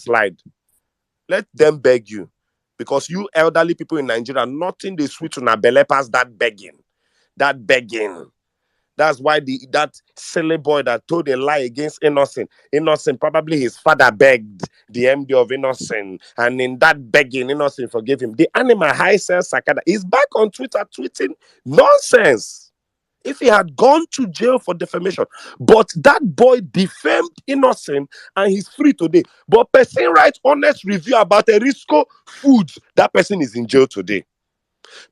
slide. Let them beg you. Because you elderly people in Nigeria, nothing they sweet on a belly past that begging. That begging. That's why that silly boy that told a lie against Innocent, probably his father begged the MD of Innocent, and in that begging, Innocent forgave him. The animal high self Sakada is back on Twitter tweeting nonsense. If he had gone to jail for defamation, but that boy defamed Innocent and he's free today. But person writes honest review about Erisco Foods, that person is in jail today.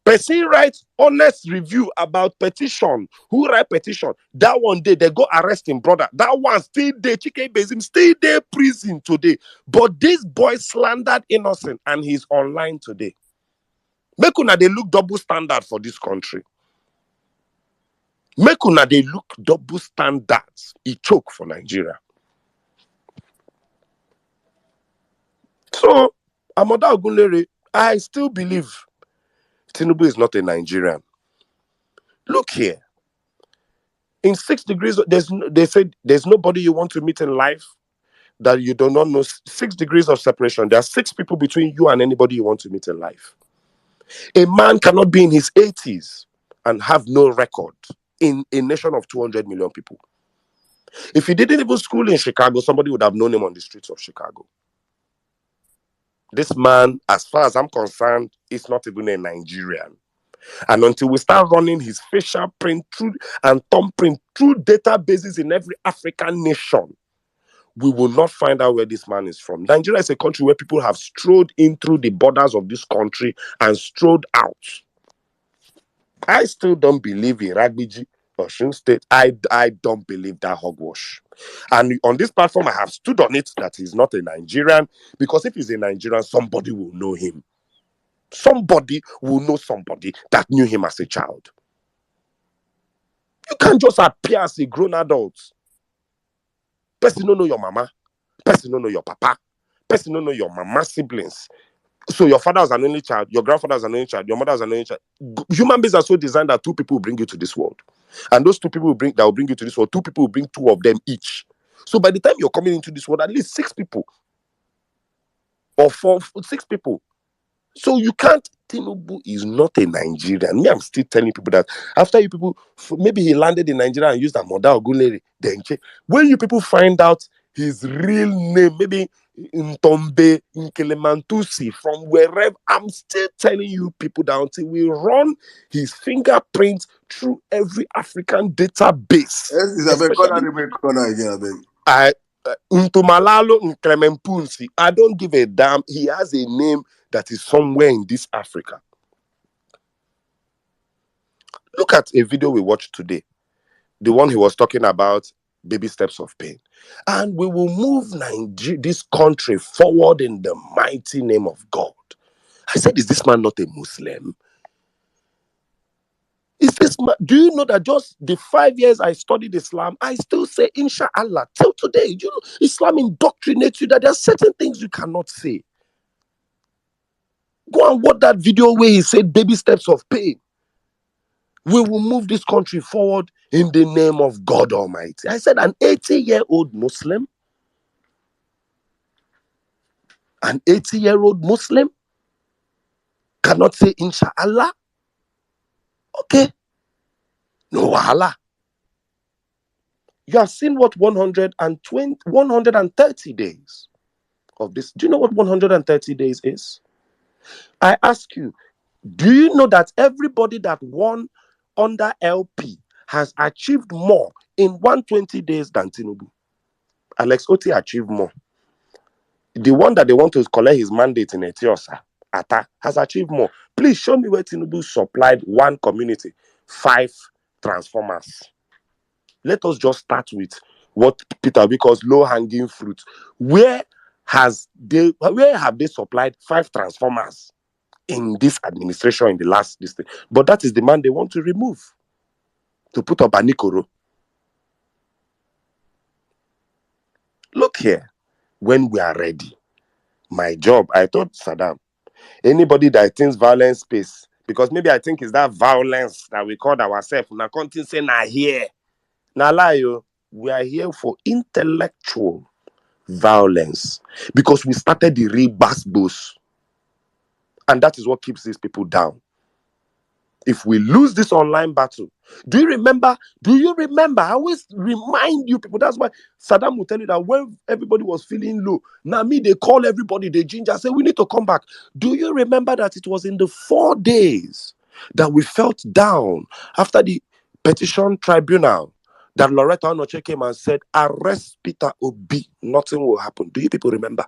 Person writes honest review about petition. Who write petition? That one day they go arrest him, brother. That one still there, Chike Bezim still there prison today. But this boy slandered Innocent and he's online today. Make una they look double standard for this country. Make una they look double standards. He choke for Nigeria. So, Amoda Ogunlere, I still believe Tinubu is not a Nigerian. Look here. In 6 degrees, they said there's nobody you want to meet in life that you do not know. 6 degrees of separation. There are 6 people between you and anybody you want to meet in life. A man cannot be in his 80s and have no record in a nation of 200 million people. If he didn't even school in Chicago, somebody would have known him on the streets of Chicago. This man, as far as I'm concerned, is not even a Nigerian. And until we start running his facial print through and thumbprint through databases in every African nation, we will not find out where this man is from. Nigeria is a country where people have strolled in through the borders of this country and strolled out. I still don't believe in Ragbiji or Osun State. I don't believe that hogwash. And on this platform, I have stood on it that he's not a Nigerian, because if he's a Nigerian, somebody will know him. Somebody will know somebody that knew him as a child. You can't just appear as a grown adult. Person don't know your mama. Person don't know your papa. Person don't know your mama's siblings. So your father was an only child, your grandfather was an only child, your mother was an only child. Human beings are so designed that 2 people will bring you to this world. And those 2 people that will bring you to this world, 2 people will bring 2 of them each. So by the time you're coming into this world, at least 6 people. Or 6 people. So you can't. Tinubu is not a Nigerian. Me, I'm still telling people that after you people, maybe he landed in Nigeria and used Amoda Ogunlere. Then when you people find out his real name, maybe Ntombe, Nkelemantusi, from wherever, I'm still telling you people that until we run his fingerprints through every African database. Ntumalalo Nkelemantusi, I don't give a damn. He has a name that is somewhere in this Africa. Look at a video we watched today. The one he was talking about, baby steps of pain. And we will move this country forward in the mighty name of God. I said, is this man not a Muslim? Is this man, do you know that just the 5 years I studied Islam, I still say, Inshallah, till today, you know, Islam indoctrinates you that there are certain things you cannot say. Go and watch that video where he said baby steps of pain. We will move this country forward in the name of God Almighty. I said an 80-year-old Muslim, an 80-year-old Muslim cannot say Inshallah. Okay. No wahala. You have seen what 130 days of this. Do you know what 130 days is? I ask you, do you know that everybody that won under LP has achieved more in 120 days than Tinubu? Alex Oti achieved more. The one that they want to collect his mandate in Etiosa, Ata, has achieved more. Please show me where Tinubu supplied one community 5 transformers. Let us just start with what Peter Obi calls low-hanging fruit. Where have they supplied 5 transformers in this administration in the last district? But that is the man they want to remove, to put up Anikoro. Look here, when we are ready, my job, I told Saddam, anybody that thinks violence space, because maybe I think it's that violence that we called ourselves, na continue say na here. Na lie, we are here for intellectual Violence. Because we started the real bass. And that is what keeps these people down. If we lose this online battle, do you remember? I always remind you people. That's why Saddam will tell you that when everybody was feeling low, now me, they call everybody, they ginger, say we need to come back. Do you remember that it was in the 4 days that we felt down after the petition tribunal that Loretta Onoche came and said, arrest Peter Obi, nothing will happen? Do you people remember?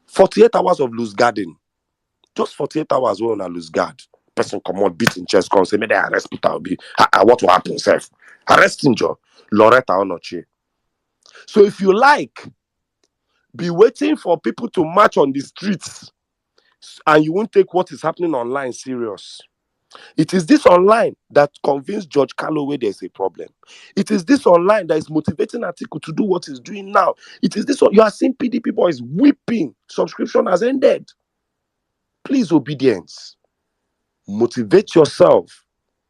48 hours of loose guarding. Just 48 hours when I lose guard. Person come on, beating chest, come say, may they arrest Peter Obi. What will happen, Seth? Arresting Joe, Loretta Onoche. So if you like, be waiting for people to march on the streets and you won't take what is happening online serious. It is this online that convinced George Calloway there's a problem. It is this online that is motivating Atiku to do what he's doing now. It is this, you are seeing PDP boys weeping. Subscription has ended. Please, obedience. Motivate yourself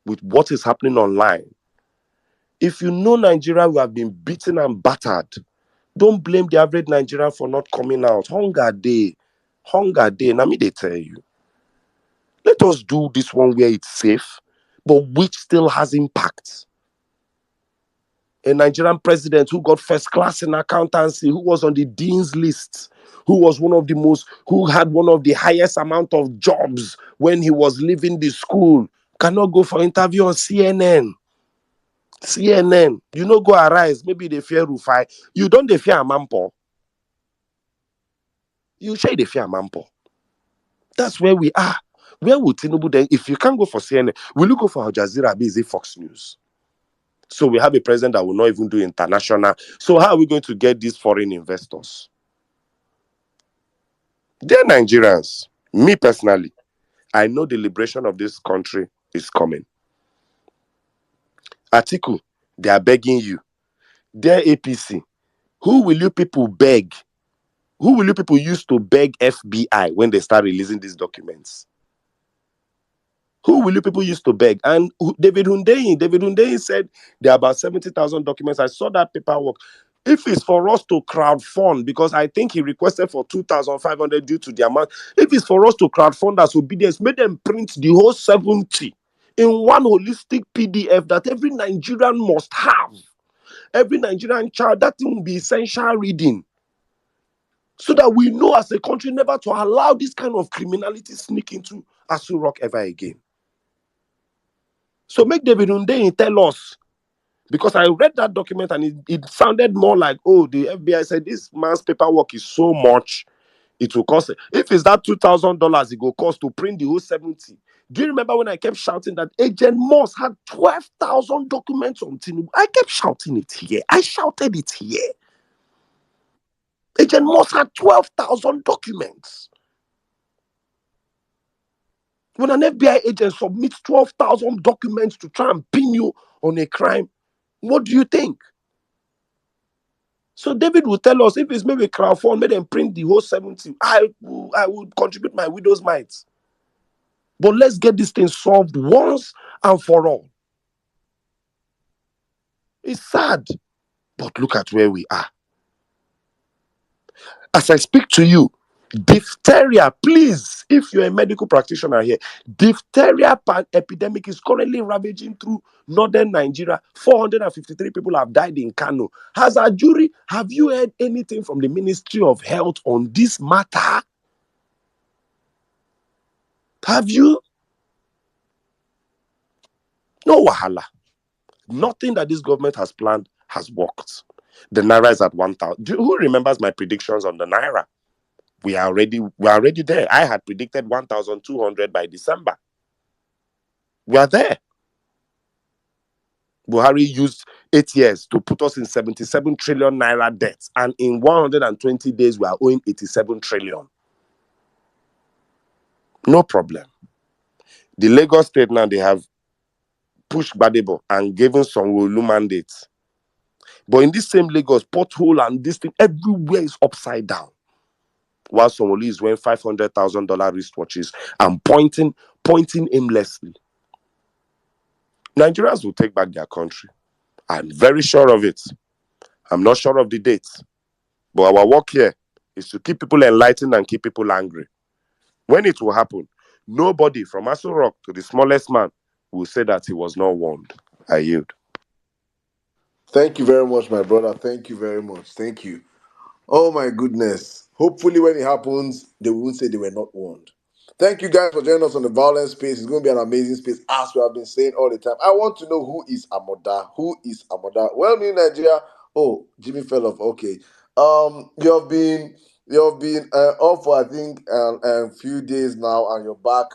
with what is happening online. If you know Nigeria, we have been beaten and battered. Don't blame the average Nigerian for not coming out. Hunger day. Now me they tell you. Let us do this one where it's safe, but which still has impact. A Nigerian president who got first class in accountancy, who was on the dean's list, who had one of the highest amount of jobs when he was leaving the school, cannot go for interview on CNN. You know, go arise. Maybe they fear Rufai. You don't they fear Amampo. You say they fear Amampo. That's where we are. Where would Tinubu then? If you can't go for CNN, will you go for Al Jazeera? Is it Fox News? So we have a president that will not even do international. So how are we going to get these foreign investors? They're Nigerians. Me personally, I know the liberation of this country is coming. Atiku, they are begging you. Dear APC, who will you people beg? Who will you people use to beg FBI when they start releasing these documents? Who will you people use to beg? And David Hundeyin said there are about 70,000 documents. I saw that paperwork. If it's for us to crowdfund, because I think he requested for 2,500 due to the amount. If it's for us to crowdfund as obedience, make them print the whole 70 in one holistic PDF that every Nigerian must have. Every Nigerian child, that thing will be essential reading. So that we know as a country never to allow this kind of criminality sneak into Asu Rock ever again. So make David Hundeyin tell us, because I read that document and it sounded more like, oh, the FBI said this man's paperwork is so much, it will cost. If it's that $2,000, it will cost to print the whole 70. Do you remember when I kept shouting that Agent Moss had 12,000 documents on Tinubu? I kept shouting it here. I shouted it here. Agent Moss had 12,000 documents. When an FBI agent submits 12,000 documents to try and pin you on a crime, what do you think? So David will tell us, if it's maybe crowdfund, make them print the whole 70. I would contribute my widow's mite. But let's get this thing solved once and for all. It's sad, but look at where we are. As I speak to you, diphtheria, please, if you're a medical practitioner here, diphtheria epidemic is currently ravaging through northern Nigeria. 453 people have died in Kano. As a jury, have you heard anything from the Ministry of Health on this matter? Have you? No wahala. Nothing that this government has planned has worked. The Naira is at 1,000. Who remembers my predictions on the Naira? We are already there. I had predicted 1,200 by December. We are there. Buhari used 8 years to put us in 77 trillion Naira debt. And in 120 days, we are owing 87 trillion. No problem. The Lagos State now, they have pushed Badebo and given Sanwo-Olu mandates. But in this same Lagos, pothole and this thing, everywhere is upside down. While Sanwo-Olu is wearing $500,000 wristwatches and pointing aimlessly. Nigerians will take back their country. I'm very sure of it. I'm not sure of the dates. But our work here is to keep people enlightened and keep people angry. When it will happen, nobody from Aso Rock to the smallest man will say that he was not warned. I yield. Thank you very much, my brother. Thank you very much. Thank you. Oh my goodness. Hopefully, when it happens, they won't say they were not warned. Thank you guys for joining us on the Violence space. It's going to be an amazing space, as we have been saying all the time. I want to know who is Amoda. Who is Amoda? Well, in Nigeria. Oh, Jimmy fell off. Okay. You have been off for I think a few days now, and you're back.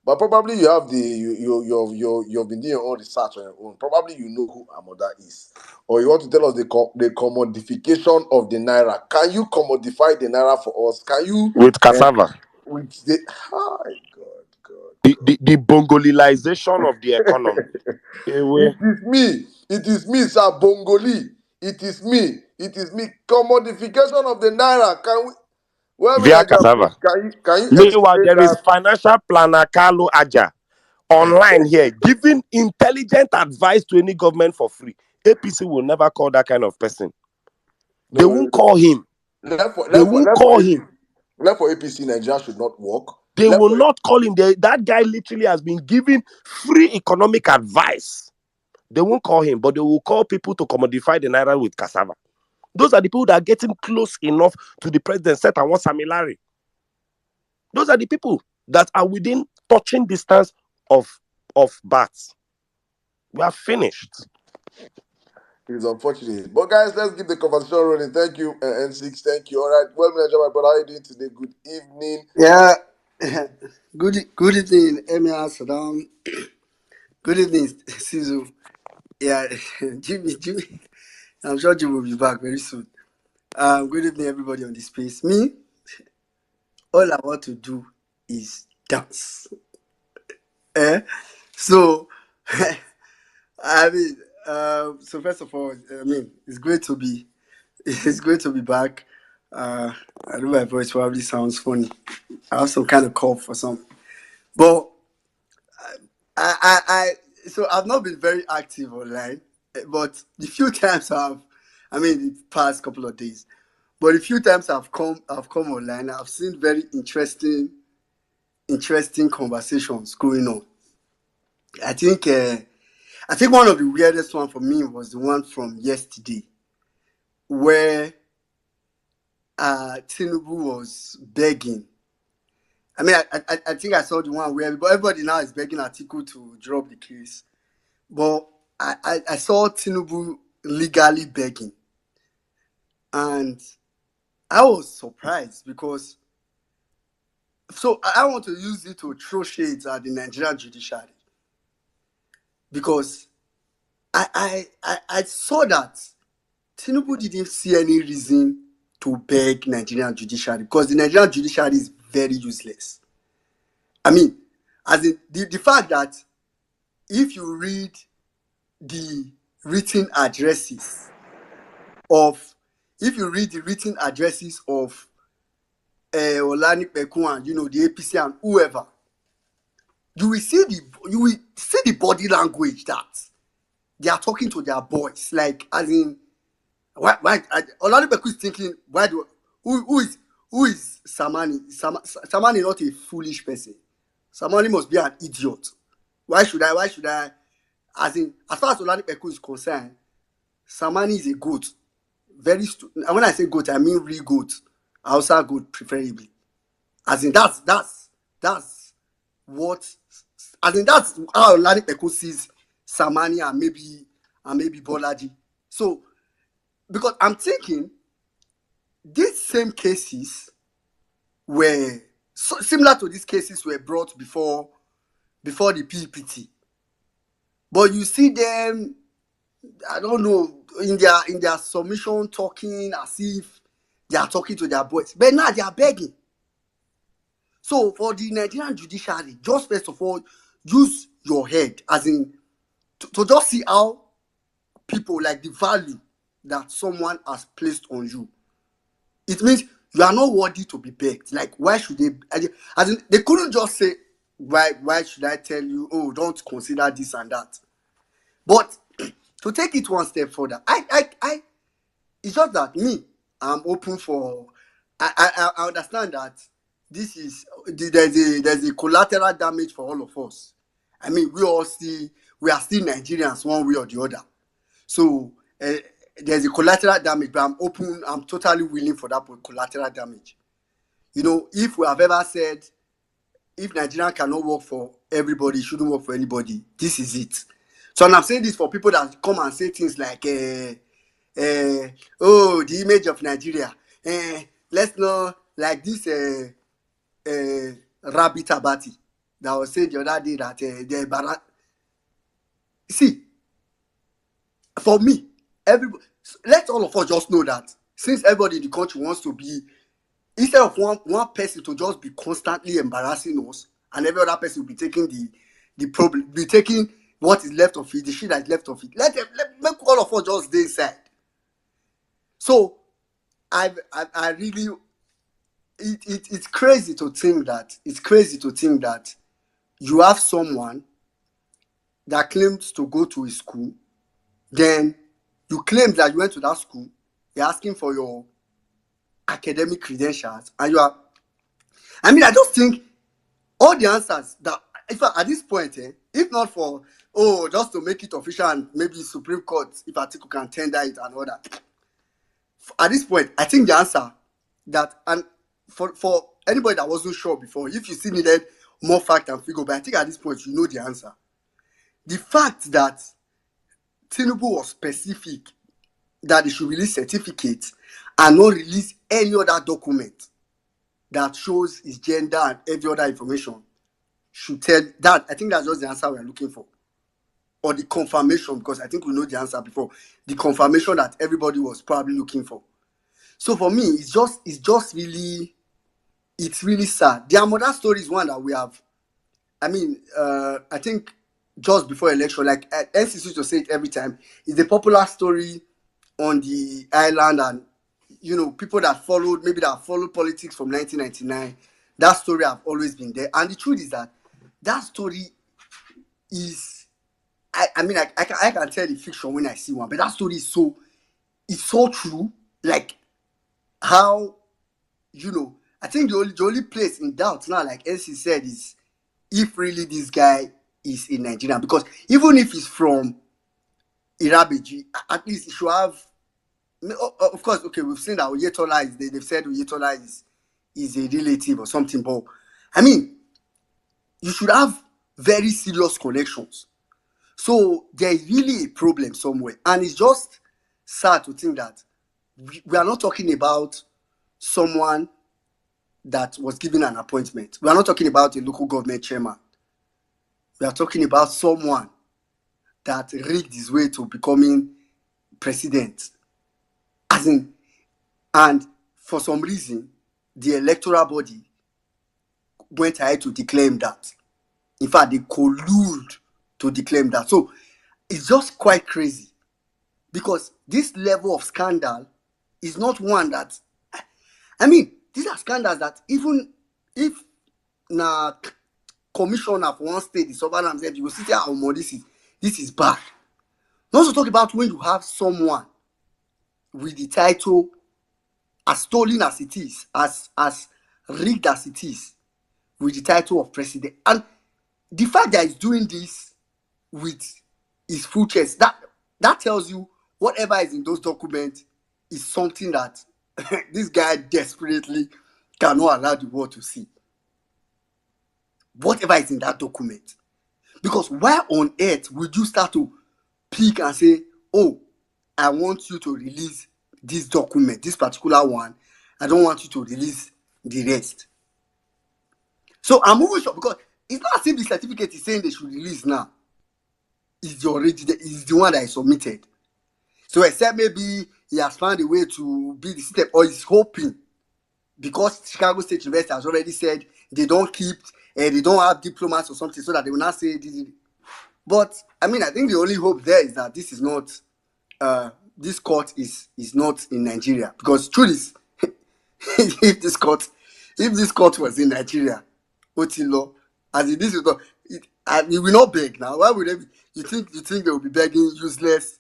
But probably you have you've been doing your own research on your own. Probably you know who Amoda is, or you want to tell us the commodification of the naira. Can you commodify the naira for us? Can you With uh, cassava, with the hi the bongolization of the economy. it Ewe. is me. It is me, Sir Bongoli. It is me. It is me. Commodification of the naira. Can we? Well, Via Nigeria, please. cassava. Can you Meanwhile, explain there is that? financial planner Carlo Aja online here giving intelligent advice to any government for free. APC will never call that kind of person. They No, won't call him. left for They left for won't left for call APC. him. Left for APC, Nigeria should not work. They Left will for not call him. That guy literally has been giving free economic advice. They won't call him, but they will call people to commodify the naira with cassava. Those are the people that are getting close enough to the president, set and what Samilari. Those are the people that are within touching distance of bats. We are finished. it is unfortunate. But guys, let's keep the conversation rolling. Thank you, N6. Thank you. All right. Well, Nigeria, my brother, how are you doing today? Good evening. Yeah. Good evening, Emir Saddam. Good evening, Sizu. Yeah, Jimmy. I'm sure Jimmy will be back very soon. Good evening, everybody on this space. Me, all I want to do is dance. Eh? So, I mean, so first of all, I mean, it's great to be back. I know my voice probably sounds funny. I have some kind of cough or something, but I so I've not been very active online, but the few times I mean, the past couple of days, but the few times I've come online, I've seen very interesting conversations going on. I think, uh, I think one of the weirdest one for me was the one from yesterday, where Tinubu was begging. I mean, I think I saw the one where everybody now is begging Atiku to drop the case. But I saw Tinubu legally begging. And I was surprised because, so I want to use it to throw shades at the Nigerian judiciary. Because I saw that Tinubu didn't see any reason to beg Nigerian judiciary because the Nigerian judiciary is very useless. I mean, as in the fact that if you read the written addresses of Olani Pekun and the APC and whoever, you will see the body language that they are talking to their boys. Like, as in, why Olani Pekun is thinking, who is Samani? Samani is not a foolish person. Samani must be an idiot. Why should I? As far as Olani Pekun is concerned, Samani is a goat. And when I say goat, I mean real goat. Hausa goat, preferably. As in, that's what, as in, that's how Olani Pekun sees Samani and maybe Bolaji. So, because I'm thinking these same cases were similar to these cases were brought before the PPT, but you see them, I don't know, in their submission talking as if they are talking to their boys, but now they are begging. So for the Nigerian judiciary, just first of all, use your head, as in to just see how people, like, the value that someone has placed on you. It means you are not worthy to be begged. Like, why should they? As in, they couldn't just say, why should I tell you? Oh, don't consider this and that. But to take it one step further, It's just that me, I'm open for. I understand that this is there's a collateral damage for all of us. I mean, we are still Nigerians one way or the other. So there's a collateral damage, but I'm totally willing for that collateral damage. If we have ever said if Nigeria cannot work for everybody, it shouldn't work for anybody, this is it. So, and I'm saying this for people that come and say things like, oh, the image of Nigeria. Let's not like this Rabbit Abati that was saying the other day that the see, for me, everybody, let all of us just know that since everybody in the country wants to be, instead of one person to just be constantly embarrassing us, and every other person will be taking the problem, be taking what is left of it, the shit that is left of it. Let make all of us just stay inside. So I really, it's crazy to think that you have someone that claims to go to a school, then you claim that you went to that school, you're asking for your academic credentials, and you are. I mean, I just think all the answers that, in fact, at this point, if not for just to make it official and maybe Supreme Court, if Atiku can tender it and all that, at this point, I think the answer that, and for anybody that wasn't sure before, if you still needed more fact and figure, but I think at this point you know the answer. The fact that Tinubu was specific that they should release certificates and not release any other document that shows his gender and every other information should tell that. I think that's just the answer we're looking for. Or the confirmation, because I think we know the answer before. The confirmation that everybody was probably looking for. So for me, it's really sad. The Amoda story is one that we have. I mean, I think just before election, like NCC used to say it every time, it's a popular story on the island, and people that followed politics from 1999. That story have always been there, and the truth is that story is. I mean, I can tell the fiction when I see one, but that story is so true. Like how I think the only place in doubt now, like NC said, is if really this guy is in Nigeria, because even if he's from Irabeji, at least he should have. Of course, okay, we've seen that Oyetola they've said Oyetola is a relative or something, but I mean, you should have very serious connections. So there is really a problem somewhere, and it's just sad to think that we are not talking about someone that was given an appointment. We are not talking about a local government chairman. We are talking about someone that rigged his way to becoming president. And for some reason, the electoral body went ahead to declare that. In fact, they collude to declare that. So it's just quite crazy, because this level of scandal is not one that, I mean, these are scandals that even if na commissioner for one state, the sovereign said, you will see how this is bad. Not to talk about when you have someone with the title as stolen as it is, as rigged as it is, with the title of president. And the fact that he's doing this with his full chest, that tells you whatever is in those documents is something that this guy desperately cannot allow the world to see. Whatever is in that document. Because why on earth would you start to pick and say, oh, I want you to release this document, this particular one. I don't want you to release the rest. So I'm moving short, because it's not as if the certificate is saying they should release now. It's the one that is submitted. So except maybe he has found a way to be the system, or he's hoping, because Chicago State University has already said they don't have diplomats or something, so that they will not say this. But I mean, I think the only hope there is that this is not this court is not in Nigeria, because truth is, if this court was in Nigeria, Otilo, as in this is not, we will not beg now. Why would they be? You think they will be begging useless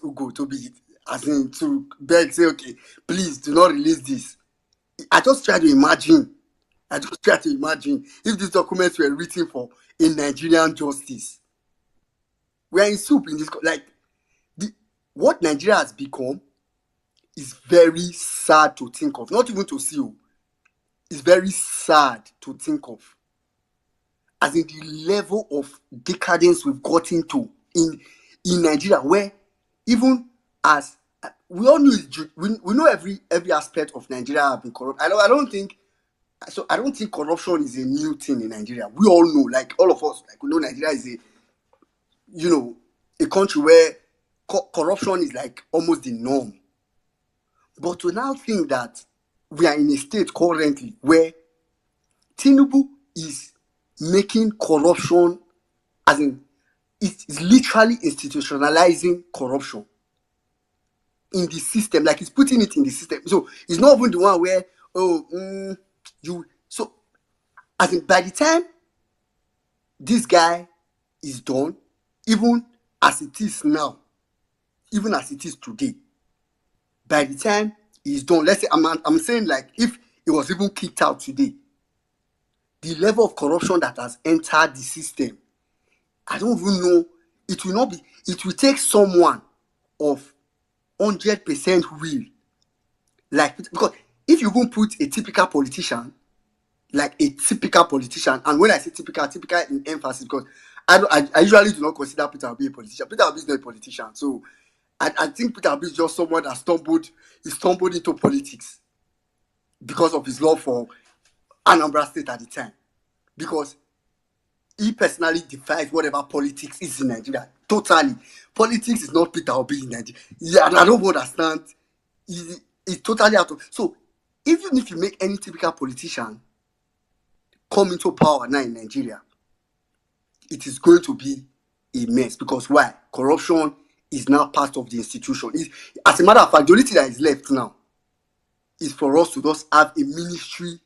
Ugo to be as in to beg, say, okay, please do not release this. I just try to imagine. If these documents were written for a Nigerian justice. We are in soup in this, like, what Nigeria has become is very sad to think of. Not even to see. It's very sad to think of. As in the level of decadence we've gotten to in Nigeria, where even as we all know, we know every aspect of Nigeria have been corrupt. I don't think corruption is a new thing in Nigeria. We all know, like all of us, like we know Nigeria is a country where corruption is like almost the norm. But to now think that we are in a state currently where Tinubu is making corruption, as in, it's literally institutionalizing corruption in the system, like he's putting it in the system. So it's not even the one where, so as in, by the time this guy is done, even as it is now, even as it is today, by the time he's done, let's say, I'm saying, like, if he was even kicked out today, the level of corruption that has entered the system, I don't even know. It will take someone of 100% will. Like, because if you even put a typical politician, and when I say typical in emphasis, because I usually do not consider Peter Obi a politician. Peter Obi is not a politician. So I think Peter Obi is just someone that stumbled into politics because of his love for Anambra State at the time. Because he personally defies whatever politics is in Nigeria. Totally. Politics is not Peter Obi in Nigeria. Yeah, I don't understand. It's totally out of... So, even if you make any typical politician come into power now in Nigeria, it is going to be a mess. Because why? Corruption is now part of the institution. As a matter of fact, the only thing that is left now is for us to just have a ministry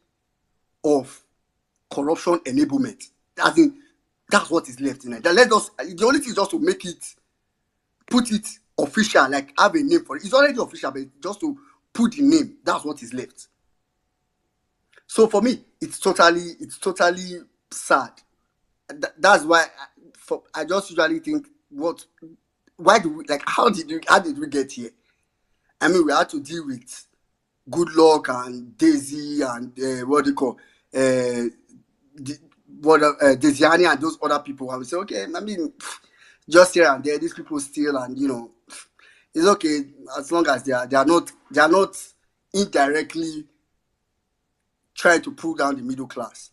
of corruption enablement. I think that's what is left in it. The only thing is just to put it official, like have a name for it. It's already official, but just to put the name, that's what is left. So for me, it's totally sad. That's why I just usually think, how did we get here? I mean, we had to deal with Goodluck and Daisy and what do you call Desiani and those other people. I would say, okay, I mean, just here and there, these people steal, and it's okay as long as they are not indirectly trying to pull down the middle class.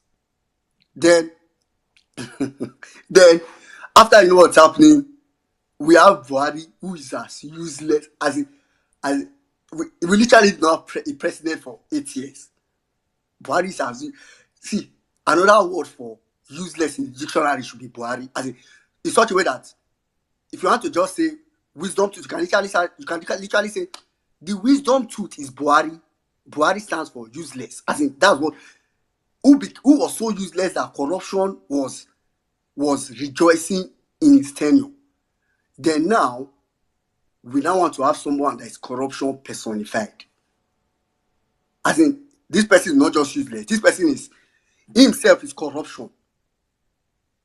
Then after what's happening, we have Buhari, who is as useless as we literally did not have a president for 8 years. Buhari is as... See, another word for useless in the dictionary should be Buhari. In such a way that if you want to just say wisdom tooth, you can literally say the wisdom tooth is Buhari. Buhari stands for useless. That's what... Who was so useless that corruption was rejoicing in his tenure. Then now, we now want to have someone that is corruption personified. This person is not just useless. This person himself is corruption.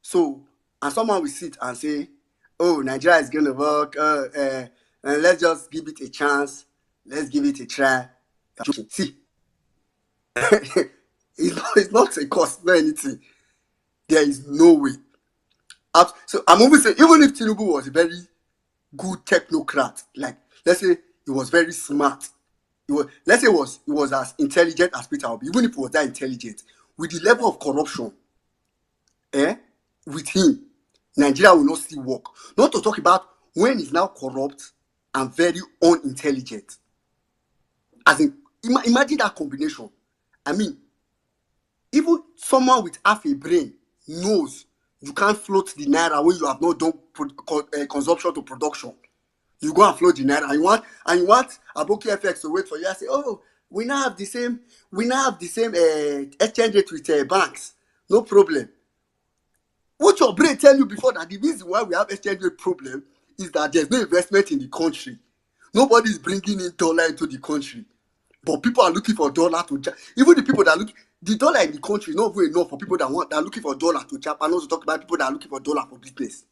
So, and someone will sit and say, oh, Nigeria is going to work, and let's just give it a chance. Let's give it a try. See, it's not a cost, not anything. There is no way. So I'm always saying, even if Tinubu was a very good technocrat, like, let's say he was very smart, let's say he was as intelligent as Peter Obi, even if he was that intelligent, with the level of corruption, with him, Nigeria will not still work. Not to talk about when he's now corrupt and very unintelligent. Imagine that combination. I mean, even someone with half a brain knows you can't float the naira when you have not done consumption to production. You go and float the naira, and you want Aboki FX to wait for you and say, oh, we now have the same exchange rate with banks. No problem. What your brain tell you before that the reason why we have exchange rate problem is that there's no investment in the country. Nobody is bringing in dollar into the country. But people are looking for dollar to jab. Even the people that look, the dollar in the country is not even enough for people that are looking for dollar to jab. And also talk about people that are looking for dollar for business.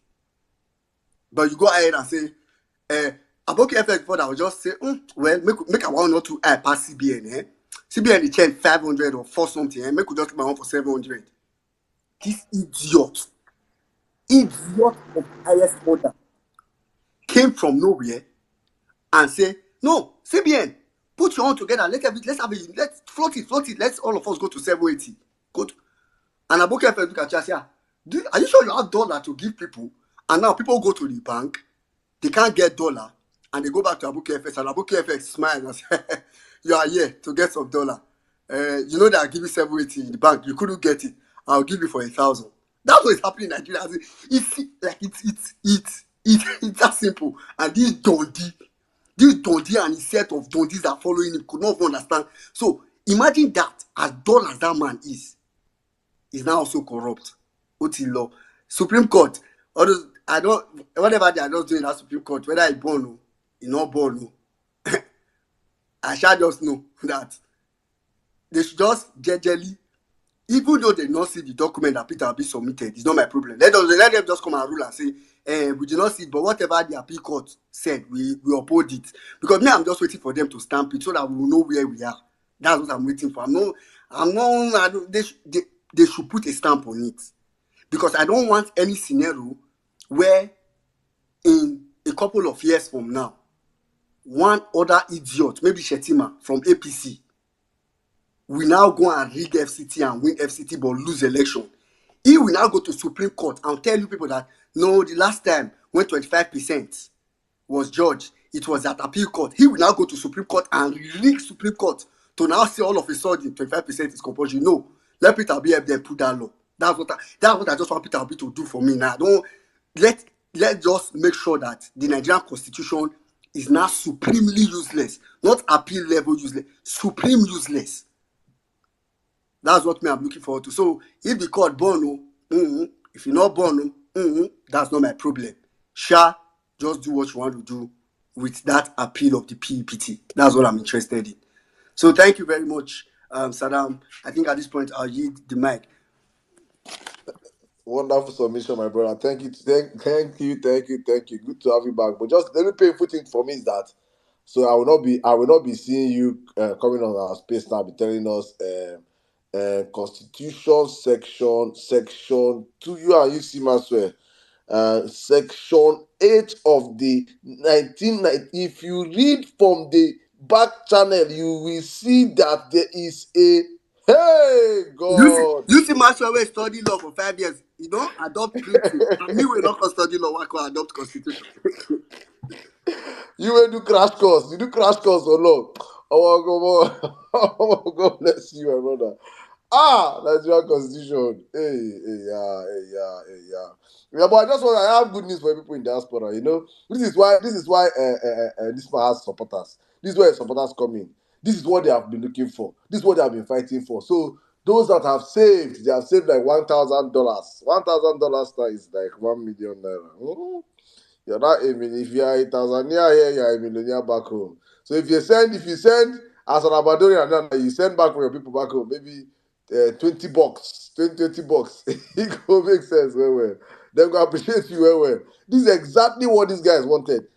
But you go ahead and say, Aboki FX before that will just say, well, make a one or two pass CBN, CBN they change 500 or 4 something, make we just keep my one for 700. This idiot of the highest order came from nowhere and say, no, CBN, put your own together, let's float it, let's all of us go to 780. Go to, and Aboki FX look at you and say, are you sure you have dollar to give people? And now people go to the bank, they can't get dollar, and they go back to Abuki FX, and Abuki FX smile and say, you are here to get some dollar. You know that I give you 780 in the bank, you couldn't get it. I'll give you for 1,000. That's what is happening in Nigeria. It's that simple. And this Dondi and his set of Dondis that are following him could not even understand. So imagine that, as dull as that man is now also corrupt. Law. Supreme Court, all those, I don't, whatever they are not doing at Supreme Court, whether it's born or it's not born, I shall just know that they should just jejely, even though they not see the document that Peter Obi submitted, it's not my problem. Let them just come and rule and say, we did not see it, but whatever the appeal court said, we uphold it. Because me, I'm just waiting for them to stamp it so that we will know where we are. That's what I'm waiting for. They should put a stamp on it. Because I don't want any scenario where in a couple of years from now, one other idiot, maybe Shetima from APC, will now go and rig FCT and win FCT but lose election. He will now go to Supreme Court and tell you people that, no, the last time when 25% was judged, it was at appeal court. He will now go to Supreme Court and rig Supreme Court to now say all of a sudden 25% is compulsory. No, let Peter Obi help them put that law. That's what I just want Peter Obi to do for me now. Let's just make sure that the Nigerian Constitution is now supremely useless, not appeal level useless, supreme useless. That's what I'm looking forward to. So if the court born, if you're not born, that's not my problem. Sha, just do what you want to do with that appeal of the PEPT. That's what I'm interested in. So thank you very much, Saddam. I think at this point I'll yield the mic. Wonderful submission, my brother. Thank you. Thank you. Good to have you back. But just the only painful thing for me is that, so I will not be seeing you coming on our space now, be telling us Constitution section 2. You and you see Maxwell. Section 8 of the 1990. If you read from the back channel, you will see that there is a, hey God. You see Maxwell study law for 5 years. You don't adopt printing. And me will not study law, I can adopt constitution. You will do crash course. You do crash course or no? Oh, God bless you, my brother. Nigerian Constitution. Yeah. Yeah, but I have good news for people in diaspora. You know, this is why this man has supporters. This is where supporters come in. This is what they have been looking for. This is what they have been fighting for. So those that have saved, they have saved like $1,000. $1,000 is like 1 million naira. You're not aiming. If you are in Tanzania here, you are a millionaire back home. So if you send as an Abadorian, you send back for your people back home, maybe $20, $20. It will make sense well. They will appreciate you well. This is exactly what these guys wanted.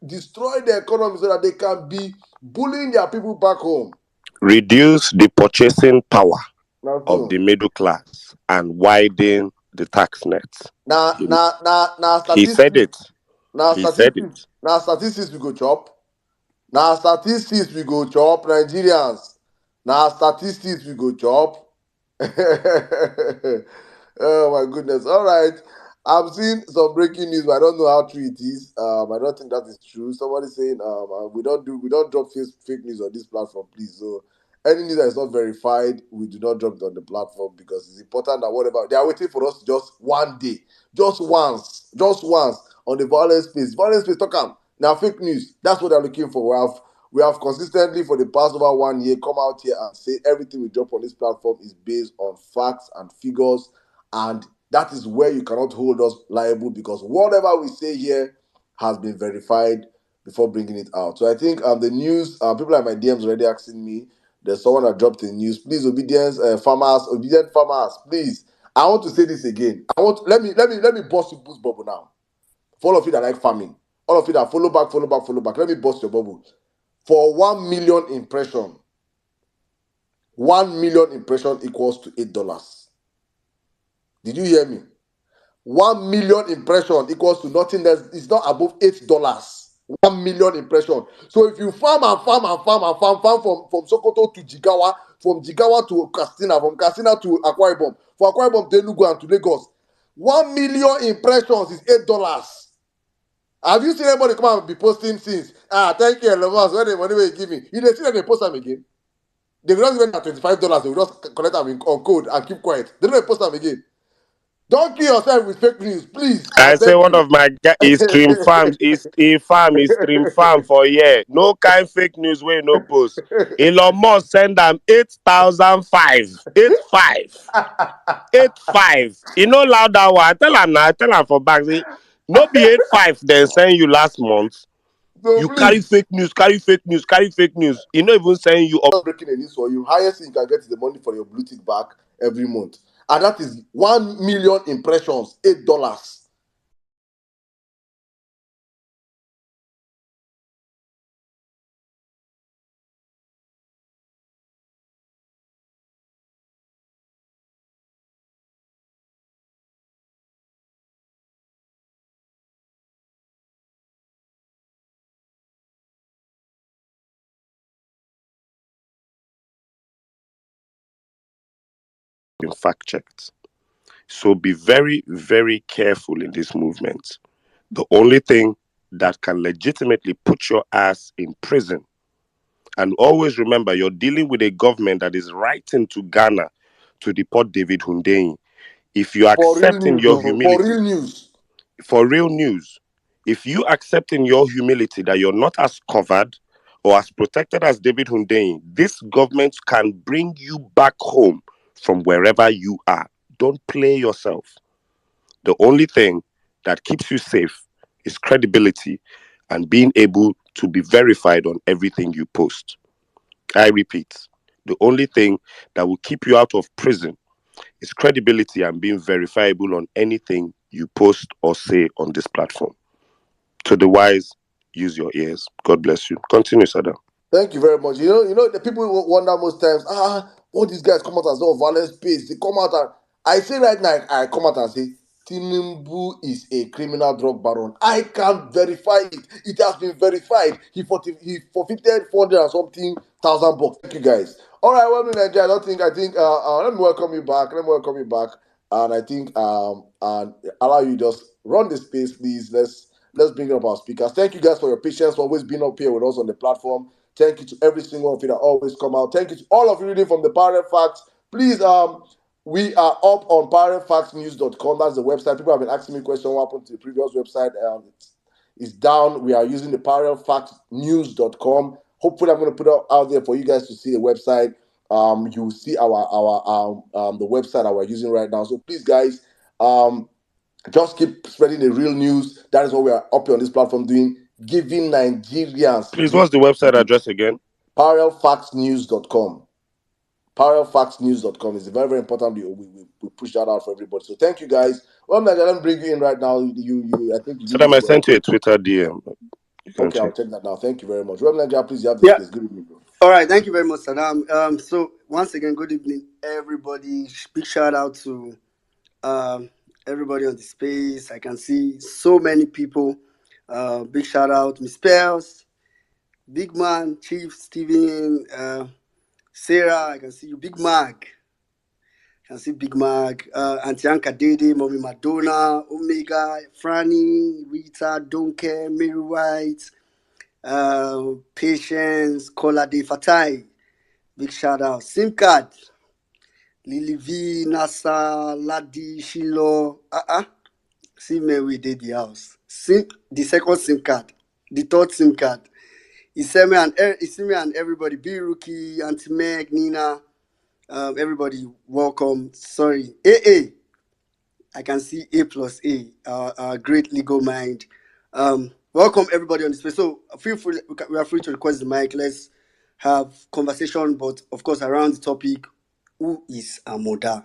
Destroy the economy so that they can be bullying their people back home. Reduce the purchasing power Now, of the middle class and widen the tax nets. He said it. He said it. Now statistics we go chop. Nigerians. Now statistics we go chop. Oh my goodness. All right. I'm seeing some breaking news, but I don't know how true it is. I don't think that is true. Somebody saying we don't drop fake news on this platform, please. So any news that is not verified, we do not drop it on the platform because it's important that whatever they are waiting for us just one day, just once on the violence space. Violence space talk am. Now fake news. That's what they're looking for. We have consistently for the past over 1 year come out here and say everything we drop on this platform is based on facts and figures, and that is where you cannot hold us liable because whatever we say here has been verified before bringing it out. So I think the news, people at my DMs already asking me. There's someone that dropped the news. Please, obedient farmers, please. I want to say this again. Let me bust people's bubble now. For all of you that like farming, all of you that follow back. Let me bust your bubble. For 1 million impression, 1 million impression equals to $8. Did you hear me? 1 million impression equals to nothing less. It's not above $8. 1 million impression. So if you farm from Sokoto to Jigawa, from Jigawa to Katsina, from Katsina to Akwa Ibom, from Akwa Ibom to Enugu and to Lagos, 1 million impressions is $8. Have you seen anybody come and be posting since? Thank you, Levels. When the money will give me, you see that they post them again. They will just spend at $25. They will just collect them on code and keep quiet. They don't post them again. Don't kill yourself with fake news, please. I I say beg one you. of my guys is stream farm is stream farm for year. No kind fake news where no post. Elon Musk send them 8,005. 85. You know loud that one. Tell him for back. Say, no be 85 then send you last month. So You carry please, fake news. You know even send you up. just breaking the news for you. Highest thing you can get is the money for your blue tick back every month, and that is 1 million impressions, $8. Been fact checked. So be very, very careful in this movement. The only thing that can legitimately put your ass in prison, and always remember you're dealing with a government that is writing to Ghana to deport David Hundeyin. If you For real accept in news, your though. For humility, real news. for real news, if you accept in your humility that you're not as covered or as protected as David Hundeyin, this government can bring you back home from wherever you are. Don't play yourself. The only thing that keeps you safe is credibility and being able to be verified on everything you post. I repeat, the only thing that will keep you out of prison is credibility and being verifiable on anything you post or say on this platform. To the wise, use your ears. God bless you. Continue, Sada. Thank you very much. The people wonder most times, all these guys come out as no violence space. They come out and I say right now, I come out and say, Tinubu is a criminal drug baron. I can verify it. It has been verified. He forfeited 400 and something thousand bucks. Thank you guys. All right, well, Nigeria, I think let me welcome you back. And I think and allow you just run the space, please. Let's bring up our speakers. Thank you guys for your patience, for always being up here with us on the platform. Thank you to every single one of you that always come out. Thank you to all of you reading from the Parent Facts. Please, we are up on parentfactsnews.com. That's the website. People have been asking me questions. What happened to the previous website? It's down. We are using the parentfactsnews.com. Hopefully, I'm going to put it out there for you guys to see the website. You see our the website that we're using right now. So please, guys, just keep spreading the real news. That is what we are up here on this platform doing, giving Nigerians. Please, what's the website address again? Parallelfactsnews.com. Parallelfactsnews.com is very, very important. We push that out for everybody. So thank you guys. Well, Nigeria, let me bring you in right now. I think you Sada, need I to go. sent you a Twitter DM. Okay, I'll check that now. Thank you very much. Well, Nigeria, please, you have the Yeah. space. Good evening, bro. All right. Thank you very much, Saddam. So once again, good evening, everybody. Big shout out to everybody on the space. I can see so many people. Big shout out, Miss Pels, Big Man, Chief Steven, Sarah. I can see you, Big Mag. I can see Big Mag, Auntie Anka Dede, Mommy Madonna, Omega, Franny, Rita, Don't Care, Mary White, Patience, Kola De Fatai. Big shout out. SIM card. Lily V, Nasa, Ladi, Shilo. See me we did the house. The second SIM card. The third SIM card. Iseme and everybody. B Rookie, Auntie Meg, Nina. Everybody, welcome. Sorry. I can see A plus A, our great legal mind. Welcome everybody on the space. So feel free, we are free to request the mic. Let's have conversation, but of course around the topic, who is Amoda?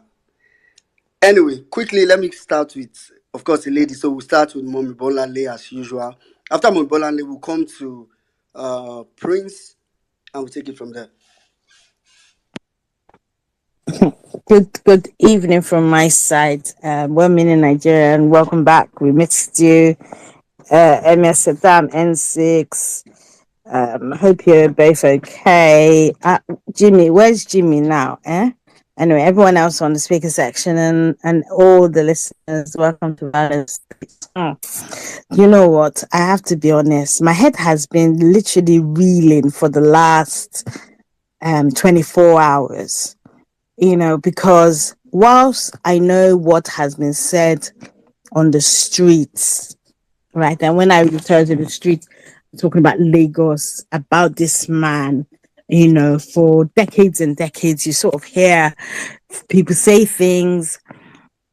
Anyway, quickly let me start with, of course, the lady. So we'll start with Mommy Bolanle as usual. After Mommy Bolanle, we'll come to Prince, and we'll take it from there. Good evening from my side. Well meaning Nigeria, and welcome back. We missed you. MS Saddam N6. Hope you're both okay. Jimmy, where's Jimmy now? Anyway, everyone else on the speaker section and all the listeners, welcome to Vawulence. You know what? I have to be honest. My head has been literally reeling for the last 24 hours. Because whilst I know what has been said on the streets, right, and when I return to the streets, talking about Lagos, about this man, for decades and decades, you sort of hear people say things,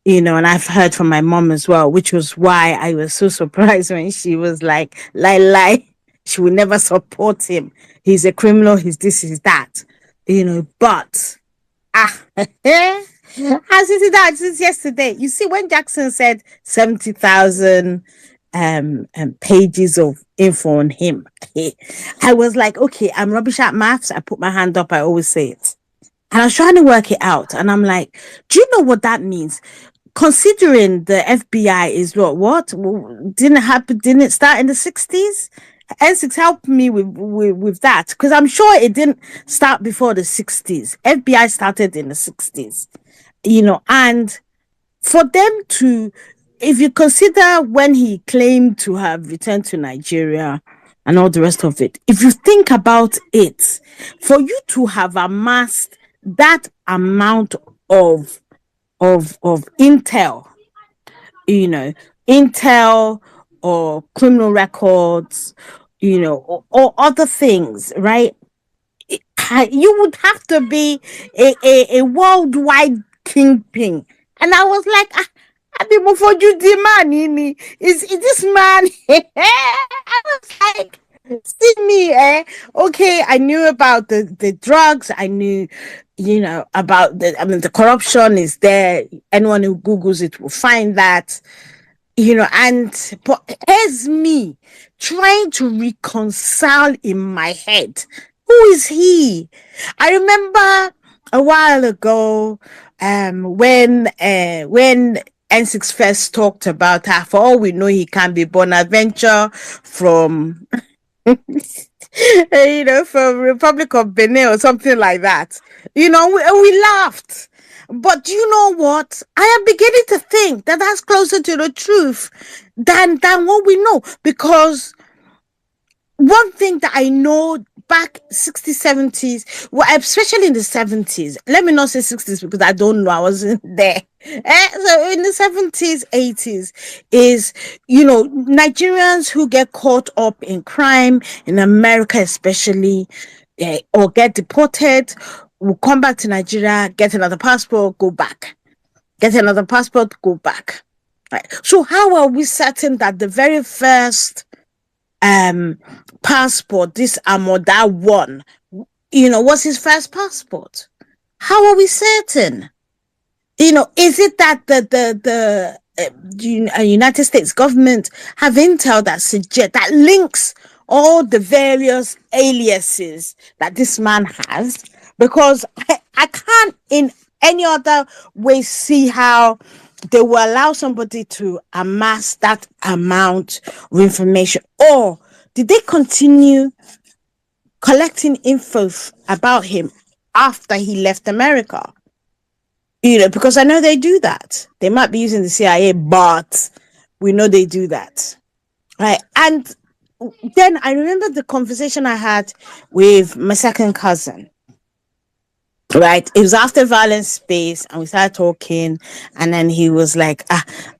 and I've heard from my mom as well, which was why I was so surprised when she was like, lie, she will never support him. He's a criminal, he's this, he's that, but has it that since yesterday? You see, when Jackson said 70,000 pages of info on him, I was like, okay, I'm rubbish at maths. I put my hand up. I always say it. And I was trying to work it out. And I'm like, do you know what that means? Considering the FBI is what didn't happen, didn't it start in the 60s? N6 helped me with that, because I'm sure it didn't start before the 60s. FBI started in the 60s, and for them to, if you consider when he claimed to have returned to Nigeria and all the rest of it, if you think about it, for you to have amassed that amount of intel, intel or criminal records, or other things, right? You would have to be a worldwide kingpin. And I was like, I didn't for you the man. Is this man? I was like, see me, eh? Okay, I knew about the drugs. I knew, about the corruption is there. Anyone who Googles it will find that, but here's me trying to reconcile in my head, who is he? I remember a while ago, when N6 first talked about her. For all we know, he can be Bonaventure from from Republic of Benin or something like that. We laughed. But you know what? I am beginning to think that that's closer to the truth than what we know. Because one thing that I know back 60s, 70s, well, especially in the 70s, let me not say 60s because I don't know, I wasn't there. So in the 70s, 80s is, Nigerians who get caught up in crime in America, especially, or get deported, will come back to Nigeria, get another passport, go back. Get another passport, go back. Right. So how are we certain that the very first passport, this Amoda one, was his first passport? How are we certain? Is it that the United States government have intel that links all the various aliases that this man has? Because I can't in any other way see how they will allow somebody to amass that amount of information. Or did they continue collecting info about him after he left America? Because I know they do that. They might be using the CIA, but we know they do that. Right. And then I remember the conversation I had with my second cousin. Right. It was after Violence Space and we started talking, and then he was like,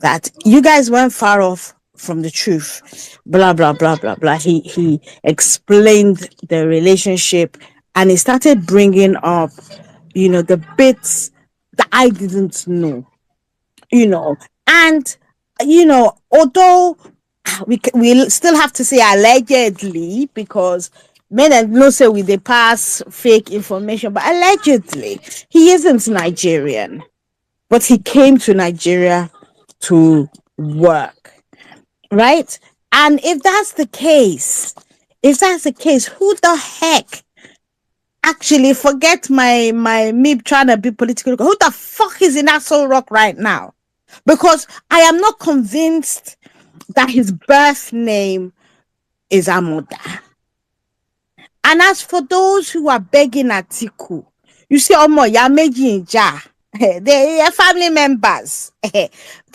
that you guys weren't far off from the truth. Blah, blah, blah, blah, blah. He explained the relationship and he started bringing up, the bits that I didn't know, and, although we still have to say allegedly, because men and no say we they pass fake information, but allegedly he isn't Nigerian, but he came to Nigeria to work, right? And if that's the case, who the heck, actually, forget my me trying to be political, who the fuck is in Aso Rock right now? Because I am not convinced that his birth name is Amoda. And as for those who are begging Atiku, you see, Omo, ya meji inja. They are family members. They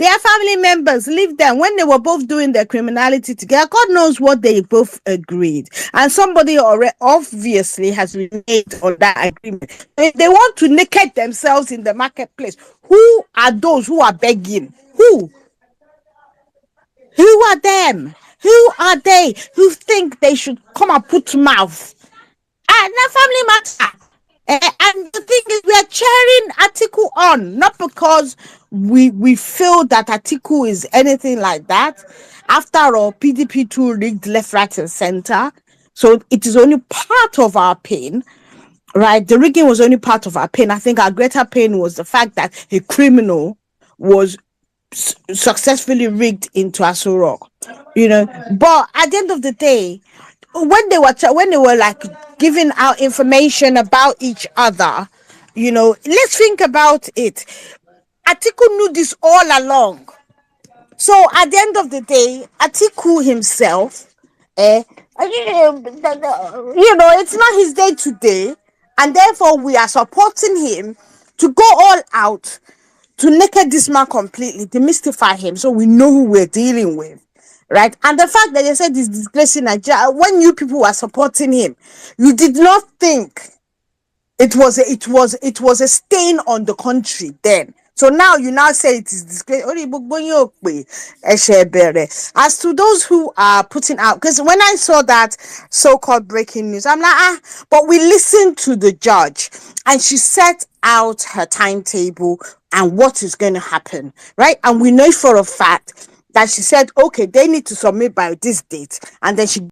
are family members. Leave them. When they were both doing their criminality together, God knows what they both agreed. And somebody already obviously has reneged on that agreement. They want to naked themselves in the marketplace. Who are those who are begging? Who? Who are them? Who are they who think they should come and put mouth? Not family matter. And the thing is, we are cheering Atiku on, not because we feel that Atiku is anything like that. After all, PDP too rigged left, right, and center. So it is only part of our pain, right? The rigging was only part of our pain. I think our greater pain was the fact that a criminal was successfully rigged into Aso Rock, But at the end of the day, when they were like giving out information about each other, let's think about it. Atiku knew this all along. So at the end of the day, Atiku himself, it's not his day today, and therefore we are supporting him to go all out to naked this man completely, demystify him, so we know who we're dealing with. Right, and the fact that they said he's disgracing Nigeria, when you people were supporting him, you did not think it was a stain on the country then. So now you now say it is disgrace. As to those who are putting out, because when I saw that so-called breaking news, I'm like, but we listened to the judge and she set out her timetable and what is going to happen, right? And we know for a fact that she said, okay, they need to submit by this date, and then she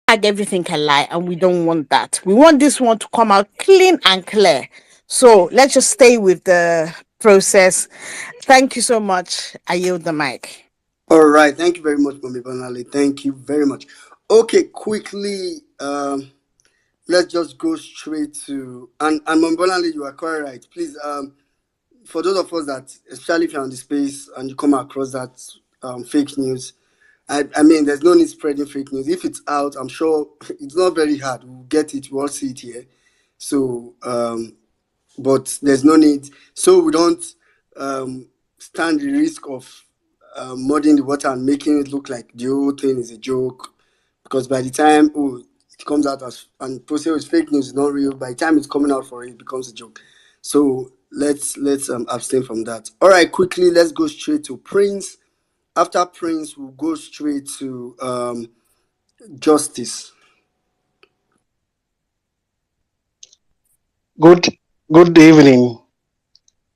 everything can lie, and we don't want that. We want this one to come out clean and clear. So let's just stay with the process. Thank you so much. I yield the mic. All right, thank you very much, Mami Banale. Thank you very much. Okay, quickly, let's just go straight to and Mami Banale, you are quite right. Please, for those of us that, especially if you're on the space and you come across that fake news, I mean, there's no need spreading fake news. If it's out, I'm sure it's not very hard. We'll get it. We'll see it here. So, but there's no need. So we don't stand the risk of muddying the water and making it look like the whole thing is a joke. Because by the time it comes out as and process is fake news, it's not real. By the time it's coming out for it becomes a joke. So let's abstain from that. All right, quickly, let's go straight to Prince. After Prince, we'll go straight to Justice. Good good evening,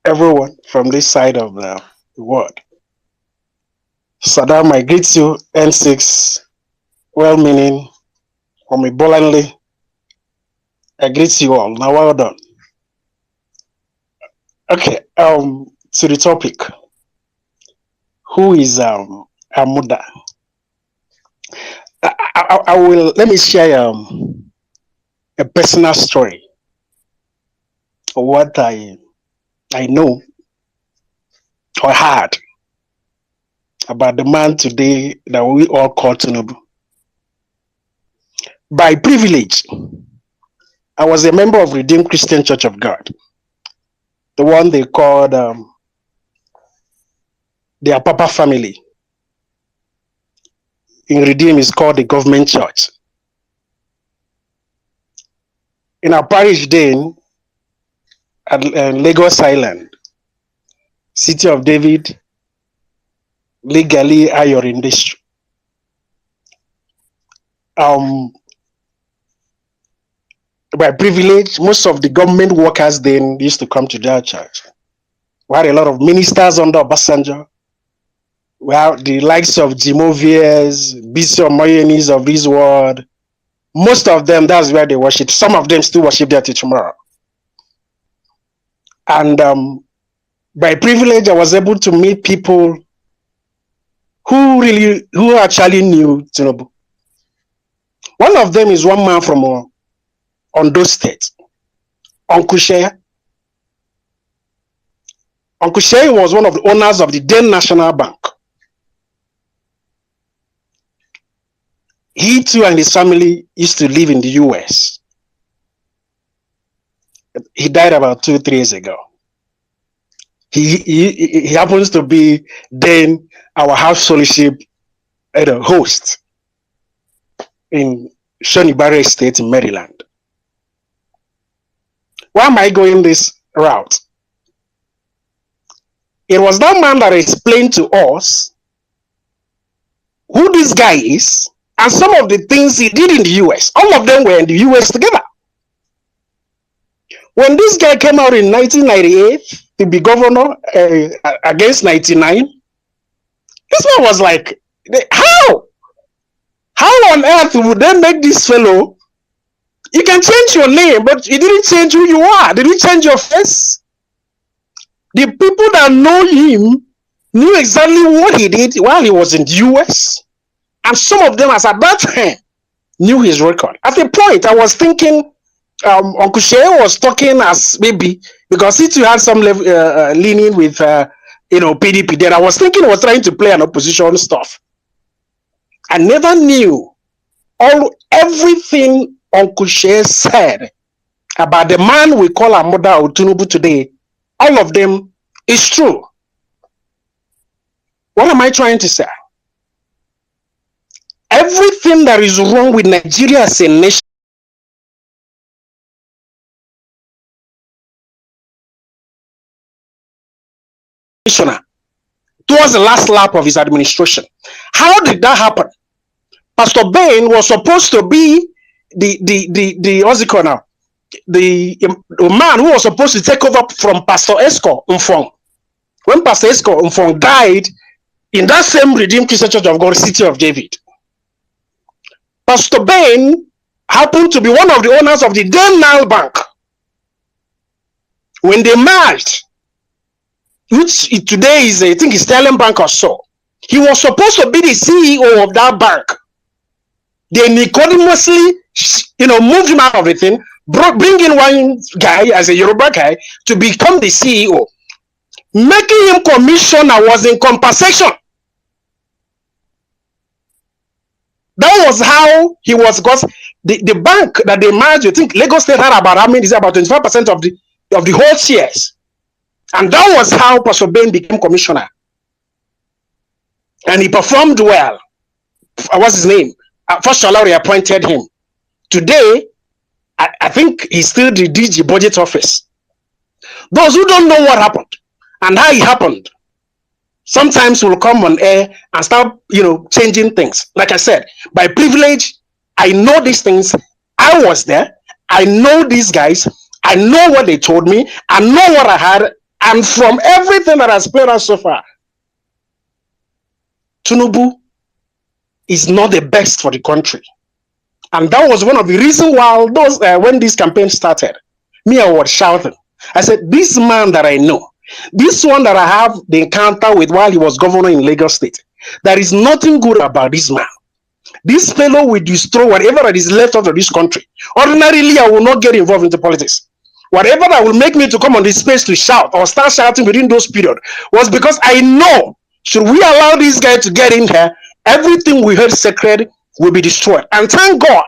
everyone from this side of the world. Saddam, I greet you, N6, well-meaning, from Ibolanle. I greet you all. Now, well done. Okay, to the topic. Who is Amuda? I will let me share a personal story of what I know or heard about the man today that we all call Tinubu. By privilege, I was a member of Redeemed Christian Church of God, the one they called their Papa family. In Redeem is called the government church. In our parish then, at Lagos Island, City of David, legally Ayor industry. By privilege, most of the government workers then used to come to their church. We had a lot of ministers under Obasanjo. We have the likes of Jimoviers, Bishop Moyenis of this world. Most of them, that's where they worship. Some of them still worship there till tomorrow. And by privilege, I was able to meet people who actually knew Tinubu. One of them is one man from Ondo State, Uncle Shea. Uncle Shea was one of the owners of the then National Bank. He too and his family used to live in the US. He died about 2-3 years ago. He happens to be then our house fellowship host in Shonibare State in Maryland. Why am I going this route? It was that man that explained to us who this guy is and some of the things he did in the US. All of them were in the US together. When this guy came out in 1998 to be governor against 99, this man was like, how? How on earth would they make this fellow? You can change your name, but you didn't change who you are. Did you change your face? The people that know him knew exactly what he did while he was in the US. And some of them, as at that time, knew his record. At a point, I was thinking Uncle Shea was talking as maybe, because he too had some leaning with PDP. Then I was thinking he was trying to play an opposition stuff. I never knew everything Uncle Shea said about the man we call Amoda or Tinubu today. All of them is true. What am I trying to say? Everything that is wrong with Nigeria as a nation towards the last lap of his administration. How did that happen? Pastor Bain was supposed to be the what's it called now? The man who was supposed to take over from Pastor Esco Mfong. When Pastor Esco Mfong died in that same Redeemed Christian Church of God, City of David, Pastor Bain happened to be one of the owners of the then Nile Bank. When they merged, which today is, I think, Sterling Bank or so, he was supposed to be the CEO of that bank. They Nicodemously, moved him out of the thing, bring in one guy as a Yoruba guy to become the CEO. Making him commissioner was in compensation. That was how he was, because the bank that they merged, I think Lagos State had about, about 25% of the whole shares. And that was how Pastor Bain became commissioner. And he performed well. What's his name? First Shalari appointed him. Today, I think he's still the DG budget office. Those who don't know what happened and how it happened, sometimes will come on air and start, changing things. Like I said, by privilege, I know these things. I was there. I know these guys. I know what they told me. I know what I had. And from everything that has played out so far, Tinubu is not the best for the country. And that was one of the reasons why when this campaign started, I was shouting. I said, this man that I know, this one that I have the encounter with while he was governor in Lagos State, there is nothing good about this man. This fellow will destroy whatever that is left out of this country. Ordinarily, I will not get involved into politics. Whatever that will make me to come on this space to shout or start shouting within those periods was because I know, should we allow this guy to get in here, everything we heard sacred will be destroyed. And thank God,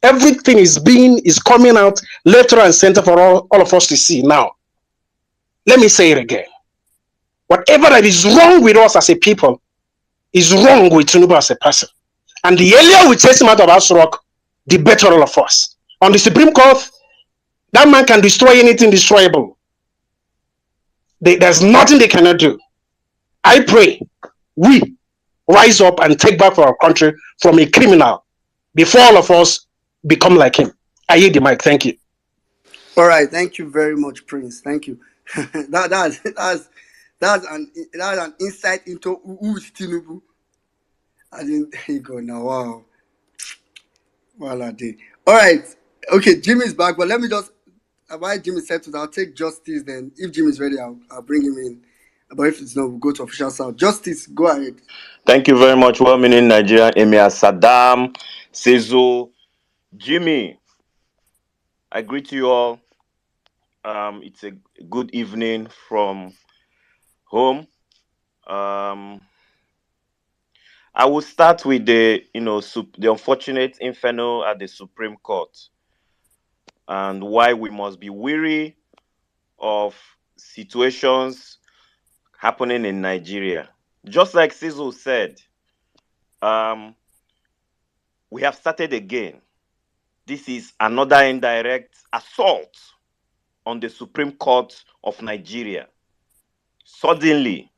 everything is coming out left, right, and center for all of us to see. Now, let me say it again. Whatever that is wrong with us as a people is wrong with Tinubu as a person. And the earlier we chase him out of House Rock, the better all of us. On the Supreme Court, that man can destroy anything destroyable. There's nothing they cannot do. I pray we rise up and take back our country from a criminal before all of us become like him. I yield the mic. Thank you. All right. Thank you very much, Prince. Thank you. That's an insight into who is Tinubu. I didn't. There you go now. Wow. Well, I did. All right. Okay, Jimmy's back, but let me just. While Jimmy settles, I'll take Justice. Then, if Jimmy's ready, I'll bring him in. But if it's not, we'll go to official sound. Justice, go ahead. Thank you very much. Well-meaning Nigerian Emir Saddam, Sezo, Jimmy. I greet you all. It's a good evening from home. I will start with the unfortunate inferno at the Supreme Court and why we must be wary of situations happening in Nigeria. Just like Sezo said, we have started again. This is another indirect assault on the Supreme Court of Nigeria. Suddenly,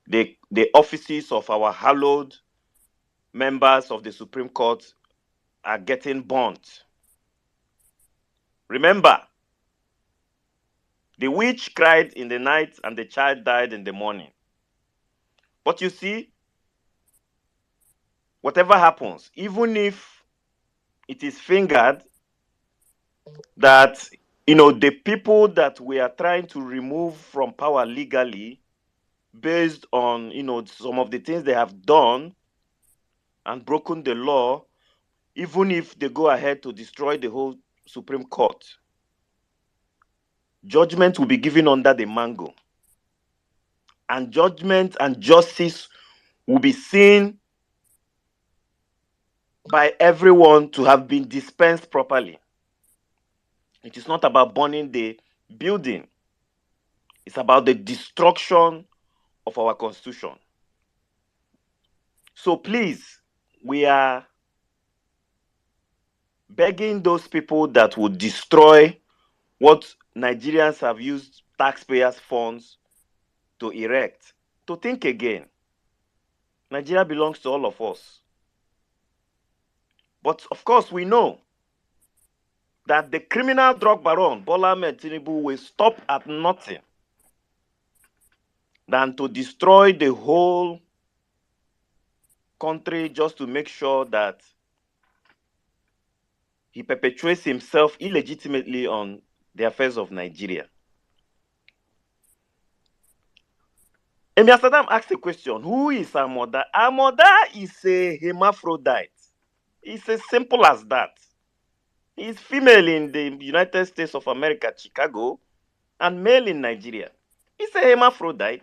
the offices of our hallowed members of the Supreme Court are getting burnt. Remember, the witch cried in the night and the child died in the morning. But you see, whatever happens, even if it is fingered that the people that we are trying to remove from power legally based on some of the things they have done and broken the law, even if they go ahead to destroy the whole Supreme Court, judgment will be given under the mango, and judgment and justice will be seen by everyone to have been dispensed properly. It is not about burning the building. It's about the destruction of our constitution. So please, we are begging those people that would destroy what Nigerians have used taxpayers' funds to erect to think again. Nigeria belongs to all of us. But of course, we know that the criminal drug baron, Bola Ahmed Tinubu, will stop at nothing than to destroy the whole country just to make sure that he perpetuates himself illegitimately on the affairs of Nigeria. Emir Saddam asked a question, who is Amoda? Amoda is a hermaphrodite. It's as simple as that. He's female in the United States of America, Chicago, and male in Nigeria. He's a hermaphrodite.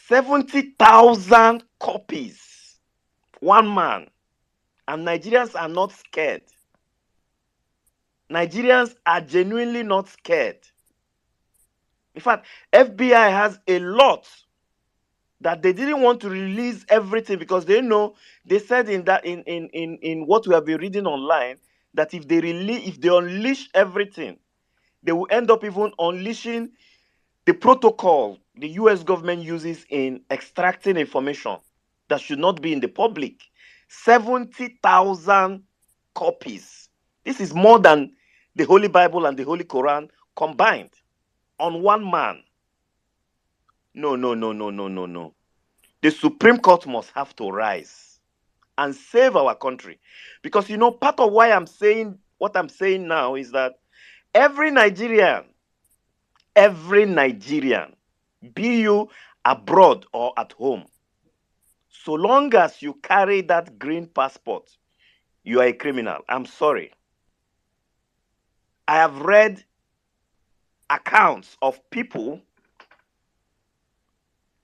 70,000 copies. One man. And Nigerians are not scared. Nigerians are genuinely not scared. In fact, FBI has a lot that they didn't want to release everything because they know, they said in what we have been reading online, that if they unleash everything, they will end up even unleashing the protocol the US government uses in extracting information that should not be in the public. 70,000 copies. This is more than the Holy Bible and the Holy Quran combined on one man. No. The Supreme Court must have to rise and save our country. Because part of why I'm saying what I'm saying now is that every Nigerian, be you abroad or at home, so long as you carry that green passport, you are a criminal. I'm sorry. I have read accounts of people,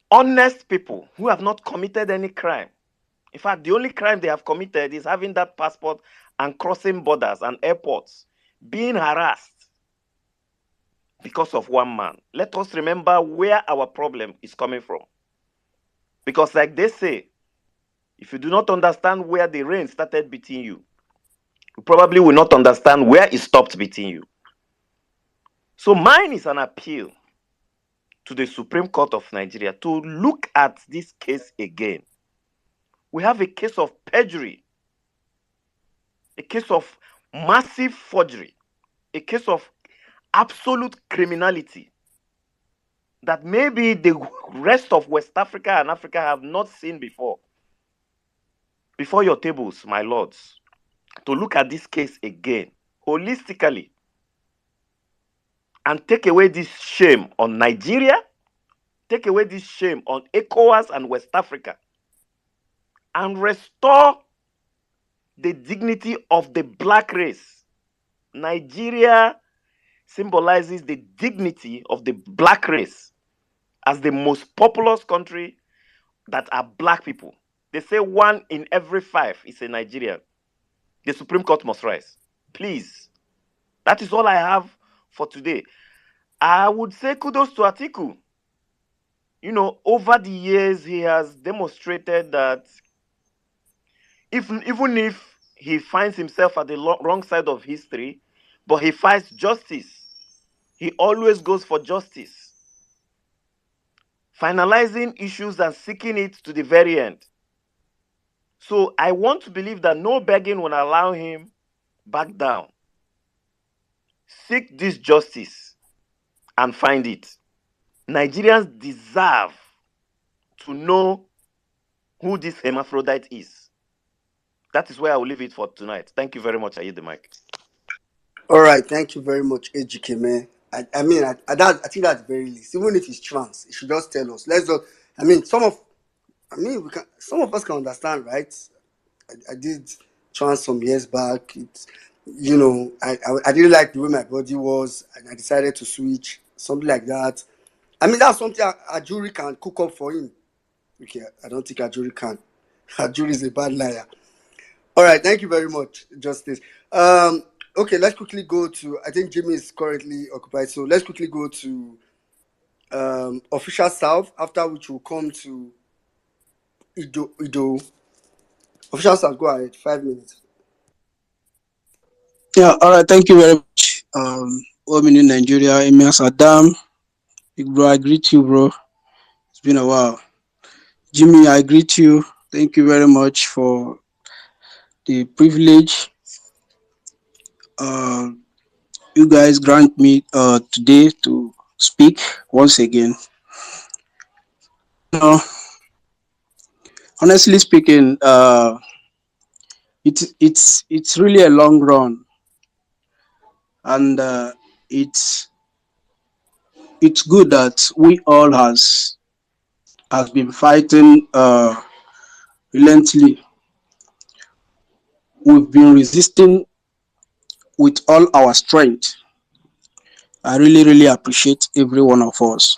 honest people, who have not committed any crime. In fact, the only crime they have committed is having that passport and crossing borders and airports, being harassed because of one man. Let us remember where our problem is coming from. Because like they say, if you do not understand where the rain started beating you, you probably will not understand where it stopped beating you. So mine is an appeal to the Supreme Court of Nigeria to look at this case again. We have a case of perjury, a case of massive forgery, a case of absolute criminality that maybe the rest of West Africa and Africa have not seen before. Before your tables, my lords, to look at this case again, holistically, and take away this shame on Nigeria, take away this shame on ECOWAS and West Africa, and restore the dignity of the black race. Nigeria symbolizes the dignity of the black race as the most populous country that are black people. They say 1 in every 5 is a Nigerian. The Supreme Court must rise. Please. That is all I have for today. I would say kudos to Atiku. You know, over the years, he has demonstrated that even if he finds himself at the wrong side of history, but he fights justice. He always goes for justice, finalizing issues and seeking it to the very end. So I want to believe that no begging will allow him back down. Seek this justice and find it. Nigerians deserve to know who this hermaphrodite is. That is where I will leave it for tonight. Thank you very much. I yield the mic. All right, thank you very much, AGK man. I think that's very least. Even if it's trans, it should just tell us. Let's just. Some of us can understand, right? I did trans some years back. I didn't like the way my body was, and I decided to switch, something like that. That's something a jury can cook up for him. Okay, I don't think a jury can. A jury is a bad liar. All right, thank you very much, Justice. Okay, let's quickly go to. I think Jimmy is currently occupied, so let's quickly go to Official South. After which we'll come to Ido. Official South, go ahead. 5 minutes. Yeah, all right. Thank you very much. Women in Nigeria, Emir Saddam, big bro, I greet you, bro. It's been a while. Jimmy, I greet you. Thank you very much for the privilege. Uh, you guys grant me today to speak once again. You honestly speaking, it's really a long run, and it's good that we all has been fighting relentlessly. We've been resisting with all our strength. I really, really appreciate every one of us.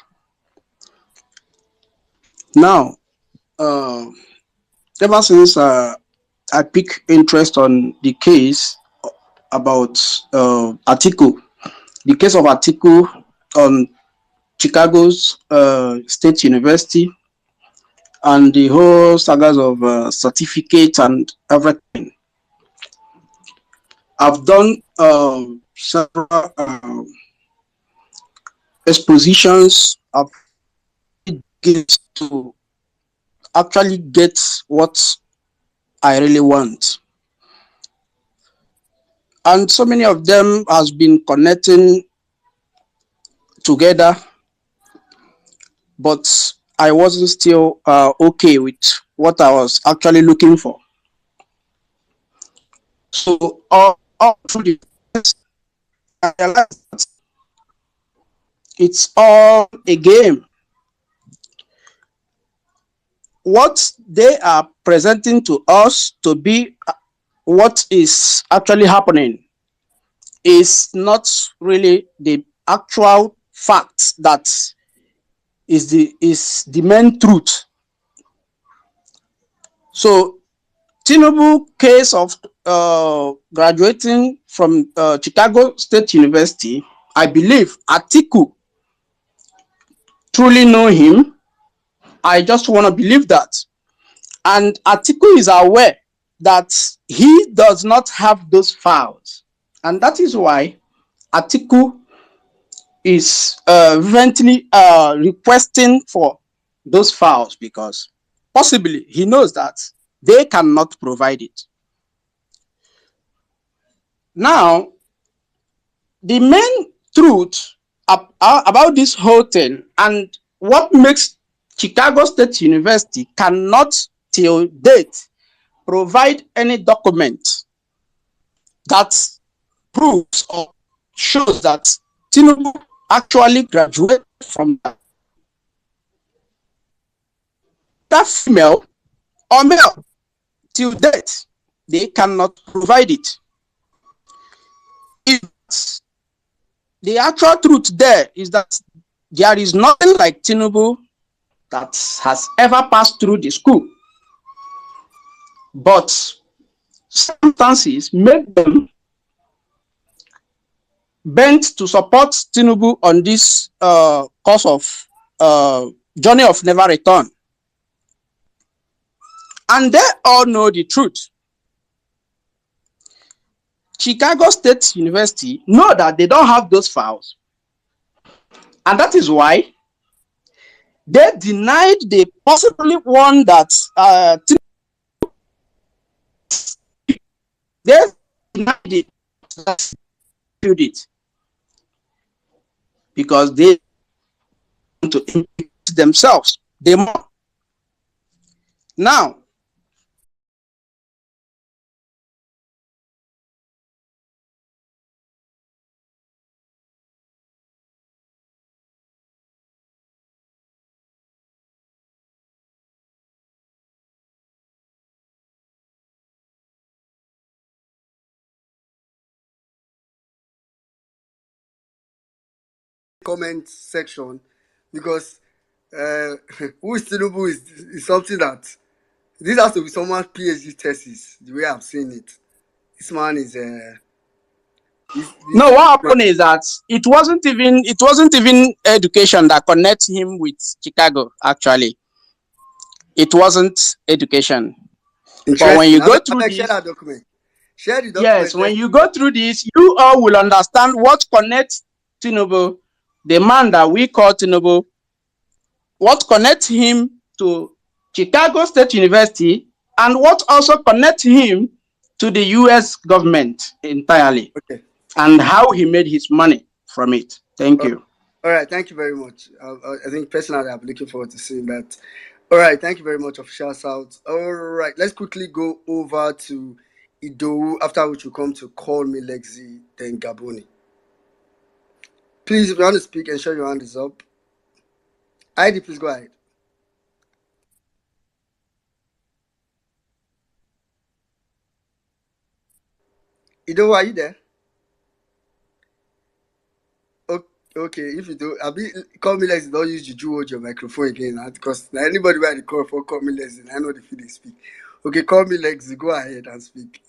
Now, ever since I pick interest on the case about Atiku, the case of Atiku on Chicago's State University, and the whole sagas of certificates and everything. I've done several expositions. I've to actually get what I really want. And so many of them has been connecting together, but I wasn't still okay with what I was actually looking for. So all through the process, I realized that it's all a game. What they are presenting to us to be what is actually happening is not really the actual fact that is the main truth. So Tinubu case of graduating from Chicago State University, I believe Atiku truly know him. I just want to believe that. And Atiku is aware that he does not have those files. And that is why Atiku is eventually requesting for those files, because possibly he knows that they cannot provide it. Now, the main truth about this whole thing and what makes Chicago State University cannot till date provide any document that proves or shows that Tinubu actually graduated from that female or male. Till date, they cannot provide it. It's, the actual truth there is that there is nothing like Tinubu that has ever passed through the school. But circumstances make them bent to support Tinubu on this course of journey of never return. And they all know the truth. Chicago State University know that they don't have those files. And that is why they denied the possibly one that they denied it because they want to impeach themselves. They more. Now, comment section because who is Tinubu is something that this has to be someone's PhD thesis. The way I'm seeing it, this man is no. What happened is that it wasn't even education that connects him with Chicago. Actually, it wasn't education. But when you go through share that document. Share the document. Yes, when you go through this, you all will understand what connects Tinubu, the man that we call Tinubu, what connects him to Chicago State University, and what also connects him to the US government entirely. Okay. And how he made his money from it. Thank you. All right, thank you very much. I think personally I'm looking forward to seeing that. All right, thank you very much, Official South. All right, let's quickly go over to Idowu, after which we come to Call Me Lexi, then Gaboni. Please, if you want to speak, ensure your hand is up. ID, please go ahead. Idowu, are you there? Okay, if you do, Call Me Lexi, don't use Juju hold your microphone again, because anybody where the call for Call Me Lexi, I know the feel they speak. Okay, Call Me Lexi, go ahead and speak.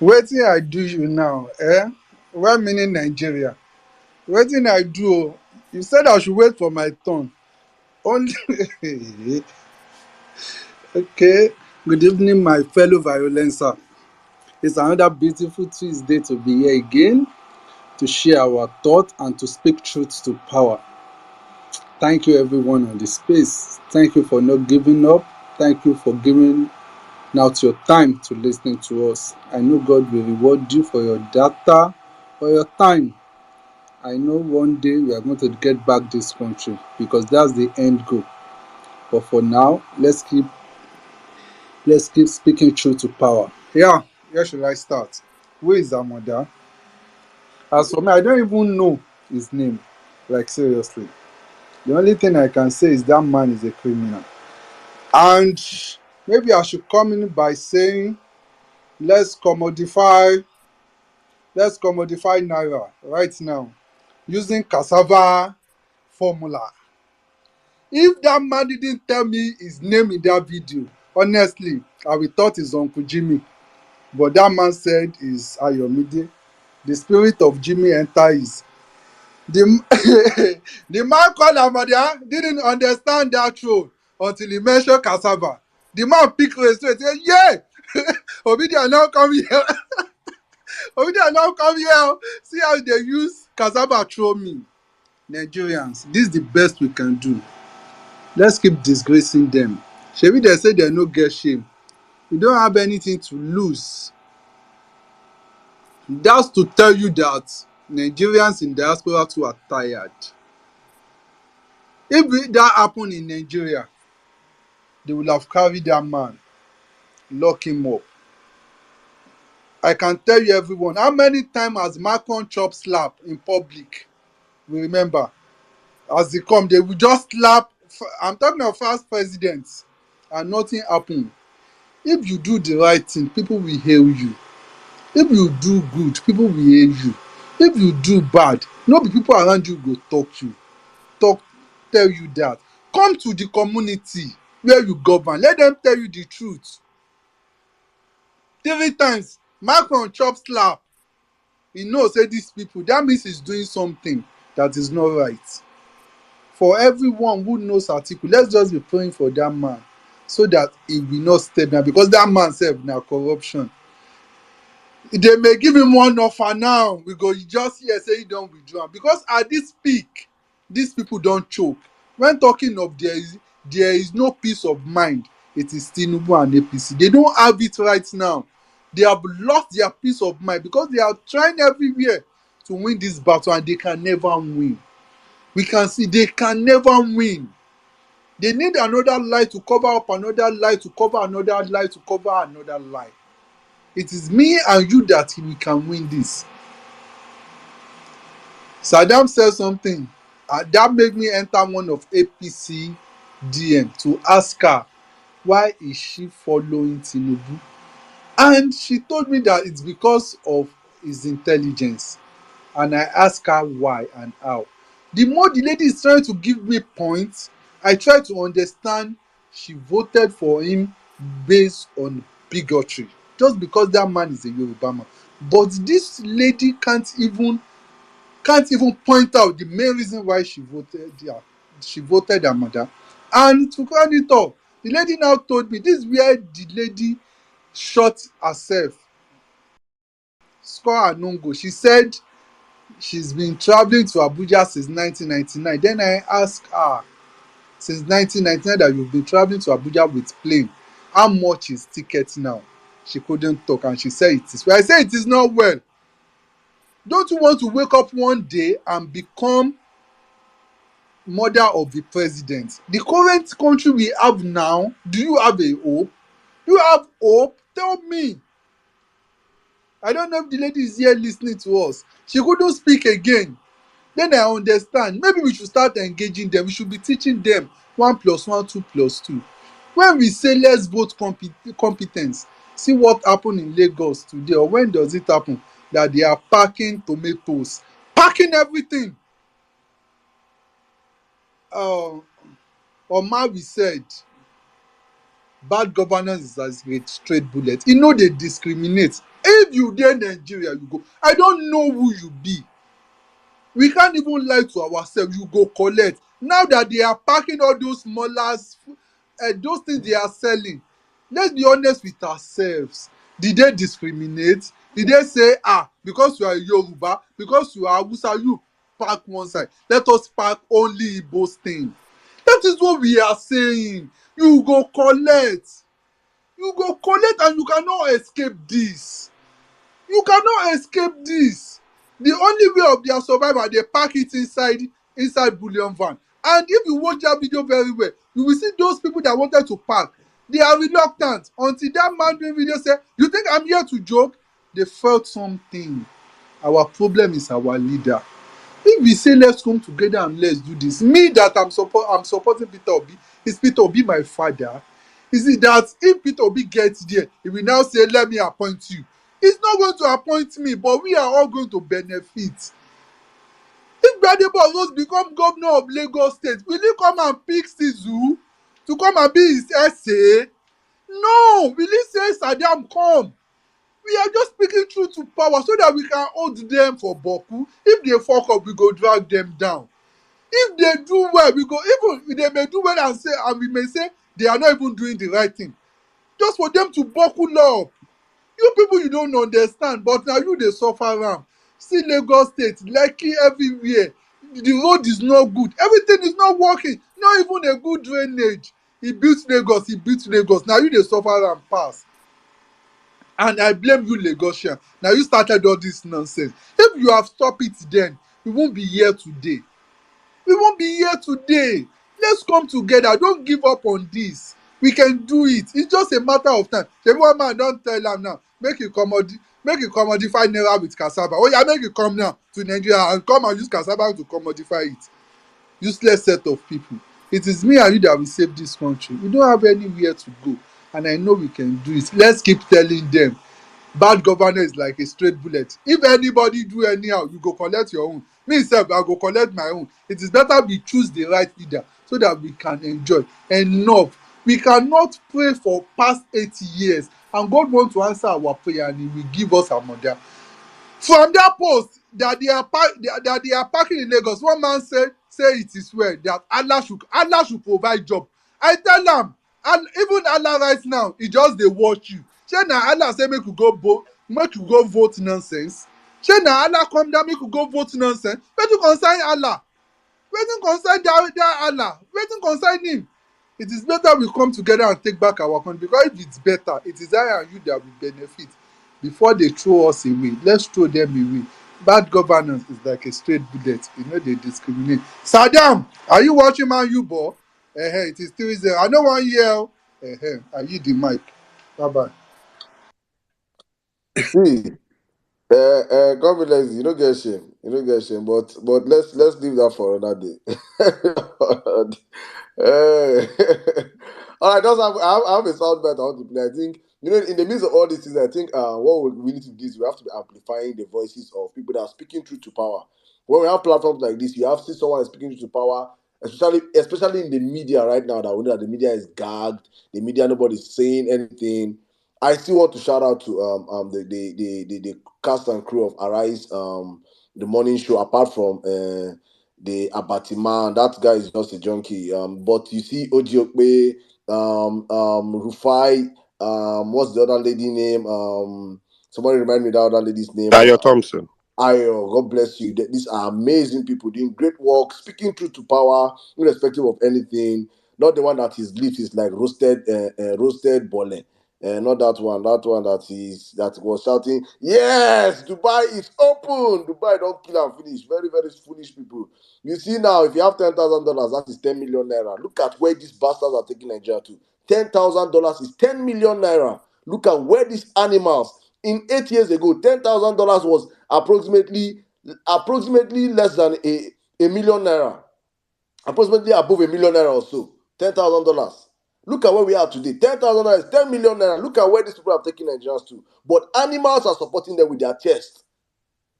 Wetin I do you now, Well, meaning Nigeria. Wetin I do? You said I should wait for my turn. Only okay. Good evening, my fellow violencer. It's another beautiful Tuesday to be here again to share our thoughts and to speak truth to power. Thank you, everyone on the space. Thank you for not giving up. Thank you for giving out your time to listening to us. I know God will reward you for your data, for your time. I know one day we are going to get back this country because that's the end goal. But for now, let's keep speaking truth to power. Yeah, where should I start? Who is Amoda? As for me, I don't even know his name. Like, seriously. The only thing I can say is that man is a criminal. And maybe I should come in by saying, let's commodify Naira right now using cassava formula. If that man didn't tell me his name in that video, honestly, I would thought it's Uncle Jimmy. But that man said is Ayomide. The spirit of Jimmy enters. The man called Amada didn't understand that role until he mentioned cassava. The man picked it straight. Said, yeah, Obidia now come here. Obidia now come here. See how they use cassava throw me. Nigerians, this is the best we can do. Let's keep disgracing them. Shebi they say they no get shame. We don't have anything to lose. That's to tell you that Nigerians in diaspora too are tired. That happened in Nigeria, they will have carried that man, lock him up. I can tell you everyone, how many times has Macron chop slap in public? We remember. As they come, they will just slap. I'm talking of first presidents, and nothing happened. If you do the right thing, people will hail you. If you do good, people will hail you. If you do bad, no be people around you go tell you that. Come to the community where you govern, let them tell you the truth. 3 times Macron chop slap, he know say these people, that means he's doing something that is not right. For everyone who knows Atiku, let's just be praying for that man so that he will not step down, because that man sef na corruption. They may give him one offer now, we go just hear say he don withdraw, because at this peak these people don choke. When talking of there is no peace of mind, it is Tinubu and APC. They don't have it right now. They have lost their peace of mind because they are trying everywhere to win this battle and they can never win. We can see they can never win. They need another lie to cover up another lie to cover another lie to cover another lie. It is me and you that we can win this. Saddam said something that made me enter one of APC DM to ask her why is she following Tinubu, and she told me that it's because of his intelligence. And I asked her why and how. The more the lady is trying to give me points, I try to understand she voted for him based on bigotry, just because that man is a Yoruba man. But this lady can't even point out the main reason why she voted Amoda. And to crown it up, the lady now told me this is where the lady shot herself, score her no go. She said she's been traveling to Abuja since 1999. Then I asked her, since 1999 that you've been traveling to Abuja with plane, how much is ticket now? She couldn't talk and she said it is well. I said it is not well. Don't you want to wake up one day and become mother of the president? The current country we have now, do you have a hope? Do you have hope? Tell me. I don't know if the lady is here listening to us. She couldn't speak again. Then I understand. Maybe we should start engaging them. We should be teaching them 1 + 1 2 + 2. When we say let's vote competence, see what happened in Lagos today, or when does it happen that they are packing tomatoes, packing everything. Omawi said bad governance is as a straight bullet. You know they discriminate. If you dey Nigeria, you go. I don't know who you be. We can't even lie to ourselves. You go collect. Now that they are packing all those molars, those things they are selling, let's be honest with ourselves. Did they discriminate? Did they say, because you are Yoruba, because you are Hausa, you pack one side, let us pack only Igbo's thing? That is what we are saying. You go collect. You go collect and you cannot escape this. You cannot escape this. The only way of their survival, they pack it inside bullion van. And if you watch that video very well, you will see those people that wanted to pack. They are reluctant until that man doing video say, "You think I'm here to joke?" They felt something. Our problem is our leader. If we say let's come together and let's do this, me that I'm supporting Peter Obi, is Peter Obi my father? Is it that if Peter Obi gets there, he will now say, "Let me appoint you"? He's not going to appoint me, but we are all going to benefit. If Gbadebo Rose become governor of Lagos State, will he come and pick Sizu to come and be his essay? No. Will he say, "Saddam, come"? We are just speaking truth to power so that we can hold them for Boku. If they fuck up, we go drag them down. If they do well, we go, even they may do well and we may say they are not even doing the right thing. Just for them to buckle up. You people, you don't understand, but now you dey suffer am. See Lagos State, Lekki, everywhere. The road is not good. Everything is not working. Not even a good drainage. He built Lagos. Now you dey suffer am pass. And I blame you, Lagosian. Now you started all this nonsense. If you have stopped it then, we won't be here today. We won't be here today. Let's come together. Don't give up on this. We can do it. It's just a matter of time. The one man don't tell am now. Make you commodify naira with cassava. Oh yeah, make you come now to Nigeria and come and use cassava to commodify it. Useless set of people. It is me and you that will save this country. We don't have anywhere to go, and I know we can do it. Let's keep telling them bad governance is like a straight bullet. If anybody do anyhow, you go collect your own. Me sef, I go collect my own. It is better we choose the right leader so that we can enjoy. Enough. We cannot pray for past 80 years and God want to answer our prayer and he will give us Amoda. From that post that they are parking in Lagos, one man say it is well that Allah should provide job. I tell am, and even Allah right now, he just dey watch you. Shey na Allah say make you go vote nonsense? Shey na Allah come down make you go vote nonsense? Wetin concern Allah? Wetin concern that Allah? Wetin concern him? It is better we come together and take back our country, because if it's better, it is I and you that will benefit. Before they throw us away, let's throw them away. Bad governance is like a straight bullet. You know they discriminate. Saddam, are you watching Man U ball? It is 3-0. I no wan hear o. I yield the mic. Bye bye. See, confidence, you don't get shame. You don't get shame. But let's leave that for another day. Eh, all right, I have a sound bite I want to play. I think in the midst of all these things, I think what we need to do is we have to be amplifying the voices of people that are speaking truth to power. When we have platforms like this, you have to see someone speaking truth to power, especially in the media right now. That we know that the media is gagged. The media, nobody's saying anything. I still want to shout out to the cast and crew of Arise the morning show. Apart from the Abatima, that guy is just a junkie. But you see Ojiokwe, Rufai, what's the other lady name? Somebody remind me that other lady's name. Tayo Thompson. Ayo, God bless you. These are amazing people doing great work, speaking truth to power, irrespective of anything. Not the one that his lips is like roasted bole. Not that one. That one that was shouting, "Yes, Dubai is open. Dubai don't kill and finish." Very, very foolish people. You see now, if you have $10,000, that is 10 million naira. Look at where these bastards are taking Nigeria to. $10,000 is 10 million naira. Look at where these animals. In 8 years ago, $10,000 was approximately less than a million naira. Approximately above a million naira or so. $10,000. Look at where we are today. $10,000 is 10 million naira. Look at where these people are taking Nigerians to. But animals are supporting them with their chest.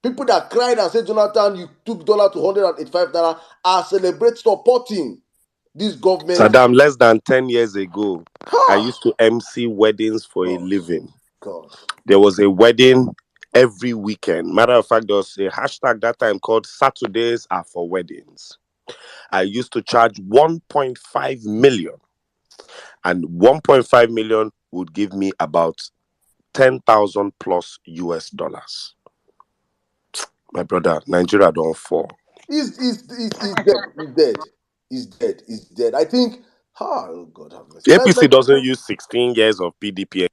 People that cried and said, Jonathan, you took dollar to 185 naira are celebrate supporting this government. Saddam, less than 10 years ago, I used to MC weddings for a living. God. There was a wedding every weekend. Matter of fact, there was a hashtag that time called Saturdays Are for Weddings. I used to charge 1.5 million. And 1.5 million would give me about 10,000 plus US dollars. My brother, Nigeria don't fall. He's dead. He's dead. I think, oh God have mercy. APC doesn't use 16 years of PDP.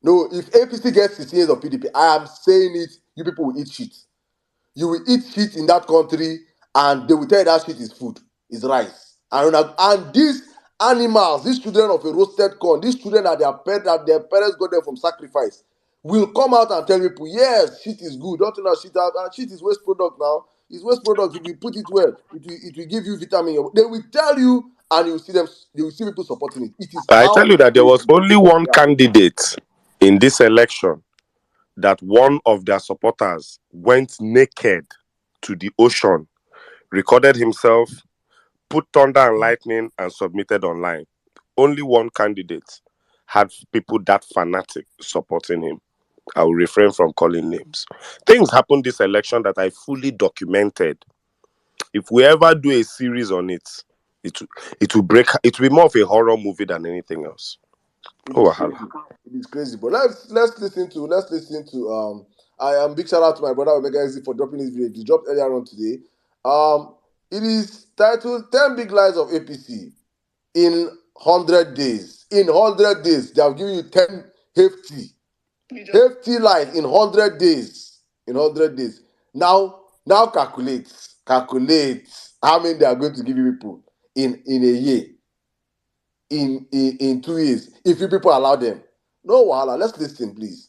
No, if APC gets 16 years of PDP, I am saying it, you people will eat shit. You will eat shit in that country, and they will tell you that shit is food, is rice. And these animals, these children of a roasted corn, these children that their parents got them from sacrifice, will come out and tell people, yes, shit is good. Don't you know shit is waste product now. It's waste product. If you put it well, it will give you vitamin. They will tell you, and you will see people supporting it. It is I tell you that there was only one candidate in this election that one of their supporters went naked to the ocean, recorded himself, put thunder and lightning, and submitted online. Only one candidate had people that fanatic supporting him. I will refrain from calling names. Things happened this election that I fully documented. If we ever do a series on it, it will be more of a horror movie than anything else. It is crazy, but let's listen to I am big shout out to my brother Omega Easy for dropping this video. He dropped earlier on today. It is titled 10 Big Lies of APC in 100 days. In 100 days, they have given you 10 hefty Hefty lies in 100 days. In 100 days. Now calculate how many they are going to give you people in a year, in 2 years, if you people allow them. No wahala. Let's listen, please.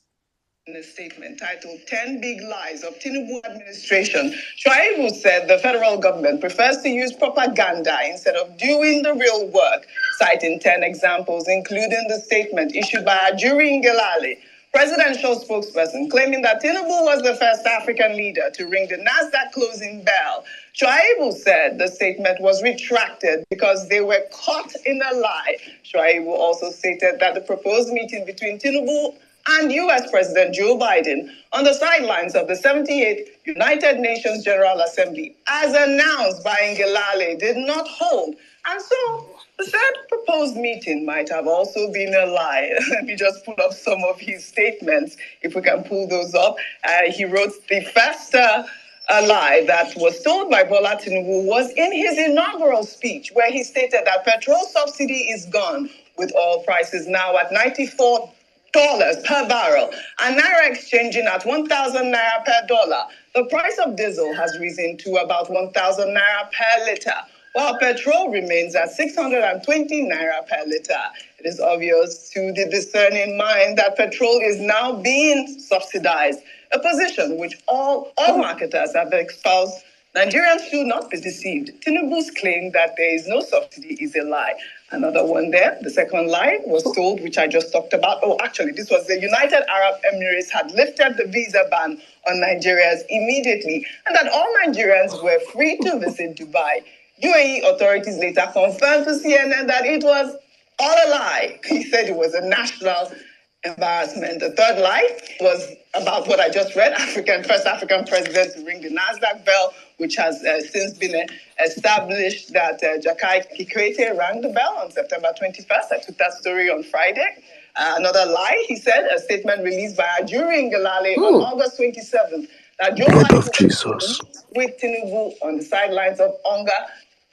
In a statement titled 10 Big Lies of Tinubu Administration, Shuaibu said the federal government prefers to use propaganda instead of doing the real work, citing 10 examples, including the statement issued by Ajuri Ngelale, presidential spokesperson, claiming that Tinubu was the first African leader to ring the NASDAQ closing bell. Shuaibu said the statement was retracted because they were caught in a lie. Shuaibu also stated that the proposed meeting between Tinubu and U.S. President Joe Biden on the sidelines of the 78th United Nations General Assembly, as announced by Ngelale, did not hold. And so the said proposed meeting might have also been a lie. Let me just pull up some of his statements, if we can pull those up. He wrote the first a lie that was told by Bola Tinubu was in his inaugural speech, where he stated that petrol subsidy is gone, with oil prices now at $94 per barrel and naira exchanging at 1,000 naira per dollar. The price of diesel has risen to about 1,000 naira per liter, while petrol remains at 620 naira per liter. It is obvious to the discerning mind that petrol is now being subsidized, a position which all marketers have espoused. Nigerians should not be deceived. Tinubu's claim that there is no subsidy is a lie. Another one there, the second lie was told, which I just talked about. Oh, actually, this was the United Arab Emirates had lifted the visa ban on Nigerians immediately, and that all Nigerians were free to visit Dubai. UAE authorities later confirmed to CNN that it was all a lie. He said it was a national embarrassment. The third lie was about what I just read, first African president to ring the NASDAQ bell, which has since been established that Jakai Kikwete rang the bell on September 21st. I took that story on Friday. Another lie, he said, a statement released by Ajuri Ngelale on August 27th, that Joe Blood of Biden Jesus. with Tinubu on the sidelines of Onga.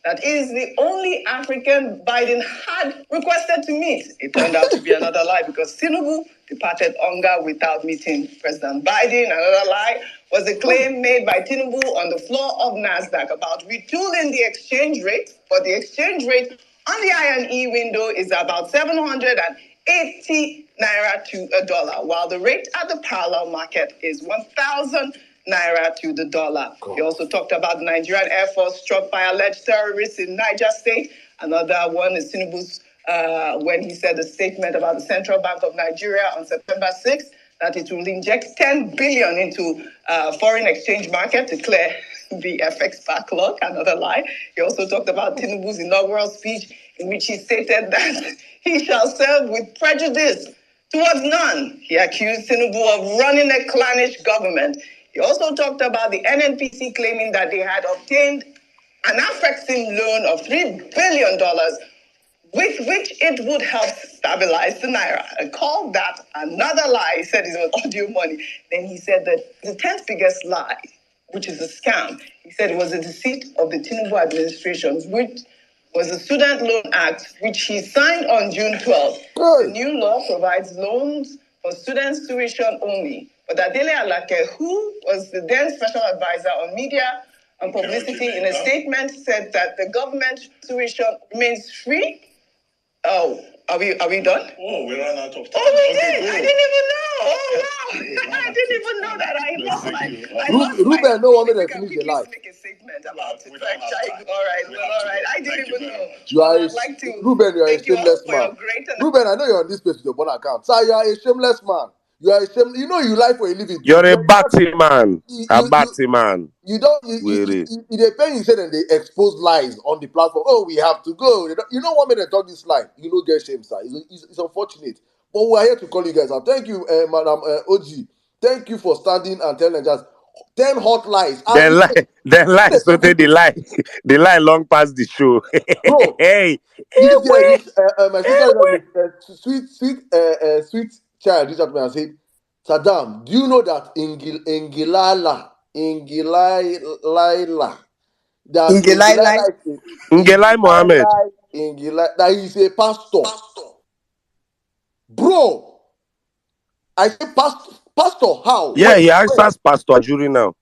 That is the only African Biden had requested to meet. It turned out to be another lie because Tinubu departed Onga without meeting President Biden. Another lie was a claim made by Tinubu on the floor of NASDAQ about retooling the exchange rate. But the exchange rate on the I&E window is about 780 naira to a dollar, while the rate at the parallel market is 1,000 naira to the dollar. Cool. He also talked about the Nigerian Air Force struck by alleged terrorists in Niger State. Another one is Tinubu's when he said a statement about the Central Bank of Nigeria on September 6th that it will inject 10 billion into foreign exchange market to clear the FX backlog. Another lie. He also talked about Tinubu's inaugural speech in which he stated that he shall serve with prejudice towards none. He accused Tinubu of running a clannish government. He also talked about the NNPC claiming that they had obtained an Afrexim loan of $3 billion with which it would help stabilize the naira. I called that another lie. He said it was audio money. Then he said that the 10th biggest lie, which is a scam, he said it was a deceit of the Tinubu administration, which was the Student Loan Act, which he signed on June 12th. The new law provides loans for students' tuition only. But Adele Alake, who was the then special advisor on media and publicity, in a statement said that the government tuition remains free. Oh, are we done? Oh, we ran out of time. Oh, we did. I didn't even know. Oh, wow. I didn't even know that. I lost my. Ruben, no one made finish the life. Make a statement about it. All right. I didn't even know. Ruben, you are a shameless man. Ruben, I know you're on this page with your bonus account. Sir, you are a shameless man. You are a shame. You know you lie for a living. You're a batty man. A batty man. You don't. They pay you say that they expose lies on the platform. Oh, we have to go. You know what made them talk this lie? You know, get shame, sir. It's unfortunate, but we are here to call you guys out. Thank you, Madam OG. Thank you for standing and telling us 10 hot lies. Then lie. So the lie, the lie long past the show. Bro, Hey, my sister, sweet child, reached out to me and said, Saddam, do you know that Ingilala, that Ngelai Mohammed. That he's a pastor. Bro, I say pastor, how? Yeah, When? he answers Pastor Ajuri now.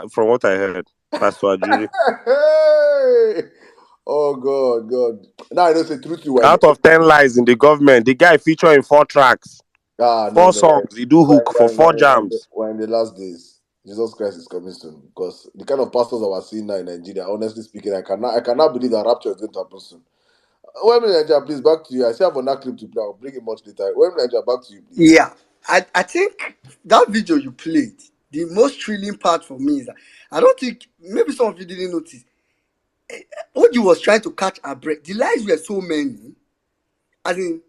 From what I heard, Pastor Ajuri. Hey! Oh God. Now I don't say truthfully why. Out of 10 lies in the government, the guy featured in 4 tracks, No, 4 songs. He do hook for 4 jams. we're in the last days. Jesus Christ is coming soon because the kind of pastors that we're seeing now in Nigeria, honestly speaking, I cannot believe that rapture is going to happen soon. When Nigeria, please back to you. I still have another clip to play. I'll bring it much later. When Nigeria, back to you, please. Yeah, I think that video you played, the most thrilling part for me is that I don't think maybe some of you didn't notice. Oji was trying to catch her breath. The lies were so many. As in,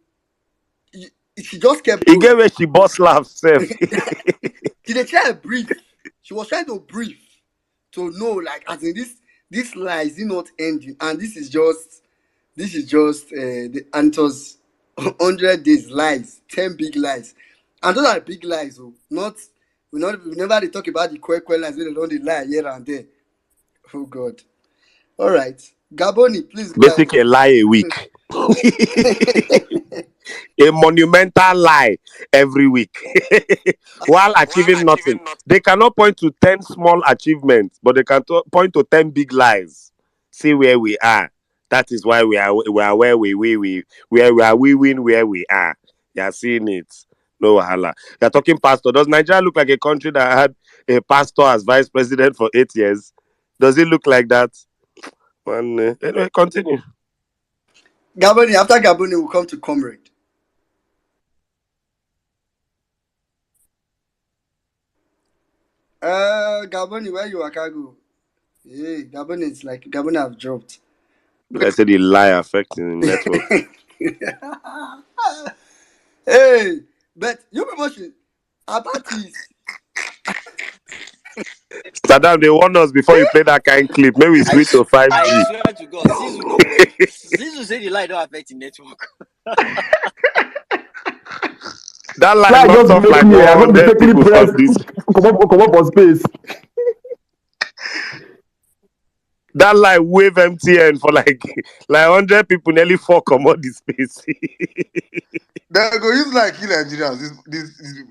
she just kept He going. gave where she boss laugh self. She dey try to breathe. She was trying to breathe to know, like, as in this lie is it not ending, and this is just and it was 100 days lies, 10 big lies, and those are big lies. Oh, not whenever they talk about the quick lies, they don't lie here and there. Oh God! All right, Gaboni, please go Basically, a lie a week. ahead. A monumental lie every week. While achieving nothing. They cannot point to 10 small achievements, but they can point to 10 big lies. See where we are. That is why we are where we win where we are. You are seeing it. No wahala. You're talking pastor. Does Nigeria look like a country that had a pastor as vice president for 8 years? Does it look like that? Anyway, continue. Gaboni, after Gaboni, we'll come to Comrade. Gaboni, where you are, Kago? Hey, Gaboni, it's like Gaboni have dropped. I said the lie affecting the network. Hey, but you people should about this. Saddam, they warned us before you play that kind of clip. Maybe we switch to 5G. I swear to God, since we know, since you say the light don't affect the network. That lie Fly knocked just off make like me. I don't 100 mistakenly people press on this. come up for space. That lie wave MTN for like 100 people, nearly 4 come out this space. They'll go use like kill Nigerians.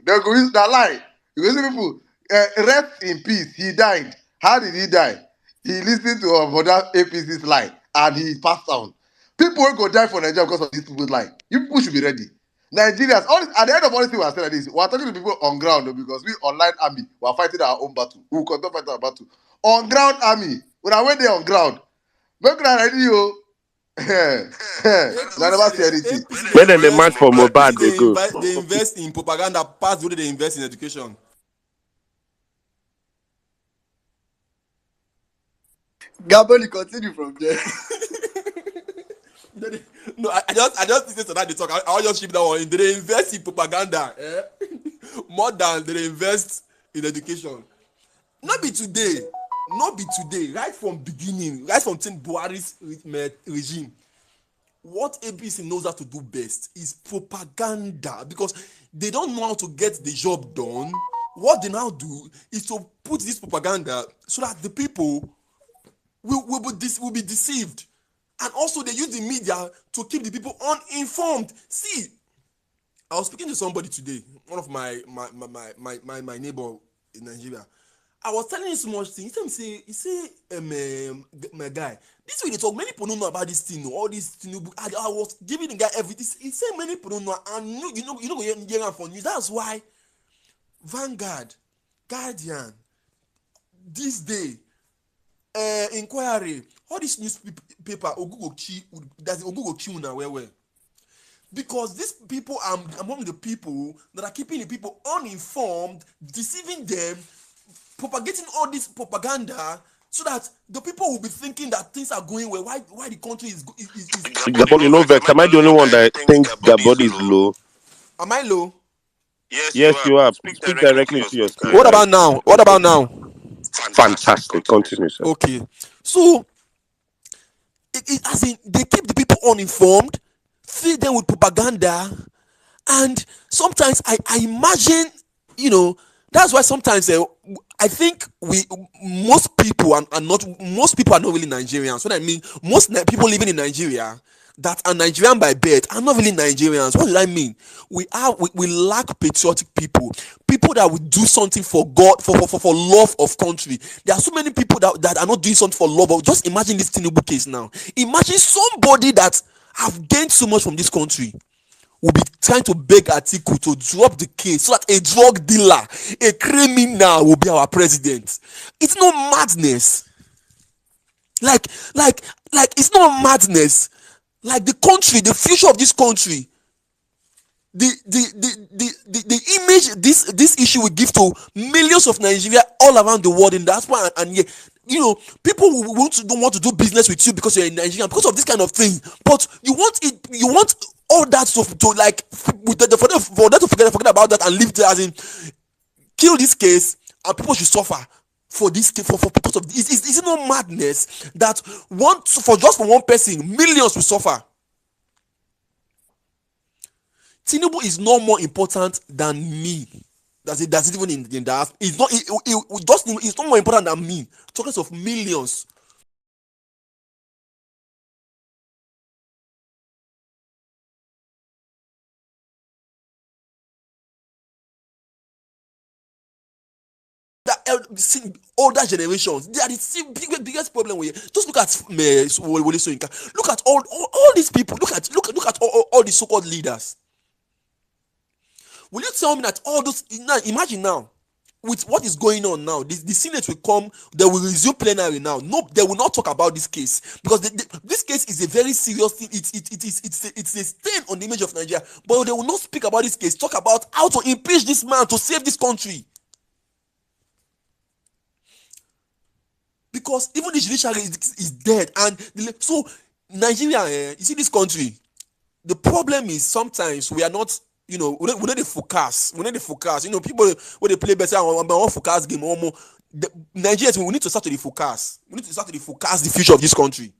They'll go use that lie. You see people, rest in peace. He died. How did he die? He listened to Amoda APC's lie and he passed on. People will go die for Nigeria because of these people's lie. You people should be ready. Nigerians, at the end of all this thing, we are saying like this. We are talking to people on ground though, because we online army, we are fighting our own battle. We will continue fighting our battle. On ground army, when I went there on ground, make una ready yo. I never see anything. When they match for Mobad, they go. They invest in propaganda past what they invest in education. Gaboni, continue from there. No, I just listen to that they talk. I'll just ship that one. They invest in propaganda more than they invest in education. Not be today. Right from beginning, right from Buhari's regime, what APC knows how to do best is propaganda, because they don't know how to get the job done. What they now do is to put this propaganda so that the people will be deceived. And also they use the media to keep the people uninformed. See, I was speaking to somebody today, one of my neighbor in Nigeria. I was telling him so much things. He say, my guy, this way they talk. Many people don't know about this thing. All this thing. I was giving the guy everything. He said many people don't know. And you know, hear for news. That's why Vanguard, Guardian, This Day, Inquiry, all these newspaper, Ogugochi now where. Because these people are among the people that are keeping the people uninformed, deceiving them, propagating all this propaganda, so that the people will be thinking that things are going well. Why the country is Gabon, Vex, am I the only one that thinks Gabon is low? Am I low? Yes, you are. Speak directly into your speaker. What about now? Fantastic. Continue, sir. Okay. So, as in, they keep the people uninformed, feed them with propaganda, and sometimes I imagine, that's why sometimes I think most people are not really Nigerians. What I mean, most people living in Nigeria that are Nigerian by birth are not really Nigerians. What did I mean? We lack patriotic people that will do something for God, for love of country. There are so many people that are not doing something for love. Just imagine this Tinubu case now. Imagine somebody that have gained so much from this country will be trying to beg Atiku to drop the case so that a drug dealer, a criminal will be our president. It's not madness. Like it's not madness. Like the country, the future of this country, the image this issue will give to millions of Nigeria all around the world in diaspora, and yeah, people who don't want to do business with you because you're a Nigerian because of this kind of thing. But you want all that to like for them to forget about that and leave there, as in kill this case, and people should suffer for this case for because of this. Is it not madness that for one person millions will suffer? Tinubu is no more important than me. That's it even in that. It's not. It's not more important than me. Talking of millions. Older generations, they are the biggest problem with it. Just look at Wole Soyinka. Look at all these people. Look at all the so-called leaders. Will you tell me that all those now? Imagine now, with what is going on now, the Senate will come. They will resume plenary now. No, they will not talk about this case because this case is a very serious thing. It's a stain on the image of Nigeria. But they will not speak about this case. Talk about how to impeach this man to save this country. Because even the judiciary is dead, and so Nigeria, you see this country. The problem is sometimes we are not. We need to focus. People when they play better on focus game. Nigerians, we need to start to focus. We need to start to focus the future of this country.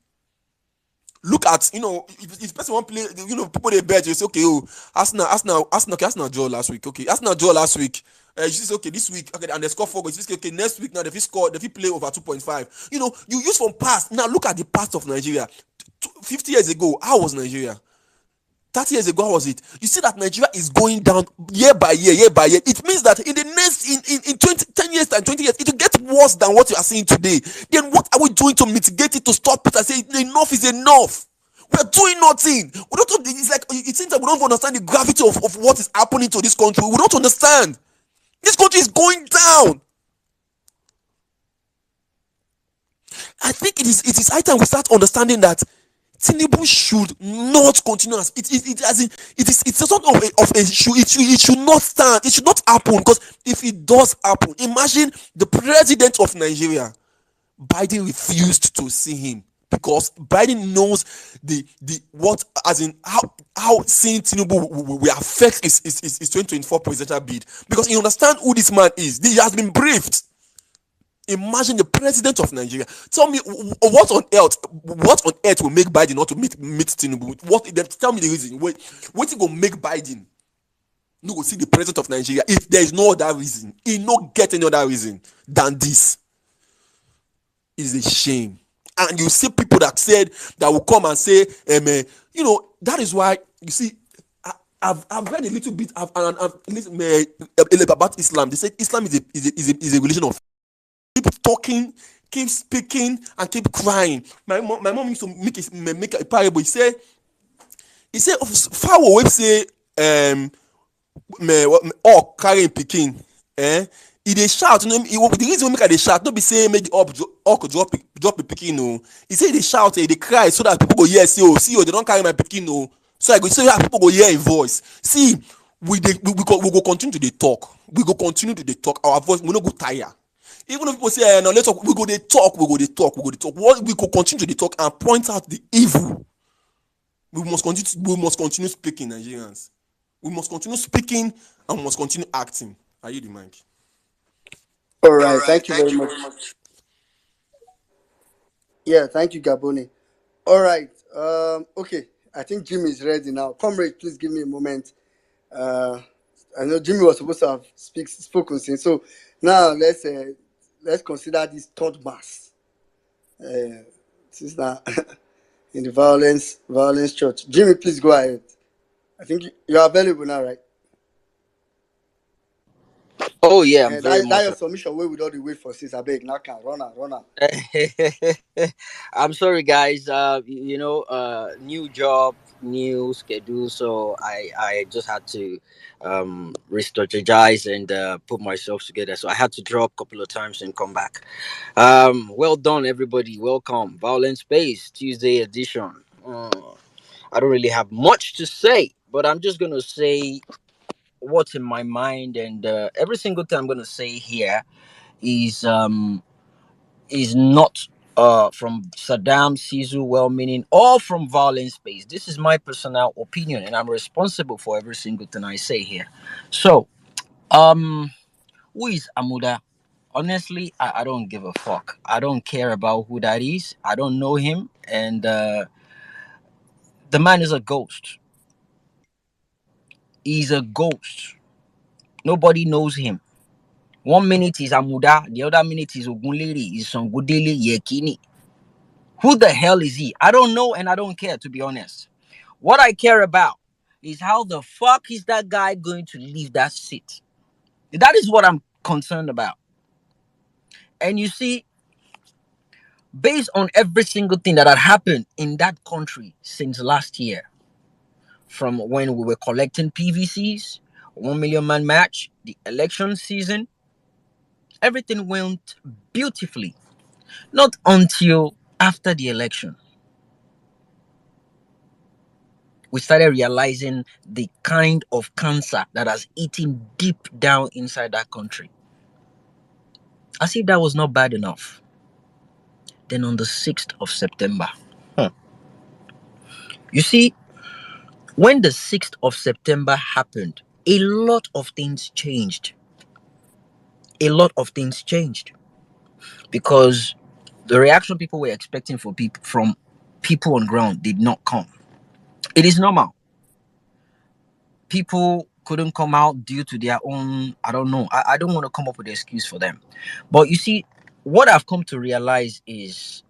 Look at if person want play, people they bet you say okay, Arsenal draw last week. Okay, Arsenal draw last week. You say okay this week, okay, and they score 4 goals. You say okay next week now they play over 2.5. You use from past. Now look at the past of Nigeria. 50 years ago, how was Nigeria? 30 years ago, how was it? You see that Nigeria is going down year by year. It means that in the next, in 10 years and 20 years, it will get worse than what you are seeing today. Then what are we doing to mitigate it, to stop it? I say enough is enough. We are doing nothing. We don't. It's like it seems that we don't understand the gravity of what is happening to this country. We don't understand. This country is going down. I think it is high time we start understanding that Tinubu should not continue as it's a sort of a issue. It should not stand. It should not happen, because if it does happen, imagine the president of Nigeria. Biden refused to see him because Biden knows the what, as in how seeing Tinubu will affect his 2024 presidential bid, because he understands who this man is. He has been briefed. Imagine the president of Nigeria. Tell me what on earth will make Biden not to meet Tinubu? Tell me the reason. What is gonna make Biden no go see the president of Nigeria if there is no other reason? He no get any other reason than this. It is a shame. And you see people that said that will come and say, that is why you see. I've read a little bit. I've listened about Islam. They said Islam is a religion of. Keep talking, keep speaking, and keep crying. My mom used to make a parable. He said, far away say carrying pikin. He dey shout. The reason we make they shout, don't be say make the drop a pikin. No, he say they shout, they cry so that people go hear. See, they don't carry my pikin. No, so I go say people go hear a voice. See, we go continue to talk. We go continue to talk. Our voice we no go tire. Even if people say, no, let's talk, we go talk. What we go continue to talk and point out the evil. We must continue speaking, Nigerians. We must continue speaking and we must continue acting. Are you the mic? All right, thank you very much. Yeah, thank you, Gaboni. All right, okay. I think Jimmy is ready now. Comrade, please give me a moment. I know Jimmy was supposed to have spoken since. So now let's consider this third mass. Since now in the violence church. Jimmy, please go ahead. I think you are available now, right? Oh yeah, I'm And very that much. your submission where we don't wait for sis. I beg, now can run out. I'm sorry, guys. New job, new schedule, so I just had to re-strategize and put myself together. So I had to drop a couple of times and come back. Well done, everybody. Welcome, Violent Space Tuesday edition. I don't really have much to say, but I'm just gonna say what's in my mind, and every single thing I'm gonna say here is not from Saddam, Sisu, well-meaning, or from Violent Space. This is my personal opinion, and I'm responsible for every single thing I say here. So, who is Amoda? Honestly, I don't give a fuck. I don't care about who that is. I don't know him, and the man is a ghost. He's a ghost. Nobody knows him. 1 minute is Amuda, the other minute is Ogunleri, is Songudele, Yekini. Who the hell is he? I don't know and I don't care, to be honest. What I care about is how the fuck is that guy going to leave that seat? That is what I'm concerned about. And you see, based on every single thing that had happened in that country since last year, from when we were collecting PVCs, 1 million man match, the election season, everything went beautifully. Not until after the election, we started realizing the kind of cancer that has eaten deep down inside that country. As if that was not bad enough. Then on the 6th of September, you see, when the 6th of September happened, a lot of things changed. A lot of things changed because the reaction people were expecting from people on ground did not come. It is normal. People couldn't come out due to their own, I don't know. I don't want to come up with an excuse for them. But you see, what I've come to realize is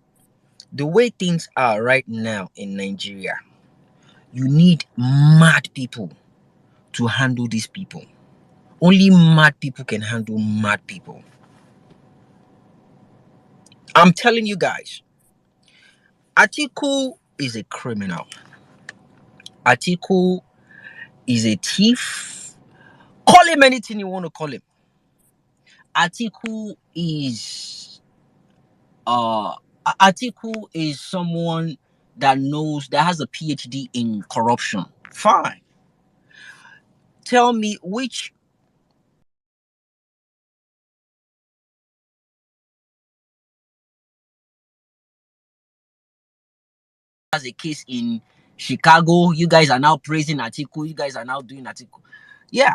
the way things are right now in Nigeria, you need mad people to handle these people. Only mad people can handle mad people. I'm telling you guys, Atiku is a criminal. Atiku is a thief. Call him anything you want to call him. Atiku is Atiku is someone that has a PhD in corruption. Fine. Tell me which has a case in Chicago. You guys are now praising Atiku. You guys are now doing Atiku. Yeah.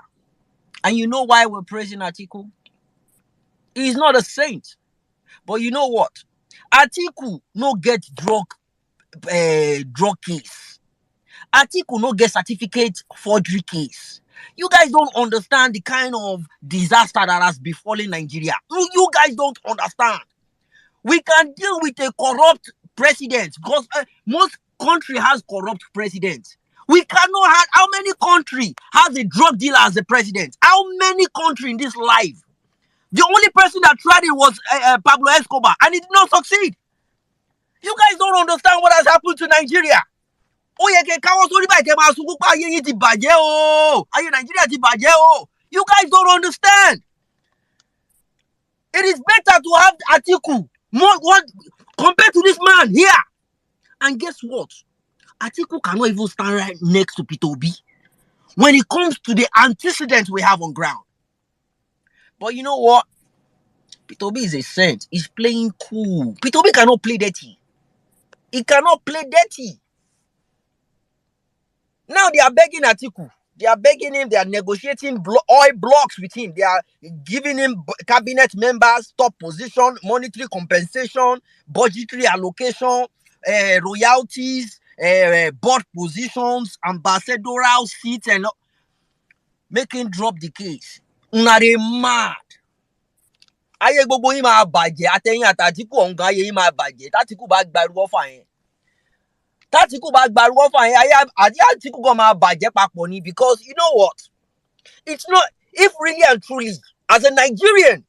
And you know why we're praising Atiku? He's not a saint. But you know what? Atiku no get drug case. Atiku no get certificate forgery case. You guys don't understand the kind of disaster that has befallen Nigeria. You guys don't understand. We can deal with a corrupt president because most country has corrupt presidents. We cannot have, how many country has a drug dealer as a president? How many country in this life? The only person that tried it was Pablo Escobar, and it did not succeed. You guys don't understand what has happened to Nigeria. Oh yeah, you guys don't understand. It is better to have Atiku what compared to this man here. And guess what? Atiku cannot even stand right next to Peter Obi when it comes to the antecedents we have on ground. But you know what? Peter Obi is a saint. He's playing cool. Peter Obi cannot play dirty. He cannot play dirty. Now they are begging Atiku. They are begging him. They are negotiating oil blocks with him. They are giving him cabinet members, top position, monetary compensation, budgetary allocation, royalties, board positions, ambassadorial seats, and making drop the case. Una dey mad. Ayé gbogbo yín máa bàjẹ́, àtẹ̀yìn àtàtìkù ọ̀ǹgá ayé yín máa bàjẹ́. Tàtìkù bá gba irú ọ̀fà yẹn. Atiku bá gba rúwọ́ fún ayé àti Atiku gan máa bàjẹ́ papọ̀ ni, because you know what? It's not, if really and truly, as a Nigerian,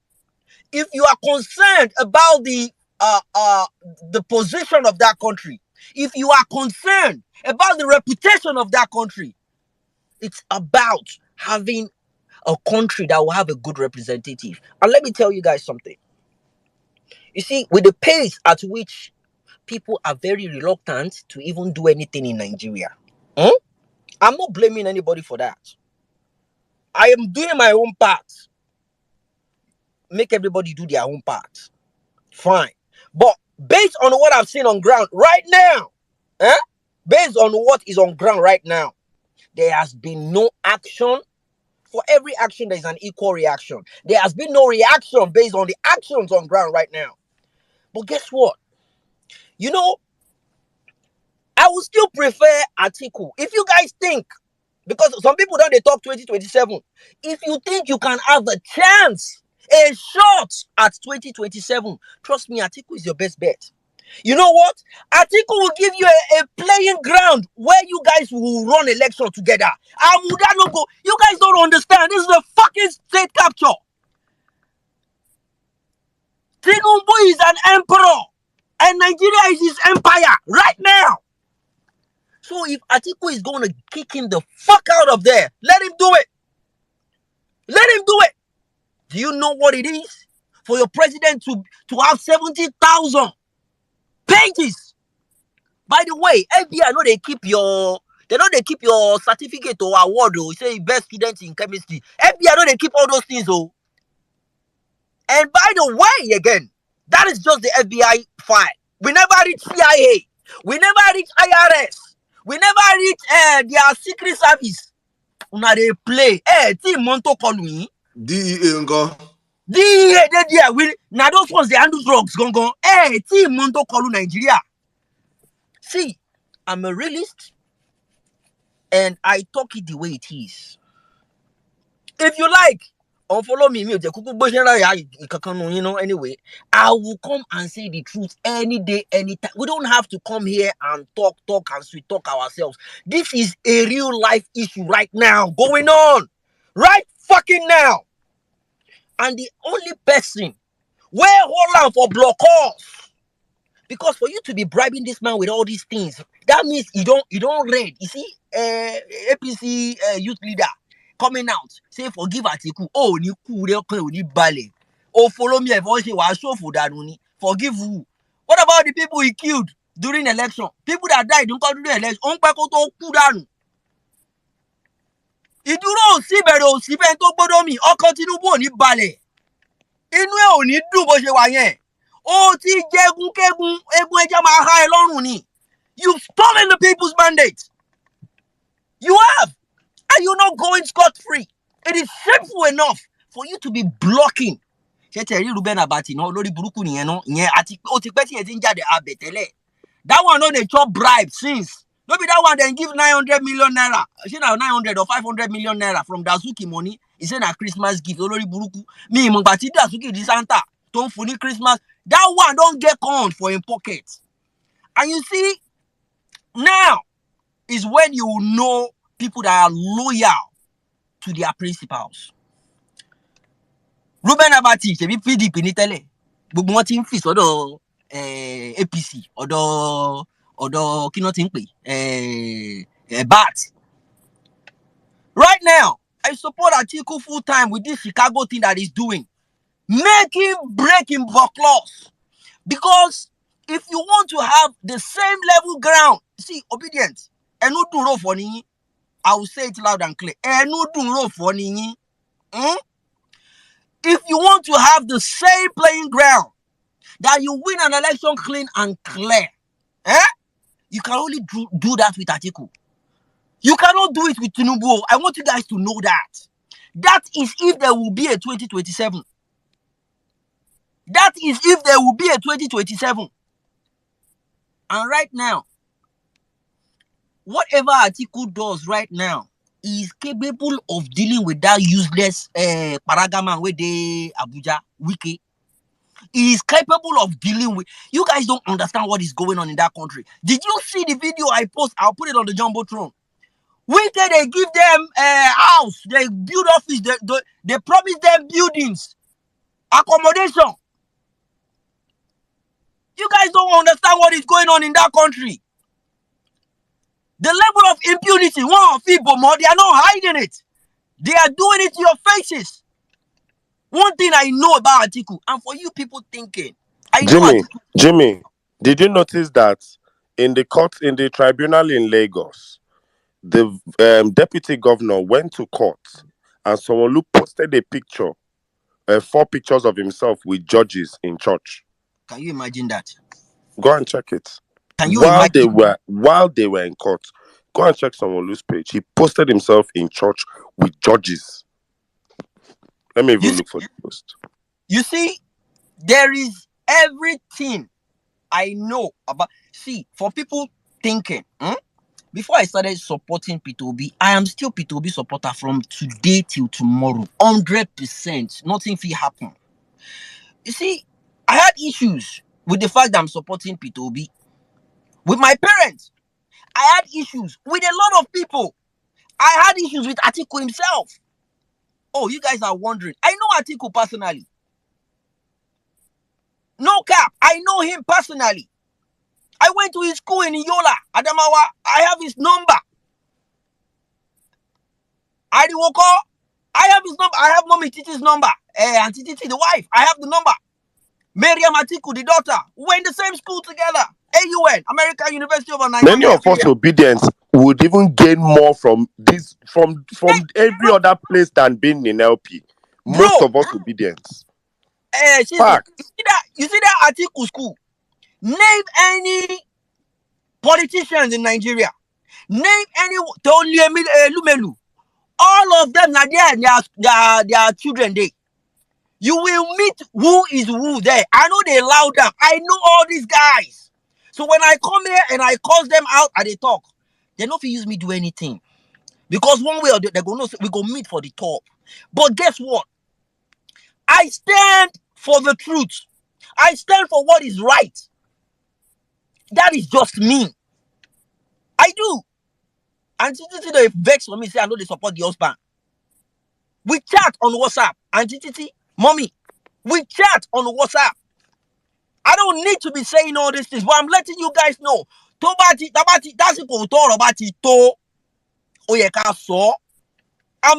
if you are concerned about the position of that country, if you are concerned about the reputation of that country, it's about having a country that will have a good representative. And let me tell you guys something. You see, with the pace at which people are very reluctant to even do anything in Nigeria, I'm not blaming anybody for that. I am doing my own part. Make everybody do their own part. Fine. But based on what I've seen on ground right now, based on what is on ground right now, there has been no action. For every action, there is an equal reaction. There has been no reaction based on the actions on ground right now. But guess what? You know, I would still prefer Atiku. If you guys think, because some people don't they talk 2027, if you think you can have a chance, a shot at 2027, trust me, Atiku is your best bet. You know what? Atiku will give you a playing ground where you guys will run election together. Amoda no go. You guys don't understand. This is a fucking state capture. Tinubu is an emperor, and Nigeria is his empire right now. So if Atiku is going to kick him the fuck out of there, let him do it. Let him do it. Do you know what it is for your president to have 70,000 pages? By the way, FBI know they keep your certificate or award, or say best student in chemistry. FBI know they keep all those things, oh. And by the way, again, that is just the FBI file. We never reach CIA. We never reach IRS. We never reach their secret service. Una they play. Team Monto Colui. DEA uncle. DEA, we now those ones they handle drugs, gongo. Team Monto Colu Nigeria. See, I'm a realist, and I talk it the way it is. If you like, unfollow me, you know, anyway, I will come and say the truth any day, anytime. We don't have to come here and talk and sweet talk ourselves. This is a real life issue right now going on. Right fucking now. And the only person where hold on for block off. Because for you to be bribing this man with all these things, that means you don't read. You see, APC youth leader coming out, say forgive Atiku. Oh, ni ni bale. Oh, follow me. Forgive who? What about the people he killed during election? People that died don't come during election. Iduro si bẹ̀rẹ̀ òsì bẹ́ẹ̀ tó gbọ́dọ̀ mi. Ọkàn Tinubu ò ní balẹ̀. Inú ẹ̀ ò ní dùn bó ṣe wà yẹn. Oh, you've stolen the people's mandate. You have. And you're not going scot-free. It is shameful enough for you to be blocking. That one no dey chop bribe since. No be that one then give 900 million naira. She now 900 or 500 million naira from Dazuki money. He said a Christmas gift. Olori buruku. Me Mbati Dazuki di Santa. Don't funny Christmas. That one don't get con for in pocket. And you see, now is when you know people that are loyal to their principles. Ruben Abati, she be PDP ni tele. Gbogbo wọn ti ń fi sọ́dọ̀ APC, ọ̀dọ̀ kí no tin pe BAT. Right now, I support Atiku full time with this Chicago thing that he's doing. Make him break him for clause. Because if you want to have the same level ground, see, obedience. I will say it loud and clear. If you want to have the same playing ground, that you win an election clean and clear, you can only do that with Atiku. You cannot do it with Tinubu. I want you guys to know that. That is if there will be a 2027. That is if there will be a 2027. And right now, whatever Atiku does right now is capable of dealing with that useless paragaman with the Abuja Wiki. He is capable of dealing with. You guys don't understand what is going on in that country. Did you see the video I post? I'll put it on the Jumbotron. Where they give them house, they build office, they promise them buildings, accommodation. You guys don't understand what is going on in that country. The level of impunity, one of people more, they are not hiding it. They are doing it to your faces. One thing I know about Atiku, and for you people thinking, I know Atiku. Jimmy, did you notice that in the court, in the tribunal in Lagos, the deputy governor went to court and someone posted a picture, 4 pictures of himself with judges in church. Can you imagine that? Go and check it. Can you while imagine? they were in court, go and check Someone's page. He posted himself in church with judges. Let me even look for the post. You see, there is everything I know about. See, for people thinking, before I started supporting P2B, I am still P2B supporter from today till tomorrow. 100%. Nothing will happen. You see, I had issues with the fact that I'm supporting P2B. With my parents, I had issues with a lot of people. I had issues with Atiku himself. Oh, you guys are wondering. I know Atiku personally. No cap. I know him personally. I went to his school in Yola, Adamawa. I have his number. Adiwoko, I have his number. I have Mommy Titi's number. Auntie Titi, the wife. I have the number. Miriam Atiku, the daughter. We're in the same school together. AUN, American University of Nigeria. Many of us obedience would even gain more from this, from every other place than being in LP. Most of us obedience. Fact. You see that Atiku school? Name any politicians in Nigeria. Name any Lumelu. All of them are there. Their children there. You will meet who is who there. I know they loud up. I know all these guys. So when I come here and I call them out and they talk, they don't use me do anything. Because one way or the other, they're going to say, we go meet for the top. But guess what? I stand for the truth. I stand for what is right. That is just me. I do. And Titi, they vex for me, say I know they support the husband. We chat on WhatsApp. And Titi, mommy, we chat on WhatsApp. I don't need to be saying all these things, but I'm letting you guys know. I'm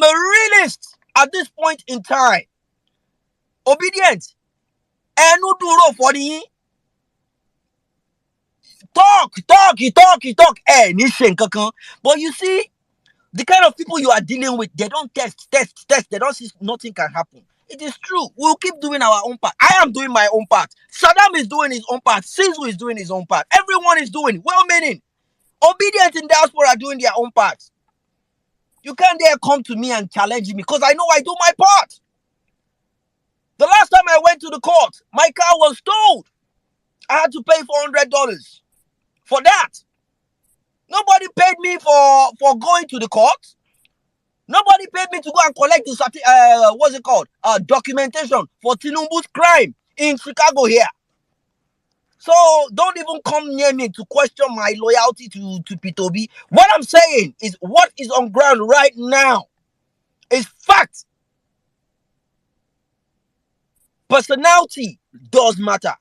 a realist at this point in time. Obedient. And no do for the talk. But you see, the kind of people you are dealing with, they don't test. They don't see nothing can happen. It is true. We'll keep doing our own part. I am doing my own part. Saddam is doing his own part. Sizu is doing his own part. Everyone is doing well-meaning. Obedient in diaspora are doing their own part. You can't dare come to me and challenge me because I know I do my part. The last time I went to the court, my car was towed. I had to pay $400 for that. Nobody paid me for going to the court. Nobody paid me to go and collect the what's it called? Documentation for Tinubu's crime in Chicago here. So don't even come near me to question my loyalty to P2B. What I'm saying is what is on ground right now is fact. Personality does matter.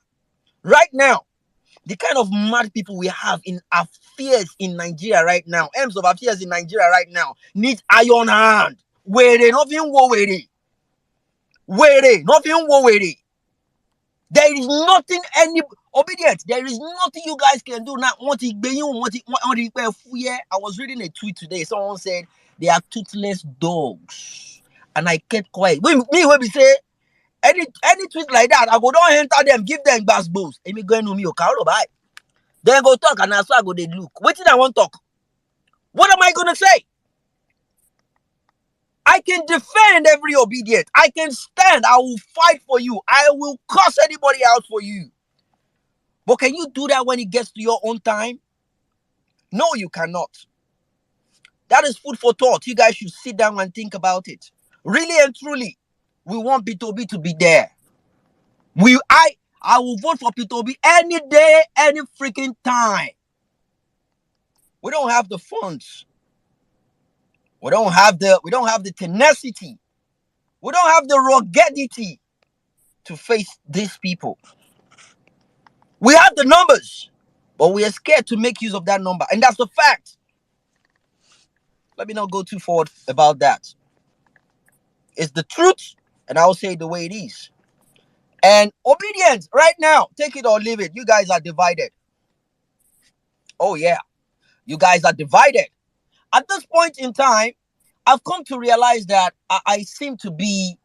Right now, the kind of mad people we have in affairs in Nigeria right now, aims of affairs in Nigeria right now, need iron hand. Where they nothing wo where they. Nothing wo where they. There is nothing obedient. There is nothing you guys can do now. I was reading a tweet today. Someone said they are toothless dogs. And I kept quiet. When we say any tweet like that, I go don't enter them, give them bass balls. And me going to me, okay, then go talk and I go they look. What did I want to talk? What am I gonna say? I can defend every obedient. I can stand. I will fight for you. I will cuss anybody out for you. But can you do that when it gets to your own time? No, you cannot. That is food for thought. You guys should sit down and think about it. Really and truly, we want B2B to be there. I will vote for Peter Obi any day, any freaking time. We don't have the funds. We don't have the tenacity. We don't have the ruggedity to face these people. We have the numbers, but we are scared to make use of that number. And that's the fact. Let me not go too forward about that. It's the truth, and I'll say it the way it is. And obedience, right now, take it or leave it. You guys are divided. Oh, yeah. You guys are divided. At this point in time, I've come to realize that I seem to be,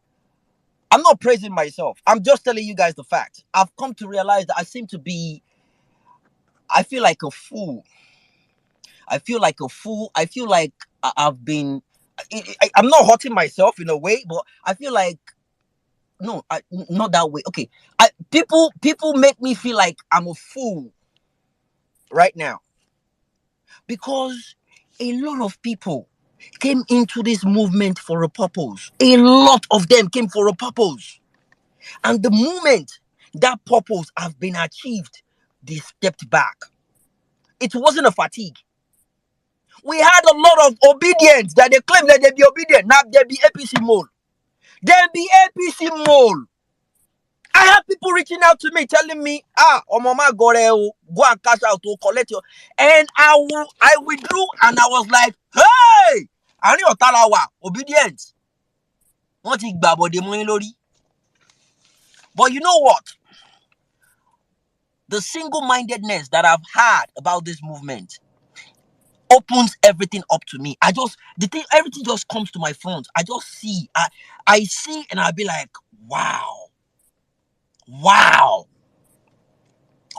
I'm not praising myself. I'm just telling you guys the fact. I've come to realize that I feel like a fool. I feel like a fool. I feel like I've been, I'm not hurting myself in a way, but I feel like, no, not that way. Okay. People make me feel like I'm a fool right now because a lot of people came into this movement for a purpose. A lot of them came for a purpose. And the moment that purpose has been achieved, they stepped back. It wasn't a fatigue. We had a lot of obedience that they claim that they be obedient. Now they be APC mole. They be APC mole. I have people reaching out to me telling me, Mama go and cash out to collect your. And I withdrew and I was like, hey, I need your talawa, obedient. What is babo de money lori? But you know what? The single-mindedness that I've had about this movement opens everything up to me. Everything just comes to my front. I just see. I see and I'll be like, wow. Wow.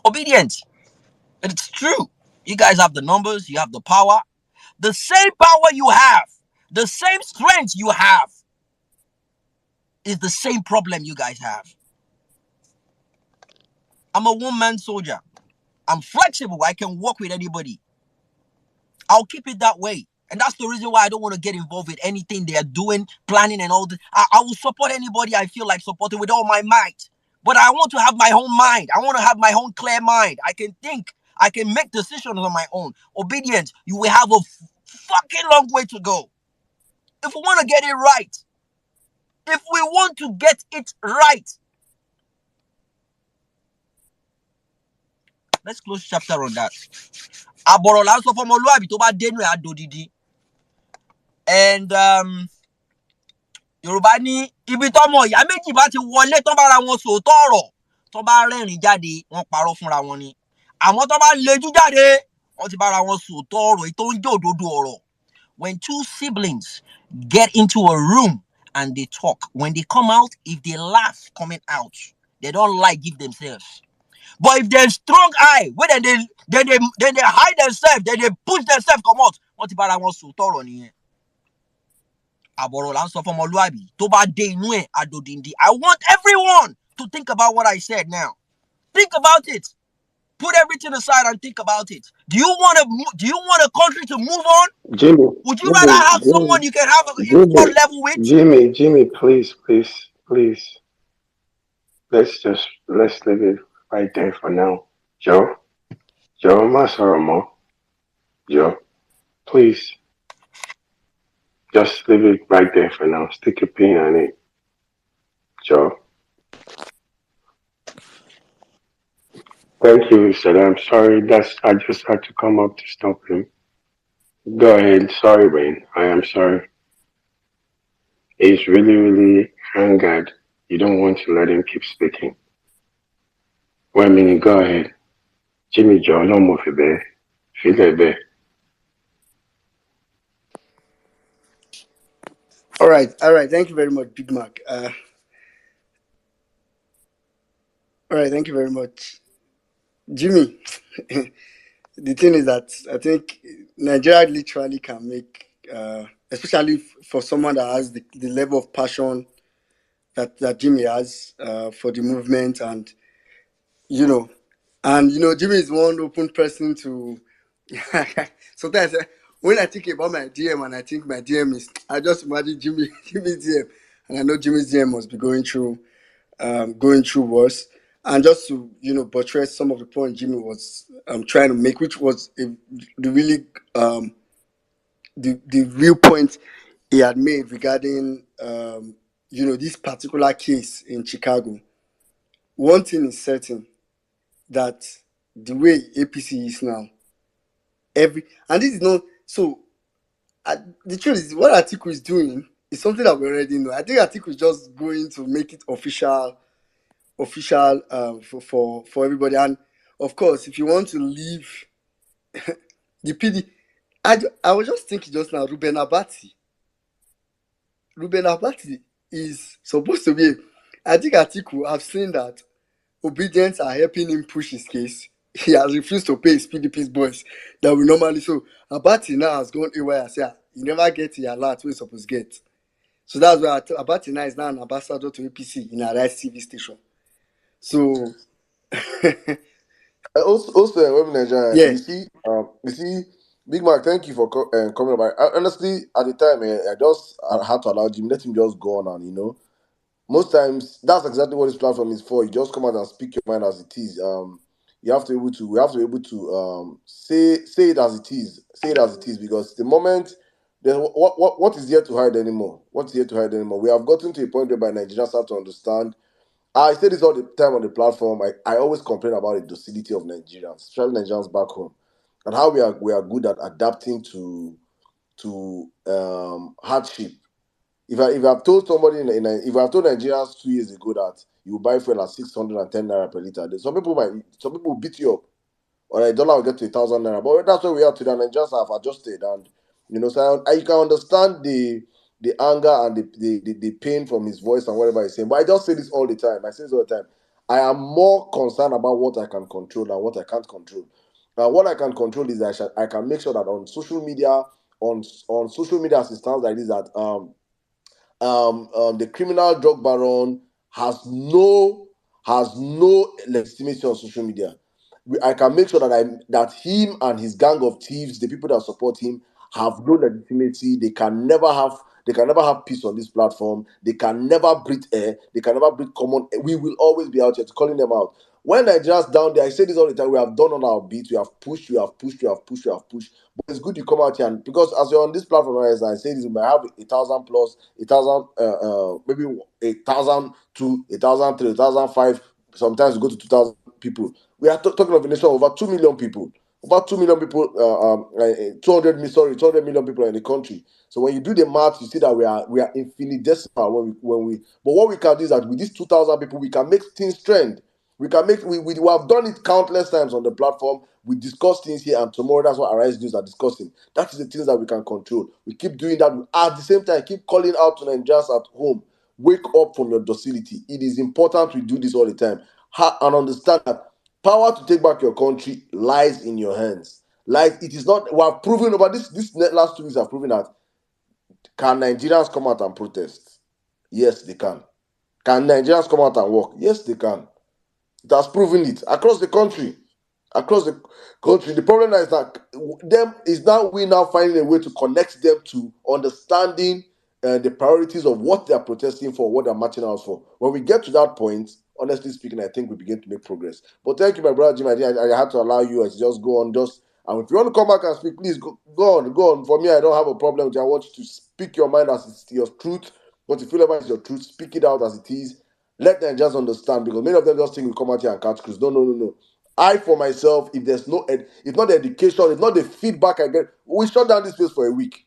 Obedience. It's true. You guys have the numbers, you have the power. The same power you have, the same strength you have is the same problem you guys have. I'm a one-man soldier. I'm flexible. I can work with anybody. I'll keep it that way. And that's the reason why I don't want to get involved with anything they are doing, planning and all this. I will support anybody I feel like supporting with all my might. But I want to have my own mind. I want to have my own clear mind. I can think. I can make decisions on my own. Obedience, you will have a fucking long way to go. If we want to get it right. If we want to get it right. Let's close chapter on that. Aborola sọ fún ọmọlúwàbí tó bá dénú ẹ̀ adodidi. And Yorùbá ní ibi tọ́mọ ìyá méjì bá ti wọlé tán bára wọn sòótọ́ ọ̀rọ̀ tán bá rẹ́rìn jáde wọ́n parọ́ fúnra wọn ni. Àmọ́ tán bá lejú jáde wọ́n ti bára wọn sòótọ́ ọ̀rọ̀ èyí tó ń jẹ́ òdodo ọ̀rọ̀. When two siblings get into a room and they talk, when they come out, if they laugh coming out, they don't give themselves. But if they're strong eye, when then they hide themselves, then they push themselves come out. Wọ́n ti bára wọn sòótọ́ ọ̀rọ̀ nìyẹn. Àbọ̀rọ̀ là ń sọ fún ọmọlúwàbí tó bá dé inú ẹ̀ adòdìndì. I want everyone to think about what I said now. Think about it. Put everything aside and think about it. Do you want a country to move on? Jimmy, Would you rather have someone you can have an equal level with? Jimmy, please. Let's leave it right there for now. Joe, Masaramo, Joe, please. Just leave it right there for now. Stick a pin on it. Joe. Thank you, sir. I'm sorry. I just had to come up to stop him. Go ahead. Sorry, Wayne. I am sorry. He's really, really angered. You don't want to let him keep speaking. 1 minute. Go ahead. Jimmy Joe, no more for there. Feel it there. All right. Thank you very much, Big Mac. All right. Thank you very much, Jimmy. The thing is that I think Nigeria literally can make, especially for someone that has the level of passion that Jimmy has for the movement, and Jimmy is one open person to. Sometimes when I think about my DM and I think my DM is, I just imagine Jimmy's DM, and I know Jimmy's DM must be going through going through worse. And just to buttress some of the point Jimmy was trying to make, which was the really the real point he had made regarding this particular case in Chicago. One thing is certain, that the way APC is now, and this is not so. The truth is, what Atiku is doing is something that we already know. I think Atiku is just going to make it official for everybody. And of course, if you want to leave the PD, I was just thinking just now, Ruben Abati is supposed to be. I think Atiku, I've seen that obedience are helping him push his case. He has refused to pay his PDP's boys that we normally. So Abati now has gone away and said, you never get the alert we're supposed to get. So that's why Abati now is now an ambassador to APC in a Rice TV station. So Also, women Nigeria, yeah, you see, Big Mac. Thank you for coming about. Honestly, at the time, I had to allow Jim, let him just go on, and most times that's exactly what this platform is for. You just come out and speak your mind as it is. You have to able to we have to be able to say it as it is. Say it as it is, because the moment then what is there to hide anymore? What's here to hide anymore? We have gotten to a point whereby Nigerians have to understand. I say this all the time on the platform. I always complain about the docility of Nigerians, especially Nigerians back home, and how we are good at adapting to hardship. If I've told somebody if I've told Nigerians 2 years ago that you buy fuel at 610 naira per liter, some people will beat you up, or a dollar will get to 1,000 naira. But that's where we are today. Nigerians have adjusted, and so you can understand the anger and the pain from his voice and whatever he's saying. But I just say this all the time. I say this all the time. I am more concerned about what I can control than what I can't control. Now, what I can control is I can make sure that on social media, on social media as it stands like this, that the criminal drug baron has no legitimacy on social media. I can make sure that him and his gang of thieves, the people that support him, have no legitimacy. They can never have peace on this platform. They can never breathe air. They can never breathe common air. We will always be out here calling them out. When Nigerians down there, I say this all the time, we have done on our beat. We have pushed. But it's good you come out here, and because as you're on this platform, as I say this, we might have 1,000 plus, 1,000, maybe 1,000 to 1,003, 1,005. Sometimes we go to 2,000 people. We are talking of a nation of over 2 million people. Over 2 million people, 200 million people are in the country. So when you do the math, you see that we are infinitesimal but what we can do is that with these 2,000 people, we can make things trend. We can make we have done it countless times on the platform. We discuss things here, and tomorrow that's what Arise News are discussing. That is the things that we can control. We keep doing that. At the same time, keep calling out to Nigerians at home. Wake up from your docility. It is important we do this all the time. And understand that power to take back your country lies in your hands. Like, it is not. We have proven over this last 2 weeks have proven that. Can Nigerians come out and protest? Yes, they can. Can Nigerians come out and work? Yes, they can. It has proven it across the country. Across the country. The problem is that we now finding a way to connect them to understanding the priorities of what they are protesting for, what they're marching out for. When we get to that point, honestly speaking, I think we begin to make progress. But thank you, my brother Jim. I had to allow you to just go on. And if you want to come back and speak, please go on. For me, I don't have a problem with it. I want you to speak your mind as it's your truth. What you feel about is your truth. Speak it out as it is. Let them just understand, because many of them just think we come out here and catch cruise. No. I, for myself, if there's it's not the education, it's not the feedback I get, we shut down this place for a week.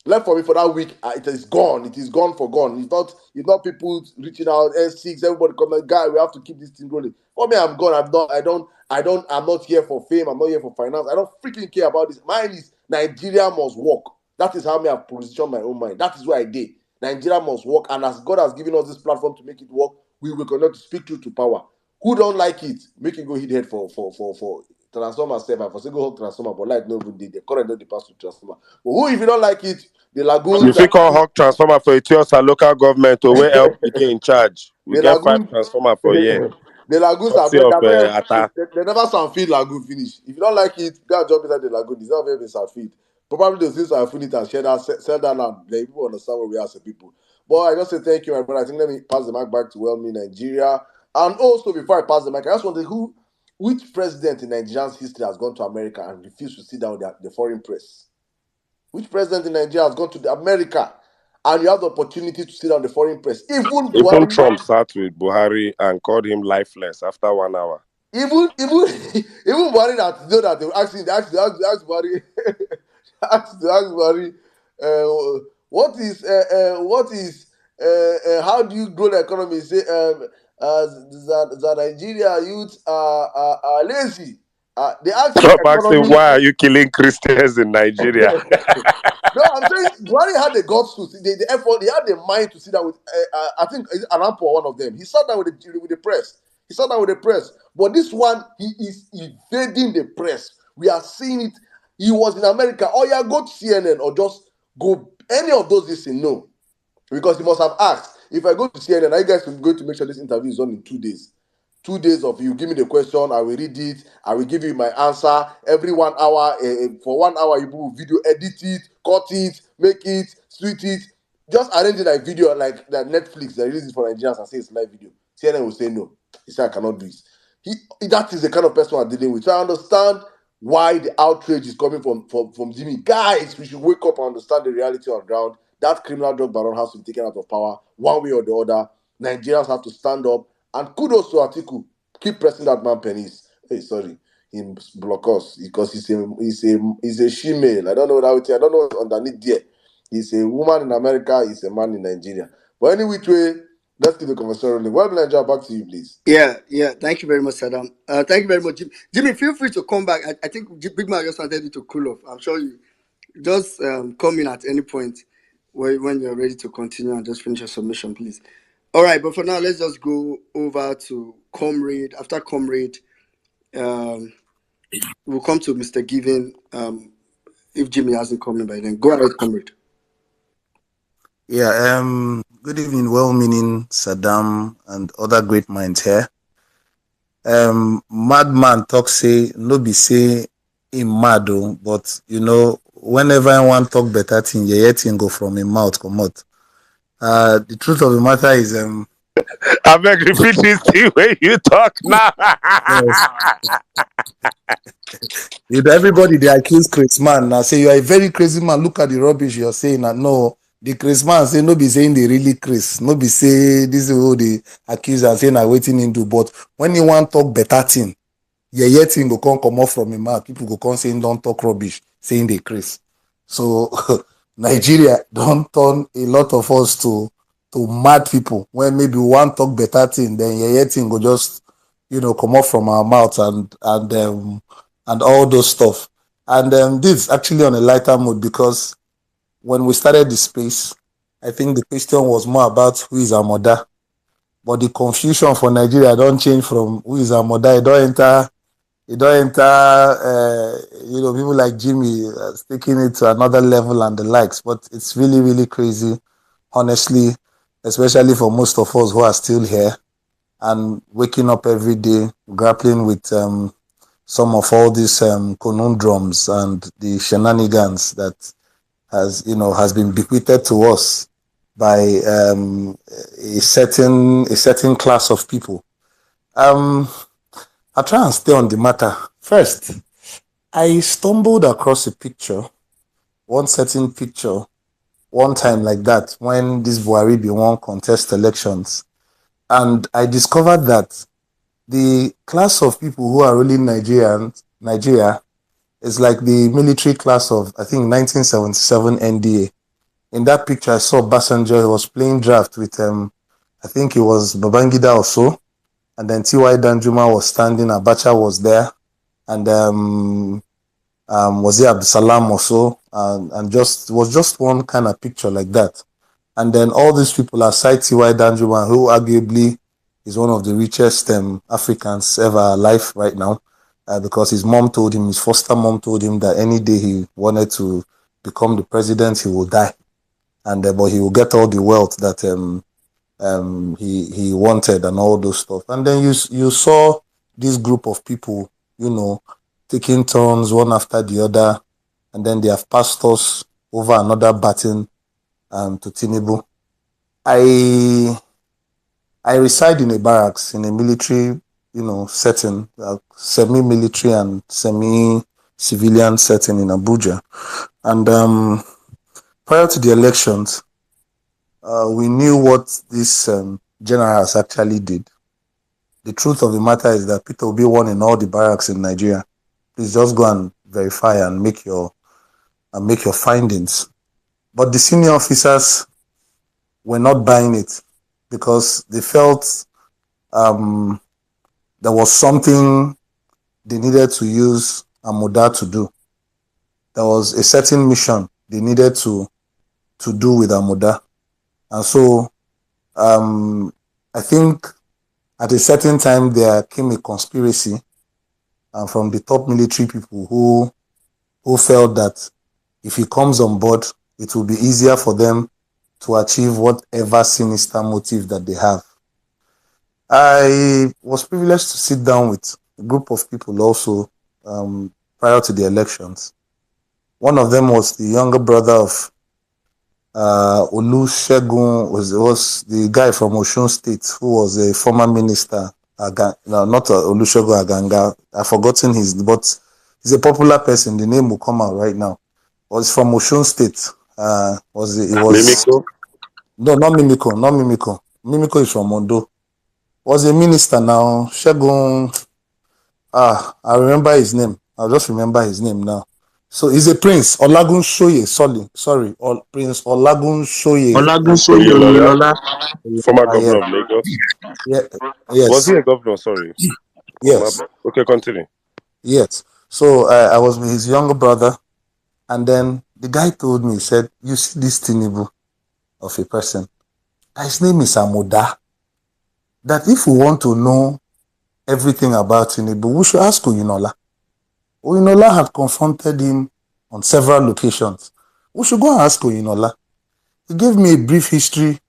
Left for me for that week, it is gone. It is gone for gone. It's not people reaching out, S6, everybody coming, guy, we have to keep this thing rolling. For me, I'm gone. I'm not here for fame. I'm not here for finance. I don't freaking care about this. Mine is Nigeria must work. That is how me have positioned my own mind. That is where I did. Nigeria must work. And as God has given us this platform to make it work, we will continue to speak truth to power. Who don't like it, make it go hit head for transformer self. I for say go hug transformer, but light no good day. The current don't pass to transformer. But who, if you don't like it, the You lagoons, fit call hawk transformer for Etiosa local government to where help dey in charge. We the get 5 lagoons, transformer for here. the lagoons are Courtesy very, of they're very Ata. they never sound feed lagoon finish. If you don't like it, go and jump inside the lagoon. It's not very sound feed. Probably those things are feed it and sell that land. Like, people understand where we are as a people. But I just say thank you, my brother. I think let me pass the mic back to Well-Me Nigeria. And also, before I pass the mic, I just wonder which president in Nigeria's history has gone to America and refused to sit down with the foreign press? Which president in Nigeria has gone to America and you have the opportunity to sit down with the foreign press? Even Even Buhari, Trump sat with Buhari and called him lifeless after 1 hour. even Buhari that know that they were asking, they asked Buhari, asked Buhari, what is how do you grow the economy? Say that Nigeria youth are lazy. They asked him Trump asked him, economy. why are you killing Christians in Nigeria? No, I'm saying Buhari had the guts to the effort. He had the mind to sit down with. I think Arampo, one of them. He sat down with the press. He sat down with the press. But this one, he is evading the press. We are seeing it. He was in America. Oh yeah, go to CNN or just go any of those. Listen, no, because he must have asked. If I go to CNN, are you guys going to make sure this interview is done in 2 days? 2 days of you give me the question, I will read it, I will give you my answer. Every 1 hour, for 1 hour, you will video edit it, cut it, make it, tweet it, just arrange it like video, like that Netflix. They release it for Nigerians and say it's live video. CNN will say no. He said I cannot do it. That is the kind of person I'm dealing with. So I understand why the outrage is coming from Jimmy. Guys, we should wake up and understand the reality on ground. That criminal drug baron has to be taken out of power one way or the other. Nigerians have to stand up. And kudos to Atiku. Keep pressing that man pennies. Hey, sorry. Him block us because he's a she-male. I don't know what I don't know what's underneath there. He's a woman in America, he's a man in Nigeria. But any which way, let's keep the conversation rolling. Well, Nigeria, back to you, please. Yeah. Thank you very much, Saddam. Thank you very much, Jimmy. Jimmy, feel free to come back. I think Big Man just wanted you to cool off. I'm sure you just come in at any point when you're ready to continue and just finish your submission, please. All right, but for now, let's just go over to Comrade. After Comrade, we'll come to Mr. Given. If Jimmy hasn't come in by then, go ahead, Comrade. Yeah, good evening, well-meaning Saddam and other great minds here. Madman talk say, no be say him mad, but you know, whenever I want talk better thing, yeah, thing go from him mouth come out. The truth of the matter is, I beg repeat this thing when you talk now. yes, everybody they accuse Chris man. Now say you are a very crazy man. Look at the rubbish you're saying. And no, the Chris man say no be saying they really Chris. No be say this is what they accuse and saying I waiting into. But when you want talk better thing, yeah, thing go come off from him mouth. People go come saying don't talk rubbish, saying they Chris. So Nigeria don't turn a lot of us to mad people. When maybe one talk better thing, then yeah, thing go just come off from our mouth and all those stuff. And this actually on a lighter mood because when we started the space, I think the question was more about who is Amoda. But the confusion for Nigeria don't change from who is Amoda. It don't enter people like Jimmy taking it to another level and the likes. But it's really, really crazy, honestly, especially for most of us who are still here and waking up every day, grappling with some of all these conundrums and the shenanigans that has been bequeathed to us by a certain class of people. I'll try and stay on the matter. First, I stumbled across a picture, one certain picture, one time like that when this Buhari be won contest elections, and I discovered that the class of people who are ruling Nigeria is like the military class of, I think, 1977 NDA. In that picture, I saw Basanjo. He was playing draft with, I think it was Babangida or so. And then T.Y. Danjuma was standing, Abacha was there. And was it Abdulsalam or so? And was just one kind of picture like that. And then all these people aside T.Y. Danjuma, who arguably is one of the richest Africans ever alive right now, because his foster mom told him that any day he wanted to become the president, he will die. And but he will get all the wealth that he wanted and all those stuff. And then you saw this group of people, taking turns one after the other, and then they have passed us over another baton to Tinubu. I I reside in a barracks in a military, setting, semi-military and semi-civilian setting in Abuja. And prior to the elections, we knew what these generals actually did. The truth of the matter is that Peter Obi won in all the barracks in Nigeria. Please just go and verify and make your findings. But the senior officers were not buying it because they felt there was something they needed to use Amoda to do. There was a certain mission they needed to do with Amoda. And so I think at a certain time there came a conspiracy from the top military people who felt that if he comes on board, it will be easier for them to achieve whatever sinister motive that they have. I was privileged to sit down with a group of people also prior to the elections. One of them was the younger brother of Olusegun, was the guy from Osun State who was a former minister. No, not Olusegun Aganga. I've forgotten but he's a popular person. The name will come out right now. Was from Osun State. Mimiko? No, not Mimiko. Mimiko is from Mondo. Was a minister now. Shegun. I remember his name. I'll just remember his name now. So he's a prince. Olagun Soye. Sorry. Prince Olagun Soye. Olagunsoye Oyinlola, Oyinlola. former Yeah. governor of Lagos. Yeah. Yes. Was he a governor? Sorry. Yes. Okay, continue. Yes. So I was with his younger brother, and then the guy told me, he said, "You see this Tinubu of a person. His name is Amoda. That if we want to know everything about Tinubu, we should ask Oyinola. Oyinola had confronted him on several locations. We should go and ask Oyinola." He gave me a brief history,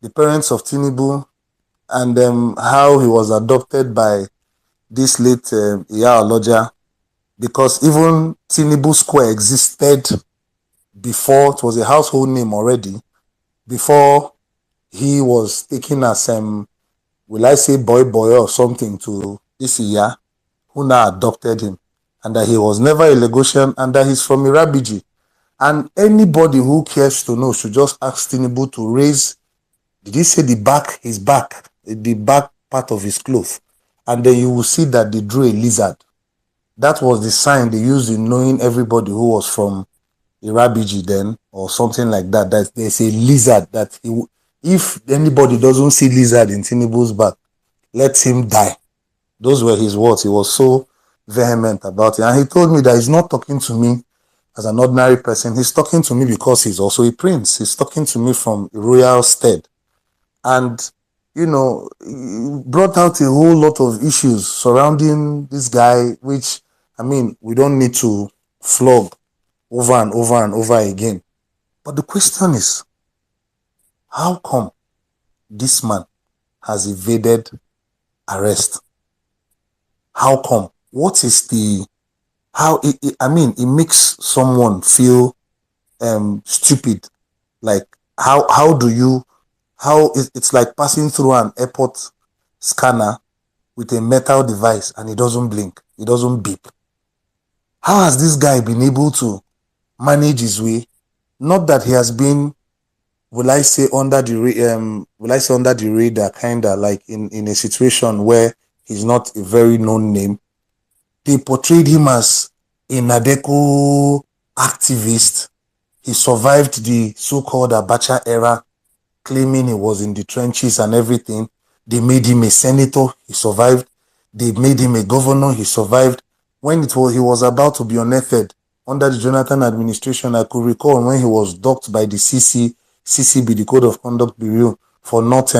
the parents of Tinubu, and how he was adopted by this late Iya Oloja, because even Tinubu Square existed before. It was a household name already before he was taken as will I say boy or something to this Iya, who now adopted him, and that he was never a Lagosian, and that he's from Irabiji. And anybody who cares to know should just ask Tinubu to raise, did he say the back part of his cloth? And then you will see that they drew a lizard. That was the sign they used in knowing everybody who was from Irabiji then, or something like that. That there's a lizard that if anybody doesn't see lizard in Tinubu's back, let him die. Those were his words. He was so vehement about it. And he told me that he's not talking to me as an ordinary person. He's talking to me because he's also a prince. He's talking to me from a royal stead. And, he brought out a whole lot of issues surrounding this guy, which, we don't need to flog over and over and over again. But the question is, how come this man has evaded arrest? How come? What is it makes someone feel stupid. Like it's like passing through an airport scanner with a metal device and it doesn't blink, it doesn't beep. How has this guy been able to manage his way? Not that he has been, will I say under the radar, kinda like in a situation where he's not a very known name. They portrayed him as a Nadeko activist. He survived the so-called Abacha era, claiming he was in the trenches and everything. They made him a senator, he survived. They made him a governor, he survived. When he was about to be unearthed under the Jonathan administration, I could recall when he was docked by the CCB, the Code of Conduct Bureau, for not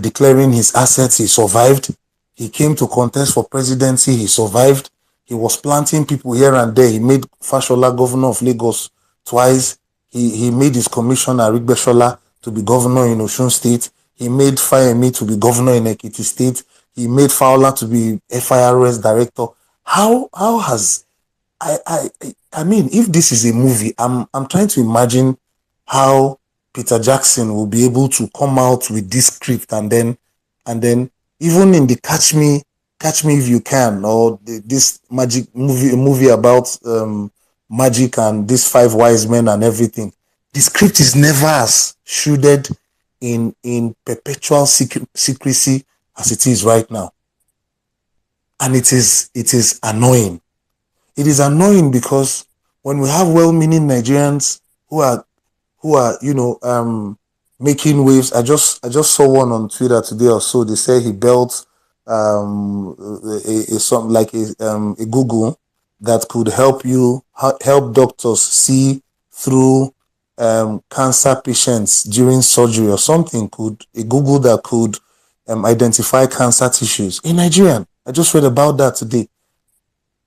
declaring his assets, he survived. He came to contest for presidency, he survived. He was planting people here and there. He made Fashola governor of Lagos twice. He made his commissioner, Rigbeshola, to be governor in Osun State. He made Fayemi to be governor in Ekiti State. He made Fowler to be FIRS director. How has if this is a movie, I'm trying to imagine how Peter Jackson will be able to come out with this script and then even in the Catch Me If You Can, or this magic movie about magic and these 5 wise men and everything, the script is never as shielded in perpetual secrecy as it is right now. And it is annoying. It is annoying because when we have well-meaning Nigerians who are making waves. I just saw one on Twitter today or so. They say he built something like a Google that could help doctors see through cancer patients during surgery or something. A Google that could identify cancer tissues in Nigerian. I just read about that today.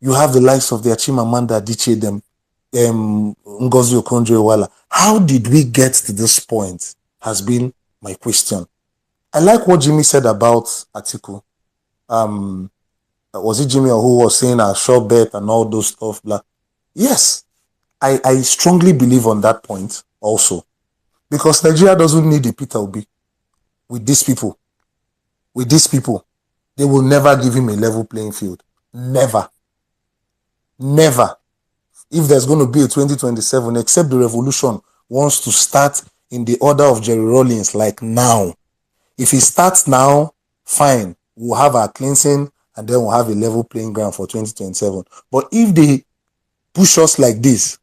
You have the likes of the Chimamanda Adichie, them, Ngozi Okonjo-Iweala. How did we get to this point has been my question. I like what Jimmy said about Atiku. Was it Jimmy or who was saying a sure bet and all those stuff? Blah. Yes, I strongly believe on that point also. Because Nigeria doesn't need a Peter Obi with these people. With these people, they will never give him a level playing field. Never. Never. If there's going to be a 2027, except the revolution wants to start in the order of Jerry Rawlings, like now. If it starts now, fine. We'll have our cleansing and then we'll have a level playing ground for 2027. But if they push us like this,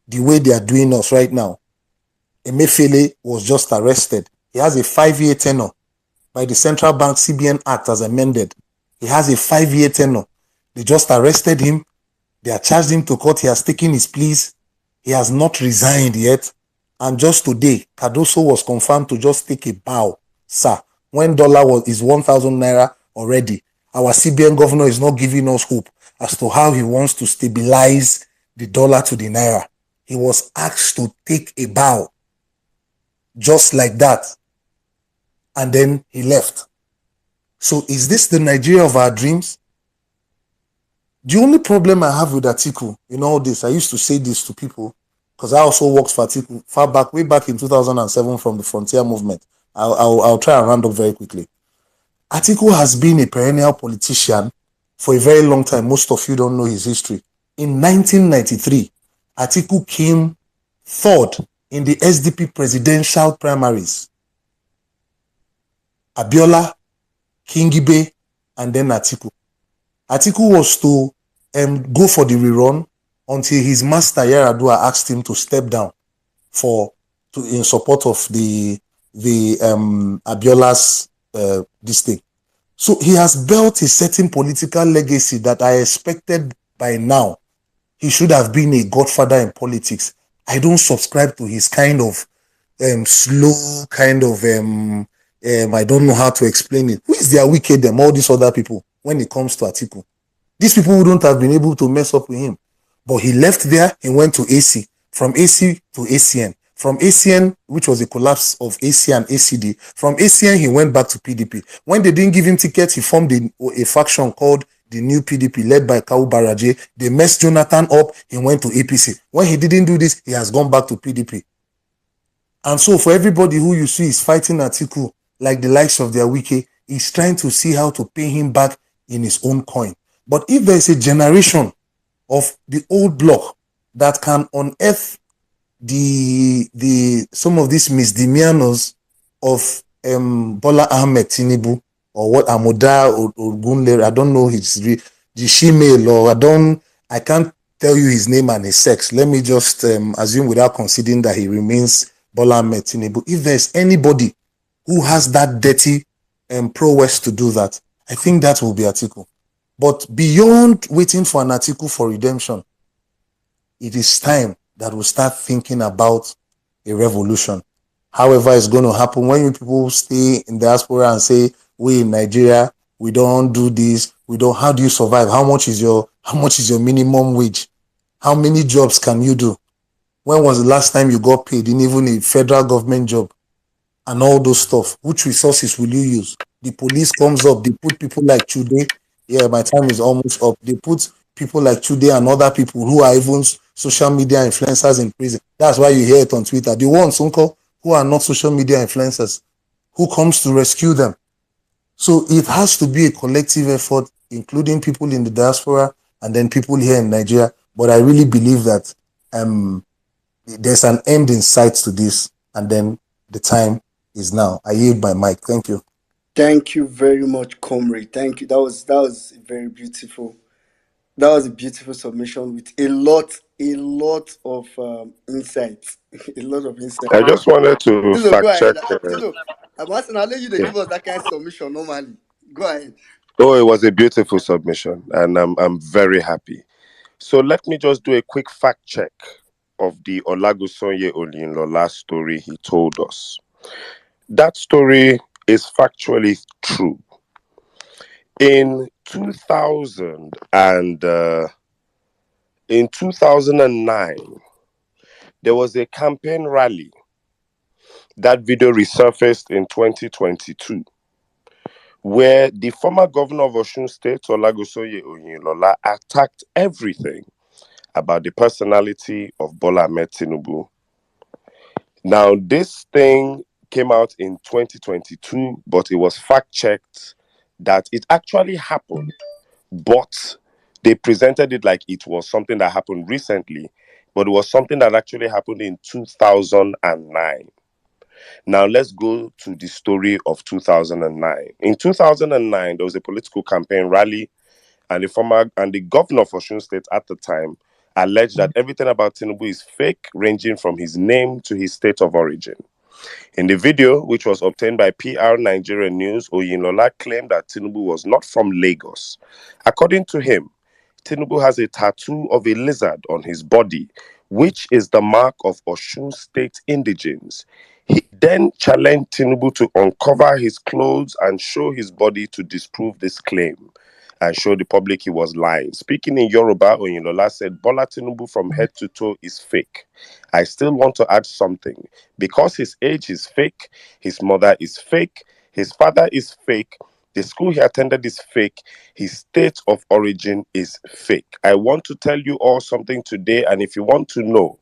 the way they are doing us right now, Emefiele was just arrested. He has a 5-year tenure by the Central Bank CBN Act as amended. He has a 5-year tenure. They just arrested him. They have charged him to court. He has taken his pleas. He has not resigned yet. And just today, Cardoso was confirmed to just take a bow. Sir, when dollar is 1,000 naira already, our CBN governor is not giving us hope as to how he wants to stabilize the dollar to the naira. He was asked to take a bow. Just like that. And then he left. So is this the Nigeria of our dreams? The only problem I have with Atiku in all this, I used to say this to people, because I also worked for Atiku way back in 2007 from the Frontier Movement. I'll try and round up very quickly. Atiku has been a perennial politician for a very long time. Most of you don't know his history. In 1993, Atiku came third in the SDP presidential primaries. Abiola, Kingibe, and then Atiku. Atiku was to go for the rerun until his master Yaradua asked him to step down in support of the Abiola's this thing. So he has built a certain political legacy that I expected by now he should have been a godfather in politics. I don't subscribe to his kind of slow kind of I don't know how to explain it. Who is their wicked them, all these other people, when it comes to Atiku? These people wouldn't have been able to mess up with him. But he left there and went to AC. From AC to ACN. From ACN, which was a collapse of AC and ACD. From ACN, he went back to PDP. When they didn't give him tickets, he formed a faction called the New PDP, led by Kawu Baraje. They messed Jonathan up. He went to APC. When he didn't do this, he has gone back to PDP. And so for everybody who you see is fighting Atiku, like the likes of their wiki, he's trying to see how to pay him back in his own coin. But if there is a generation of the old block that can unearth some of these misdemeanors of Bola Ahmed Tinubu, or what Amoda or Gunle, I don't know the shemale, or I can't tell you his name and his sex. Let me just assume without considering that he remains Bola Ahmed Tinubu. If there's anybody who has that dirty prowess to do that, I think that will be Atiku. But beyond waiting for an Atiku for redemption, it is time that we start thinking about a revolution. However, it's going to happen when you people stay in diaspora and say, we in Nigeria, we don't do this, how do you survive? How much is your minimum wage? How many jobs can you do? When was the last time you got paid in even a federal government job? And all those stuff. Which resources will you use? The police comes up, they put people like Chude. Yeah, my time is almost up. They put people like Chude and other people who are even social media influencers in prison. That's why you hear it on Twitter. The ones, Uncle, who are not social media influencers, who comes to rescue them. So it has to be a collective effort, including people in the diaspora and then people here in Nigeria. But I really believe that there's an end in sight to this, and then the time is now. I yield my mic. Thank you. Thank you very much, comrade. Thank you. That was very beautiful. That was a beautiful submission with a lot of insights, a lot of insight. I just wanted to Tizo, go fact check. ahead. Tizo, I'm asking, I'll let you to Yeah. give us that kind of submission normally. Go ahead. Oh, it was a beautiful submission, and I'm very happy. So let me just do a quick fact check of the Olagusonye Oyinlola story he told us. That story is factually true. In 2009, there was a campaign rally. That video resurfaced in 2022, where the former governor of Osun State, Olagosonye Oyinlola, attacked everything about the personality of Bola Ahmed Tinubu. Now, this thing came out in 2022, but it was fact-checked that it actually happened, but they presented it like it was something that happened recently, but it was something that actually happened in 2009. Now let's go to the story of 2009. In 2009, there was a political campaign rally, and the governor of Osun State at the time alleged that everything about Tinubu is fake, ranging from his name to his state of origin. In the video, which was obtained by PR Nigeria News, Oyinlola claimed that Tinubu was not from Lagos. According to him, Tinubu has a tattoo of a lizard on his body, which is the mark of Osun State indigenes. He then challenged Tinubu to uncover his clothes and show his body to disprove this claim and show the public he was lying. Speaking in Yoruba, Oyinlola said, Bola Tinubu from head to toe is fake. I still want to add something. Because his age is fake, his mother is fake, his father is fake, the school he attended is fake, his state of origin is fake. I want to tell you all something today, and if you want to know,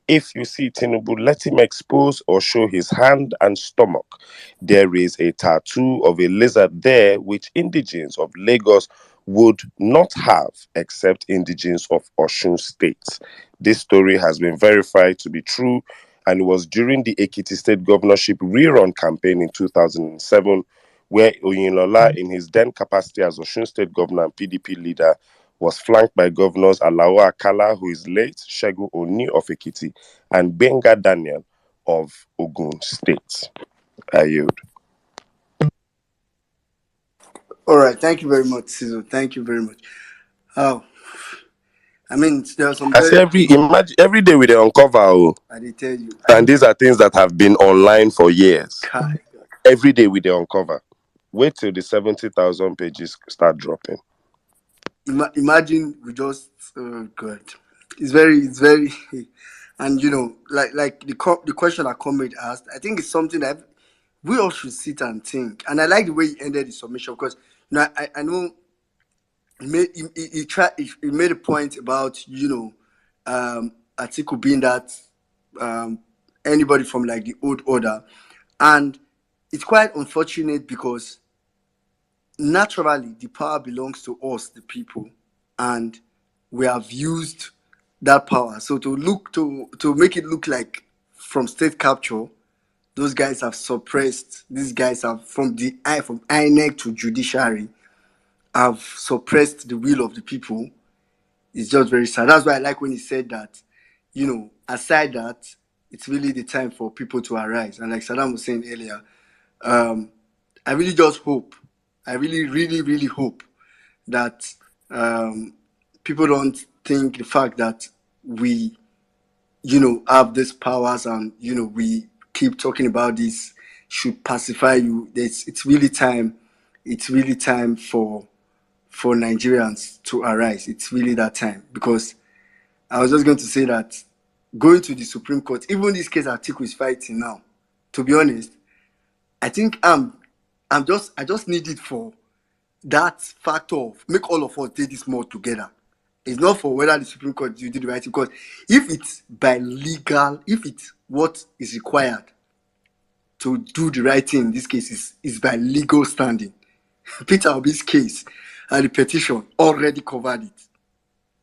if you see Tinubu, let him expose or show his hand and stomach. There is a tattoo of a lizard there, which indigenes of Lagos would not have, except indigenes of Osun State. This story has been verified to be true, and it was during the Ekiti State governorship rerun campaign in 2007, where Oyinlola, in his then capacity as Osun State governor and PDP leader, was flanked by governors Alao Akala, who is late, Segun Oni of Ekiti, and Benga Daniel of Ogun State. I yield. All right. Thank you very much, Tizo. Thank you very much. Oh, I mean, there are some I say very. every day we dey uncover, I did tell you. and these are things that have been online for years. Kai. Every day we dey uncover. Wait till the 70,000 pages start dropping. Imagine we just. Oh God, it's very, and like the question that comrade asked. I think it's something that we all should sit and think. And I like the way he ended the submission because I know he made a point about Atiku being that anybody from like the old order, and it's quite unfortunate because naturally the power belongs to us, the people, and we have used that power. So to make it look like from state capture, those guys have suppressed. These guys have from INEC to Judiciary have suppressed the will of the people. It's just very sad. That's why I like when he said that, aside that, it's really the time for people to arise. And like Saddam was saying earlier, I really just hope, I really, really, really hope that people don't think the fact that we, have these powers and, we keep talking about this should pacify you. It's really time. It's really time for Nigerians to arise. It's really that time, because I was just going to say that going to the Supreme Court, even this case Atiku is fighting now, to be honest, I think I just need it for that factor of make all of us take this more together. It's not for whether the Supreme Court you did the right thing, because if it's by legal, if it's what is required, to do the right thing in this case is by legal standing. Peter Obi's case and the petition already covered it.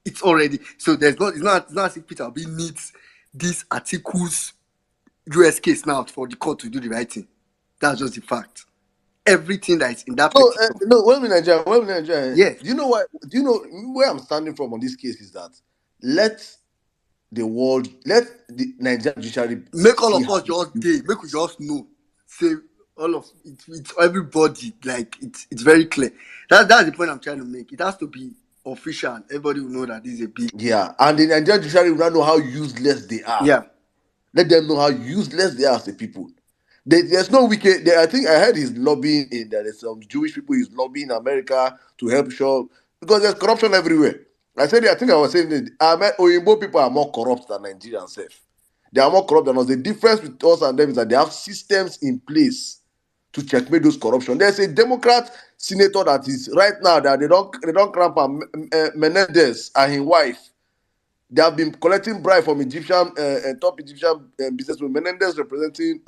It's already so it's not as if Peter Obi needs this Atiku's US case now for the court to do the right thing. That's just the fact. Everything that is in that petition. No, wait a minute, Nigeria. Yes. Do you know why? Do you know where I'm standing from on this case? Is that let the Nigerian judiciary Make all see of how us just day. Make we just know. Say all of it. It's everybody. Like it's very clear. That's the point I'm trying to make. It has to be official. Everybody will know that this is a big. Yeah, and the Nigerian judiciary will not know how useless they are. Yeah. Let them know how useless they are as a people. There's no wicked. I think I heard he's lobbying. There's some Jewish people he's lobbying in America to help show because there's corruption everywhere. I think I was saying that Oyinbo people are more corrupt than Nigerians self. They are more corrupt than us. The difference with us and them is that they have systems in place to checkmate those corruption. There's a Democrat senator that is right now that they don't cramp on Menendez and his wife. They have been collecting bribe from Egyptian top Egyptian businessmen. Menendez representing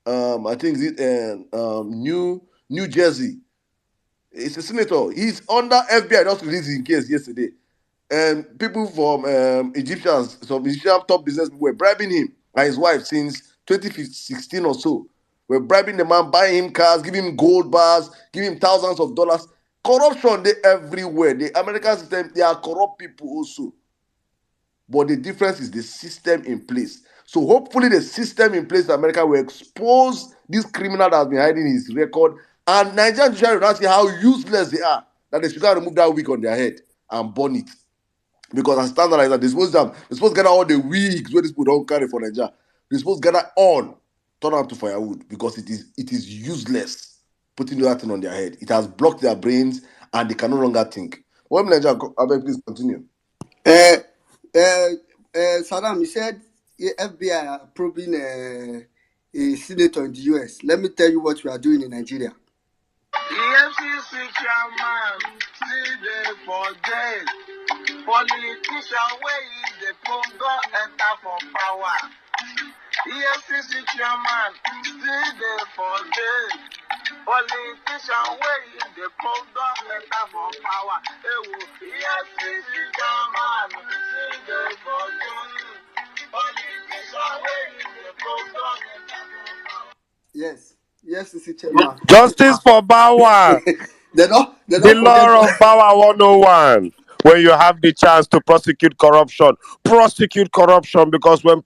I think New Jersey. It's a senator. He's under FBI. Just released his case yesterday, and people from some Egyptian top businessmen were bribing him and his wife since 2016 or so. We're bribing the man, buying him cars, giving him gold bars, giving him thousands of dollars. Corruption, they everywhere. The American system, they are corrupt people also. But the difference is the system in place. So hopefully the system in place in America will expose this criminal that has been hiding his record, and Nigerian judiciary will not see how useless they are, that they should go and remove that wig on their head and burn it. Because as standard that they're supposed to gather all the wigs where these people don't carry for Nigeria. They're supposed to gather all, turn them to firewood, because it is useless putting that thing on their head. It has blocked their brains and they can no longer think. Well, Nigeria, please continue. Saddam, you said FBI are probing a senator in the US. Let me tell you what we are doing in Nigeria. The FCC chairman still there for jail. Politician wey is the Congo enter for power. The FCC chairman still there for jail. Politician wey is the Congo enter for power. The FCC chairman still there for jail. Politician wey is the Congo enter for power. Yes, FCC chairman. Justice for Bawa. They don't The forget law of Bawa 101. When you have the chance to prosecute corruption because when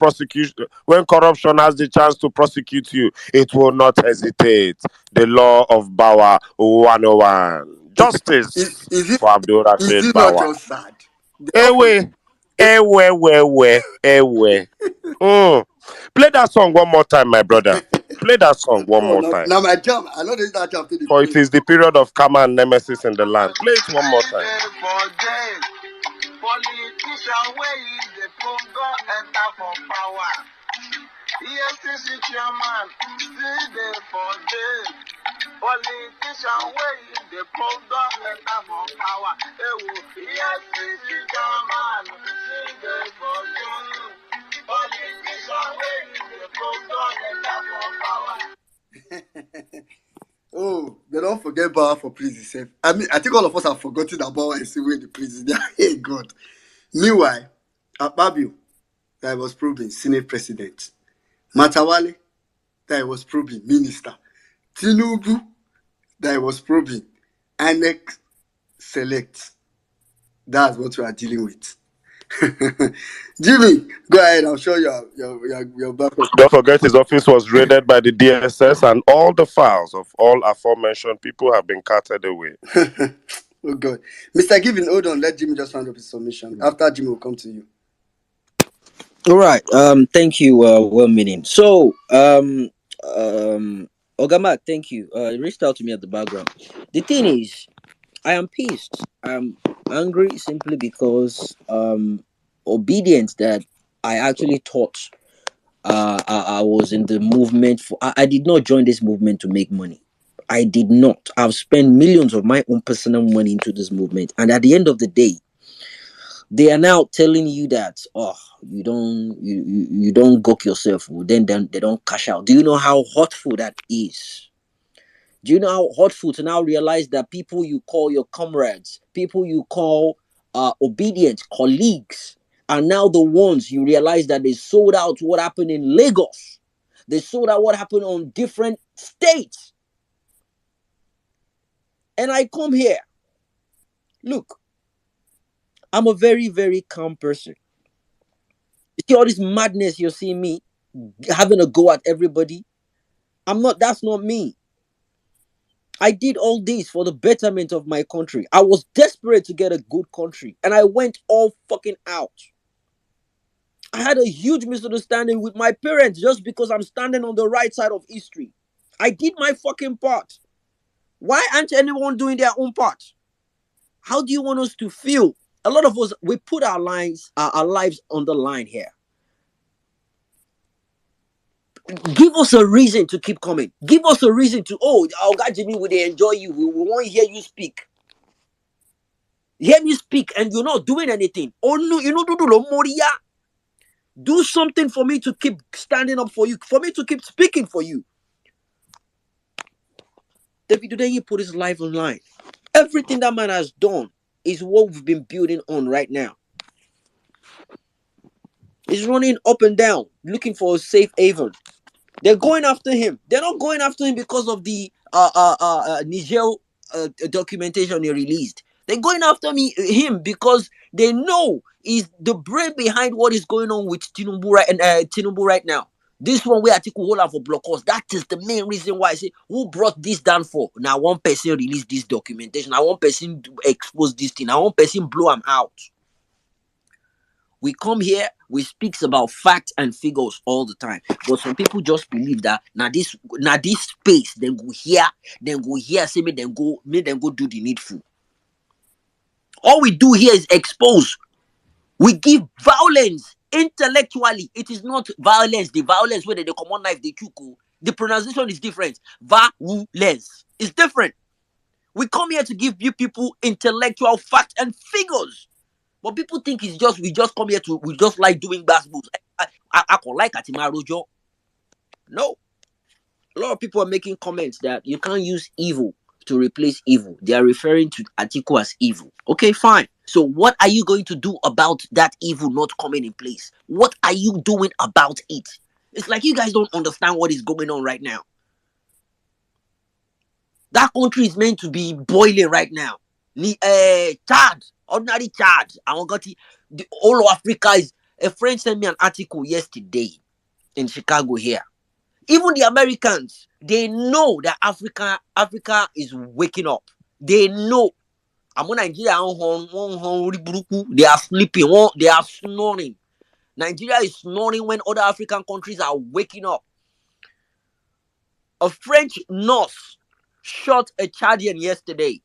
corruption has the chance to prosecute you, it will not hesitate. The law of Bawa 101. Justice Is it for Abdul Rashid not Bawa. just sad? They don't Ewe. Play that song one more time, my brother. Play that song one more time. Now my jam. I know there's that jam to the For it is the period of karma and nemesis in the land. Play it one more time. Politician wey is the Congo enter for power. EFCC chairman still there for jail. Politician wey is the Congo enter for power. EFCC chairman still there for jail. Politician wey is the Congo enter for power. Oh, they don't forget Bauer for prison. I mean, I think all of us have forgotten that Bauer is still in the prison. Hey, God. Meanwhile, Akpabio, that was probing Senate President. Matawale, that was probing Minister. Tinubu, that was probing Annex Select. That's what we are dealing with. Jimmy, go ahead. I'm sure you're back. Don't forget his office was raided by the DSS and all the files of all aforementioned people have been carted away. Oh God. Mr. Given, hold on. Let Jimmy just round up his submission. After Jimmy will come to you. All right. Thank you, well-meaning. So, Ogamak, thank you. You reached out to me at the background. The thing is, I am pissed. I'm angry simply because obedience that I actually thought I was in the movement for. I did not join this movement to make money. I did not. I've spent millions of my own personal money into this movement, and at the end of the day, They are now telling you that, oh, you don't gawk yourself, then they don't cash out. Do you know how hurtful that is? Do you know how hurtful to now realize that people you call your comrades, people you call obedient colleagues, are now the ones you realize that they sold out what happened in Lagos. They sold out what happened on different states. And I come here. Look, I'm a very, very calm person. You see all this madness you're seeing me having a go at everybody. That's not me. I did all this for the betterment of my country. I was desperate to get a good country, and I went all fucking out. I had a huge misunderstanding with my parents just because I'm standing on the right side of history. I did my fucking part. Why aren't anyone doing their own part? How do you want us to feel? A lot of us, we put our lives on the line here. Give us a reason to keep coming. Give us a reason to, oh God, Jimmy, will they enjoy you? We want to hear you speak. Hear me speak, and you're not doing anything. Oh no, you know, do something for me to keep standing up for you, for me to keep speaking for you. David, today he put his life online. Everything that man has done is what we've been building on right now. He's running up and down, looking for a safe haven. They're going after him. They're not going after him because of the Niger documentation he released. They're going after him because they know he's the brain behind what is going on with Tinubu right now. This one where Atiku hold for blockers. That is the main reason why I say who brought this down for. Now one person released this documentation. Now one person exposed this thing. Now one person blow him out. We come here, we speak about facts and figures all the time. But some people just believe that now this space, then go here, say me then go do the needful. All we do here is expose. We give violence intellectually. It is not violence. The violence where they come on knife, they chuku. The pronunciation is different. Vawulence is different. We come here to give you people intellectual facts and figures. But people think we just come here we just like doing basketballs. I can like Atima Rojo. No. A lot of people are making comments that you can't use evil to replace evil. They are referring to Atiku as evil. Okay, fine. So what are you going to do about that evil not coming in place? What are you doing about it? It's like you guys don't understand what is going on right now. That country is meant to be boiling right now. Chad, ordinary Chad. The whole of Africa is. A friend sent me an article yesterday in Chicago here. Even the Americans, they know that Africa is waking up. They know. Nigeria, they are sleeping. They are snoring. Nigeria is snoring when other African countries are waking up. A French nurse shot a Chadian yesterday.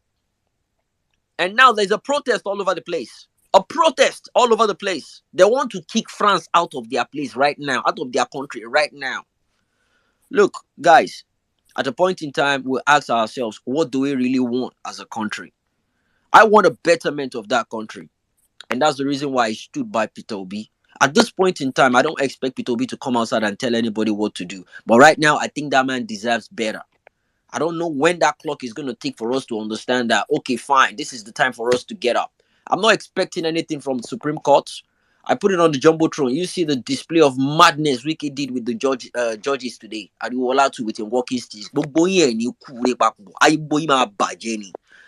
And now there's a protest all over the place. A protest all over the place. They want to kick France out of their place right now, out of their country right now. Look, guys, at a point in time, we'll ask ourselves, what do we really want as a country? I want a betterment of that country. And that's the reason why I stood by Peter Obi. At this point in time, I don't expect Peter Obi to come outside and tell anybody what to do. But right now, I think that man deserves better. I don't know when that clock is going to tick for us to understand that, okay, fine, this is the time for us to get up. I'm not expecting anything from the Supreme Court. I put it on the Jumbotron. You see the display of madness Wiki did with the judges today. And you were allowed to with him walking sticks.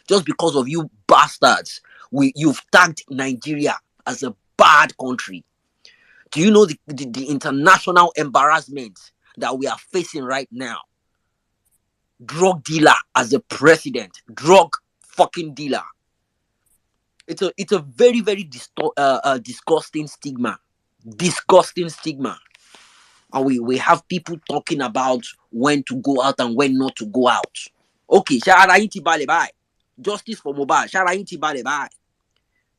Just because of you bastards, you've tagged Nigeria as a bad country. Do you know the international embarrassment that we are facing right now? Drug dealer as a president, drug fucking dealer. It's a very, very disgusting stigma. And we have people talking about when to go out and when not to go out. Okay, bye. Justice for Mohbad. Bye.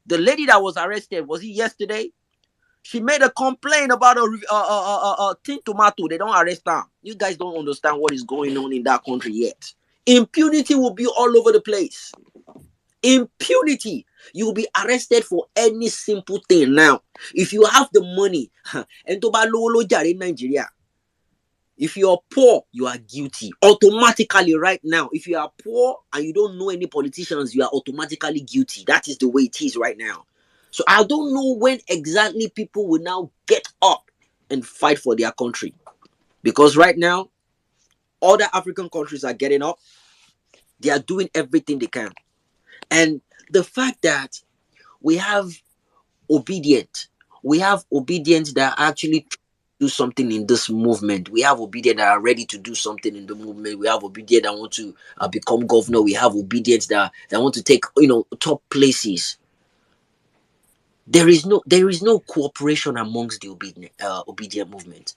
The lady that was arrested, was it yesterday? She made a complaint about a tin tomato. They don't arrest her. You guys don't understand what is going on in that country yet. Impunity will be all over the place. Impunity. You will be arrested for any simple thing now. If you have the money, and to ba lowo lo jare in Nigeria. If you are poor, you are guilty. Automatically, right now, if you are poor and you don't know any politicians, you are automatically guilty. That is the way it is right now. So I don't know when exactly people will now get up and fight for their country. Because right now, other African countries are getting up. They are doing everything they can. And the fact that we have we have obedient that actually do something in this movement. We have obedient that are ready to do something in the movement. We have obedient that want to become governor. We have obedient that want to take top places. There is no cooperation amongst the obedient movement.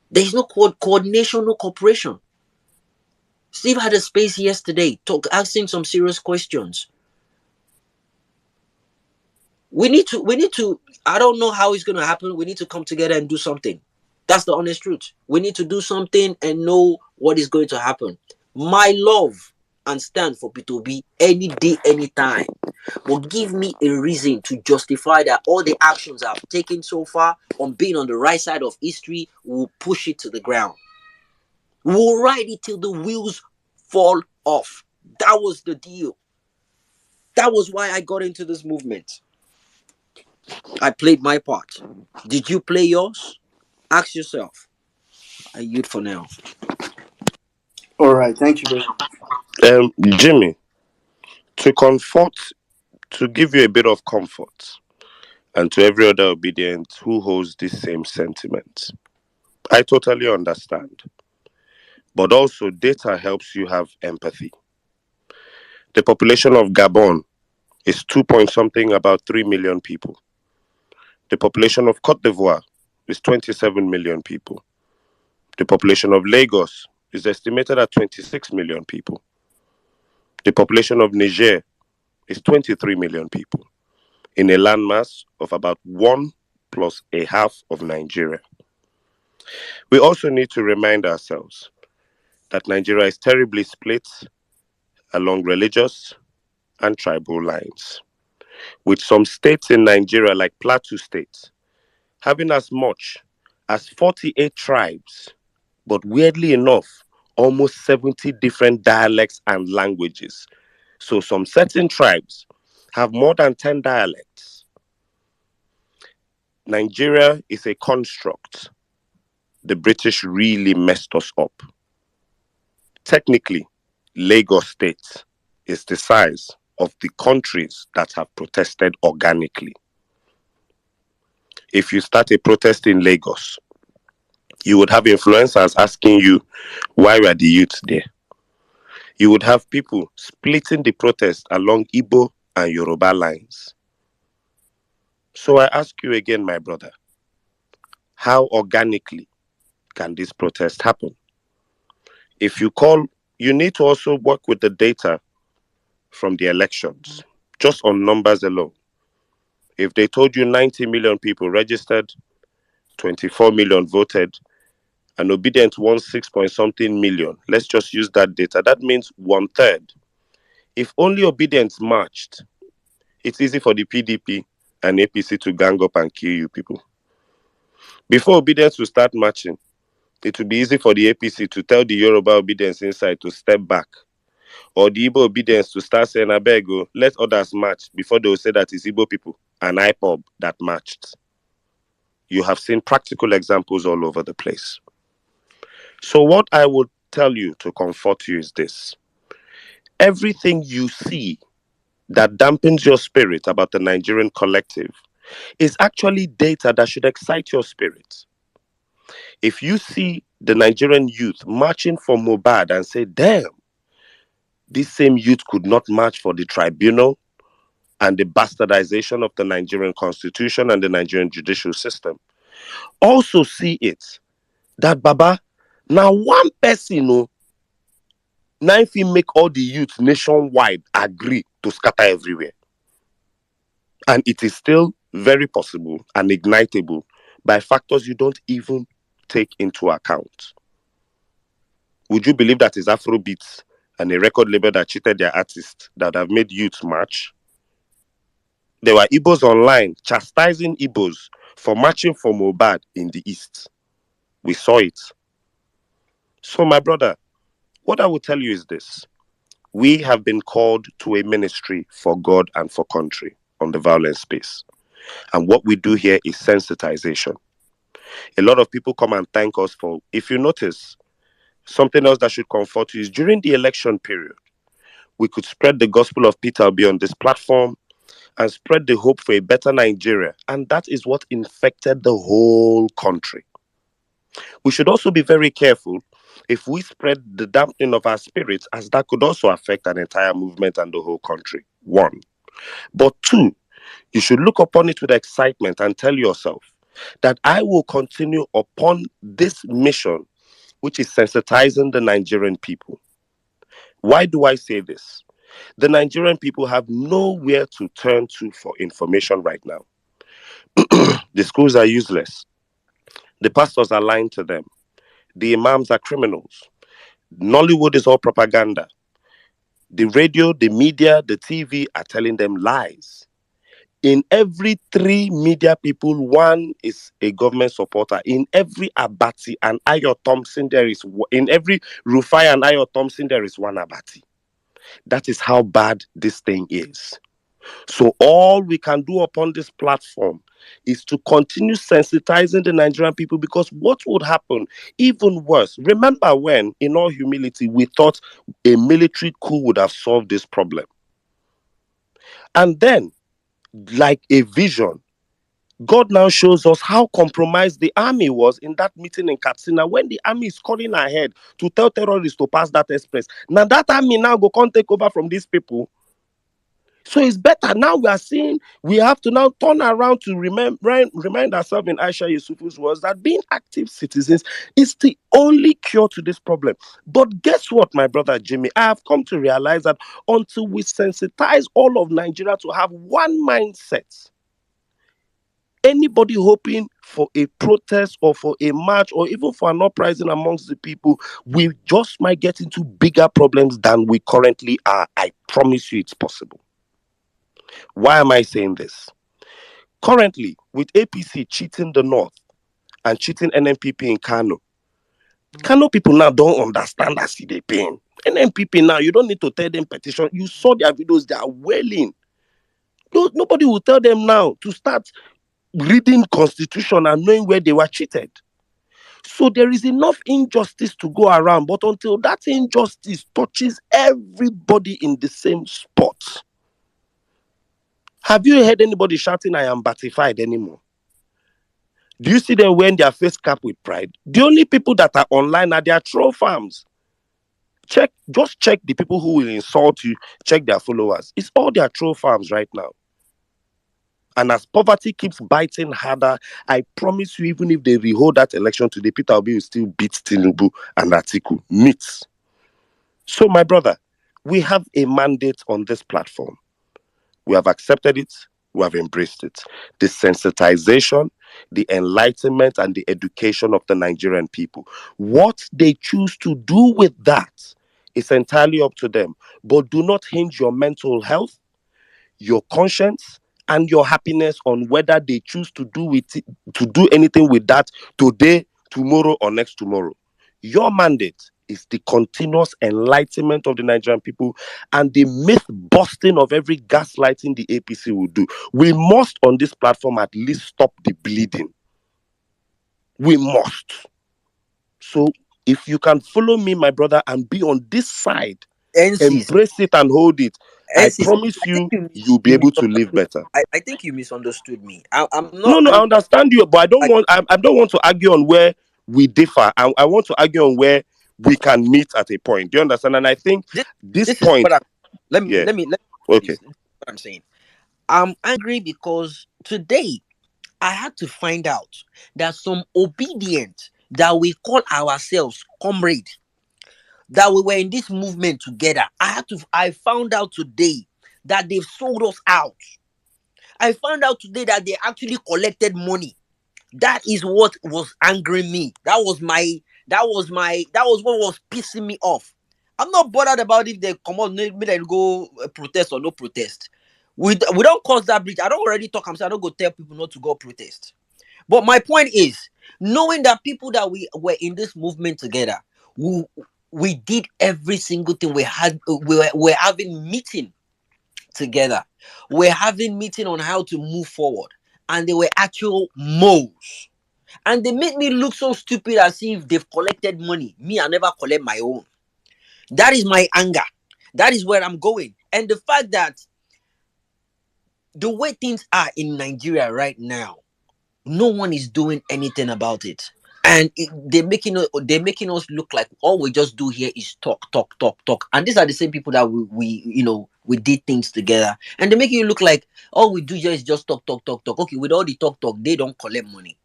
There is no coordination, no cooperation. Steve had a space yesterday, asking some serious questions. We need to. I don't know how it's going to happen. We need to come together and do something. That's the honest truth. We need to do something and know what is going to happen. My love and stand for P2B any day, anytime will give me a reason to justify that all the actions I've taken so far on being on the right side of history will push it to the ground. We'll ride it till the wheels fall off. That was the deal. That was why I got into this movement. I played my part. Did you play yours? Ask yourself. I yield for now. All right, thank you very much. Jimmy, to give you a bit of comfort, and to every other obedient who holds this same sentiment, I totally understand. But also, data helps you have empathy. The population of Gabon is 2 point something, about 3 million people. The population of Cote d'Ivoire is 27 million people. The population of Lagos is estimated at 26 million people. The population of Niger is 23 million people in a landmass of about 1 plus a half of Nigeria. We also need to remind ourselves that Nigeria is terribly split along religious and tribal lines, with some states in Nigeria, like Plateau State, having as much as 48 tribes, but weirdly enough, almost 70 different dialects and languages. So some certain tribes have more than 10 dialects. Nigeria is a construct. The British really messed us up. Technically, Lagos State is the size of the countries that have protested organically. If you start a protest in Lagos, you would have influencers asking you, why were the youths there? You would have people splitting the protest along Igbo and Yoruba lines. So I ask you again, my brother, how organically can this protest happen? If you need to also work with the data from the elections, just on numbers alone. If they told you 90 million people registered, 24 million voted, and obedient won 6 point something million, let's just use that data. That means 1/3. If only obedience marched, it's easy for the PDP and APC to gang up and kill you people. Before obedience will start marching, it will be easy for the APC to tell the Yoruba obedience inside to step back, or the Igbo obedience to start saying, I beg you, let others march, before they will say that it's Igbo people and IPOB that marched. You have seen practical examples all over the place. So what I would tell you to comfort you is this. Everything you see that dampens your spirit about the Nigerian collective is actually data that should excite your spirit. If you see the Nigerian youth marching for Mohbad and say, damn, this same youth could not march for the tribunal and the bastardization of the Nigerian constitution and the Nigerian judicial system, also see it that Baba, now one person, now if he make all the youth nationwide agree to scatter everywhere. And it is still very possible and ignitable by factors you don't even take into account. Would you believe that it's Afrobeats and a record label that cheated their artists that have made youth march? There were Igbos online chastising Igbos for marching for Mohbad in the East. We saw it. So, my brother, what I will tell you is this. We have been called to a ministry for God and for country on the violence space. And what we do here is sensitization. A lot of people come and thank us for, if you notice, something else that should comfort you is during the election period, we could spread the gospel of Peter Obi on this platform and spread the hope for a better Nigeria. And that is what infected the whole country. We should also be very careful if we spread the dampening of our spirits, as that could also affect an entire movement and the whole country. One. But two, you should look upon it with excitement and tell yourself that I will continue upon this mission, which is sensitizing the Nigerian people. Why do I say this? The Nigerian people have nowhere to turn to for information right now. The schools are useless. The pastors are lying to them. The imams are criminals. Nollywood is all propaganda. The radio, the media, the TV are telling them lies. In every three media people, one is a government supporter. In every Abati and Ayo Thompson, in every Rufai and Ayo Thompson, there is one Abati. That is how bad this thing is. So all we can do upon this platform is to continue sensitizing the Nigerian people, because what would happen, even worse, remember when, in all humility, we thought a military coup would have solved this problem. And then, like a vision, God now shows us how compromised the army was in that meeting in Katsina when the army is calling ahead to tell terrorists to pass that express. Now that army now can't take over from these people. So it's better now. We are seeing we have to now turn around to remind ourselves in Aisha Yusufu's words that being active citizens is the only cure to this problem. But guess what, my brother Jimmy? I have come to realize that until we sensitize all of Nigeria to have one mindset, anybody hoping for a protest or for a march or even for an uprising amongst the people, we just might get into bigger problems than we currently are. I promise you it's possible. Why am I saying this? Currently, with APC cheating the North and cheating NNPP in Kano, Kano people now don't understand that see they pain. NNPP now, you don't need to tell them petition. You saw their videos, they are wailing. Nobody will tell them now to start reading constitution and knowing where they were cheated. So there is enough injustice to go around, but until that injustice touches everybody in the same spot, have you heard anybody shouting, I am batified anymore? Do you see them wearing their face cap with pride? The only people that are online are their troll farms. Just check the people who will insult you, check their followers. It's all their troll farms right now. And as poverty keeps biting harder, I promise you, even if they rehold that election today, Peter Obi will still beat Tinubu and Atiku. Myths. So, my brother, we have a mandate on this platform. We have accepted it. We have embraced it. The sensitization, the enlightenment, and the education of the Nigerian people. What they choose to do with that is entirely up to them. But do not hinge your mental health, your conscience, and your happiness on whether they choose to do anything with that today, tomorrow, or next tomorrow. Your mandate is the continuous enlightenment of the Nigerian people and the myth busting of every gaslighting the APC will do. We must, on this platform, at least stop the bleeding. We must. So if you can follow me, my brother, and be on this side, NCs, embrace it and hold it, I NCs, promise I think you, you'll be able to live better. I think you misunderstood me. I'm No, not no, I angry. understand you, but I don't want to argue on where we differ. I want to argue on where we can meet at a point. Do you understand? And I think This, this this is point, what I'm. Let me yeah, let me let me okay. this. This is what I'm saying. I'm angry because today I had to find out that some obedient that we call ourselves comrade, that we were in this movement together. I found out today that they've sold us out. I found out today that they actually collected money. That is what was angering me. That was what was pissing me off. I'm not bothered about if they come on, maybe they go protest or no protest. We don't cross that bridge. I don't already talk. I'm saying I don't go tell people not to go protest. But my point is, knowing that people that we were in this movement together, we, we did every single thing. We're having meeting together. We're having meeting on how to move forward. And they were actual moles. And they made me look so stupid as if they've collected money. Me, I never collect my own. That is my anger. That is where I'm going. And the fact that the way things are in Nigeria right now, no one is doing anything about it. And they're making us look like all we just do here is talk, talk, talk, talk. And these are the same people that we did things together. And they're making you look like all we do here is just talk, talk, talk, talk. Okay, with all the talk, talk, they don't collect money.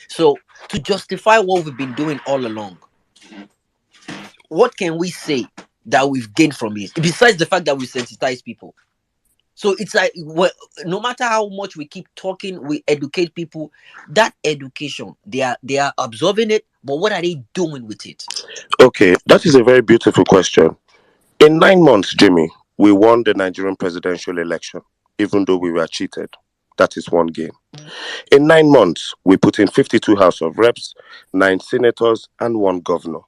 So to justify what we've been doing all along, what can we say that we've gained from it? Besides the fact that we sensitize people. So it's like no matter how much we keep talking, we educate people. That education, they are absorbing it, but what are they doing with it? Okay, that is a very beautiful question. In 9 months, Jimmy, we won the Nigerian presidential election, even though we were cheated. That is one game. In 9 months, we put in 52 House of Reps, 9 senators, and one governor.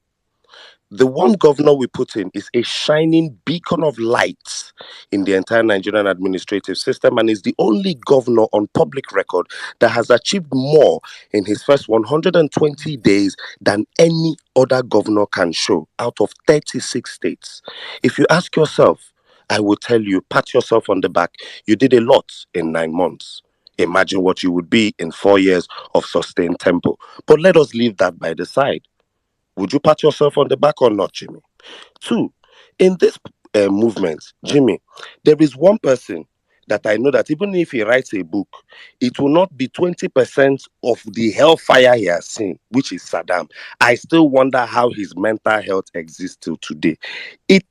The one governor we put in is a shining beacon of light in the entire Nigerian administrative system and is the only governor on public record that has achieved more in his first 120 days than any other governor can show out of 36 states. If you ask yourself, I will tell you, pat yourself on the back. You did a lot in 9 months. Imagine what you would be in 4 years of sustained tempo. But let us leave that by the side. Would you pat yourself on the back or not, Jimmy? Two, in this movement, Jimmy, there is one person that I know that even if he writes a book, it will not be 20% of the hellfire he has seen, which is Saddam. I still wonder how his mental health exists till today. It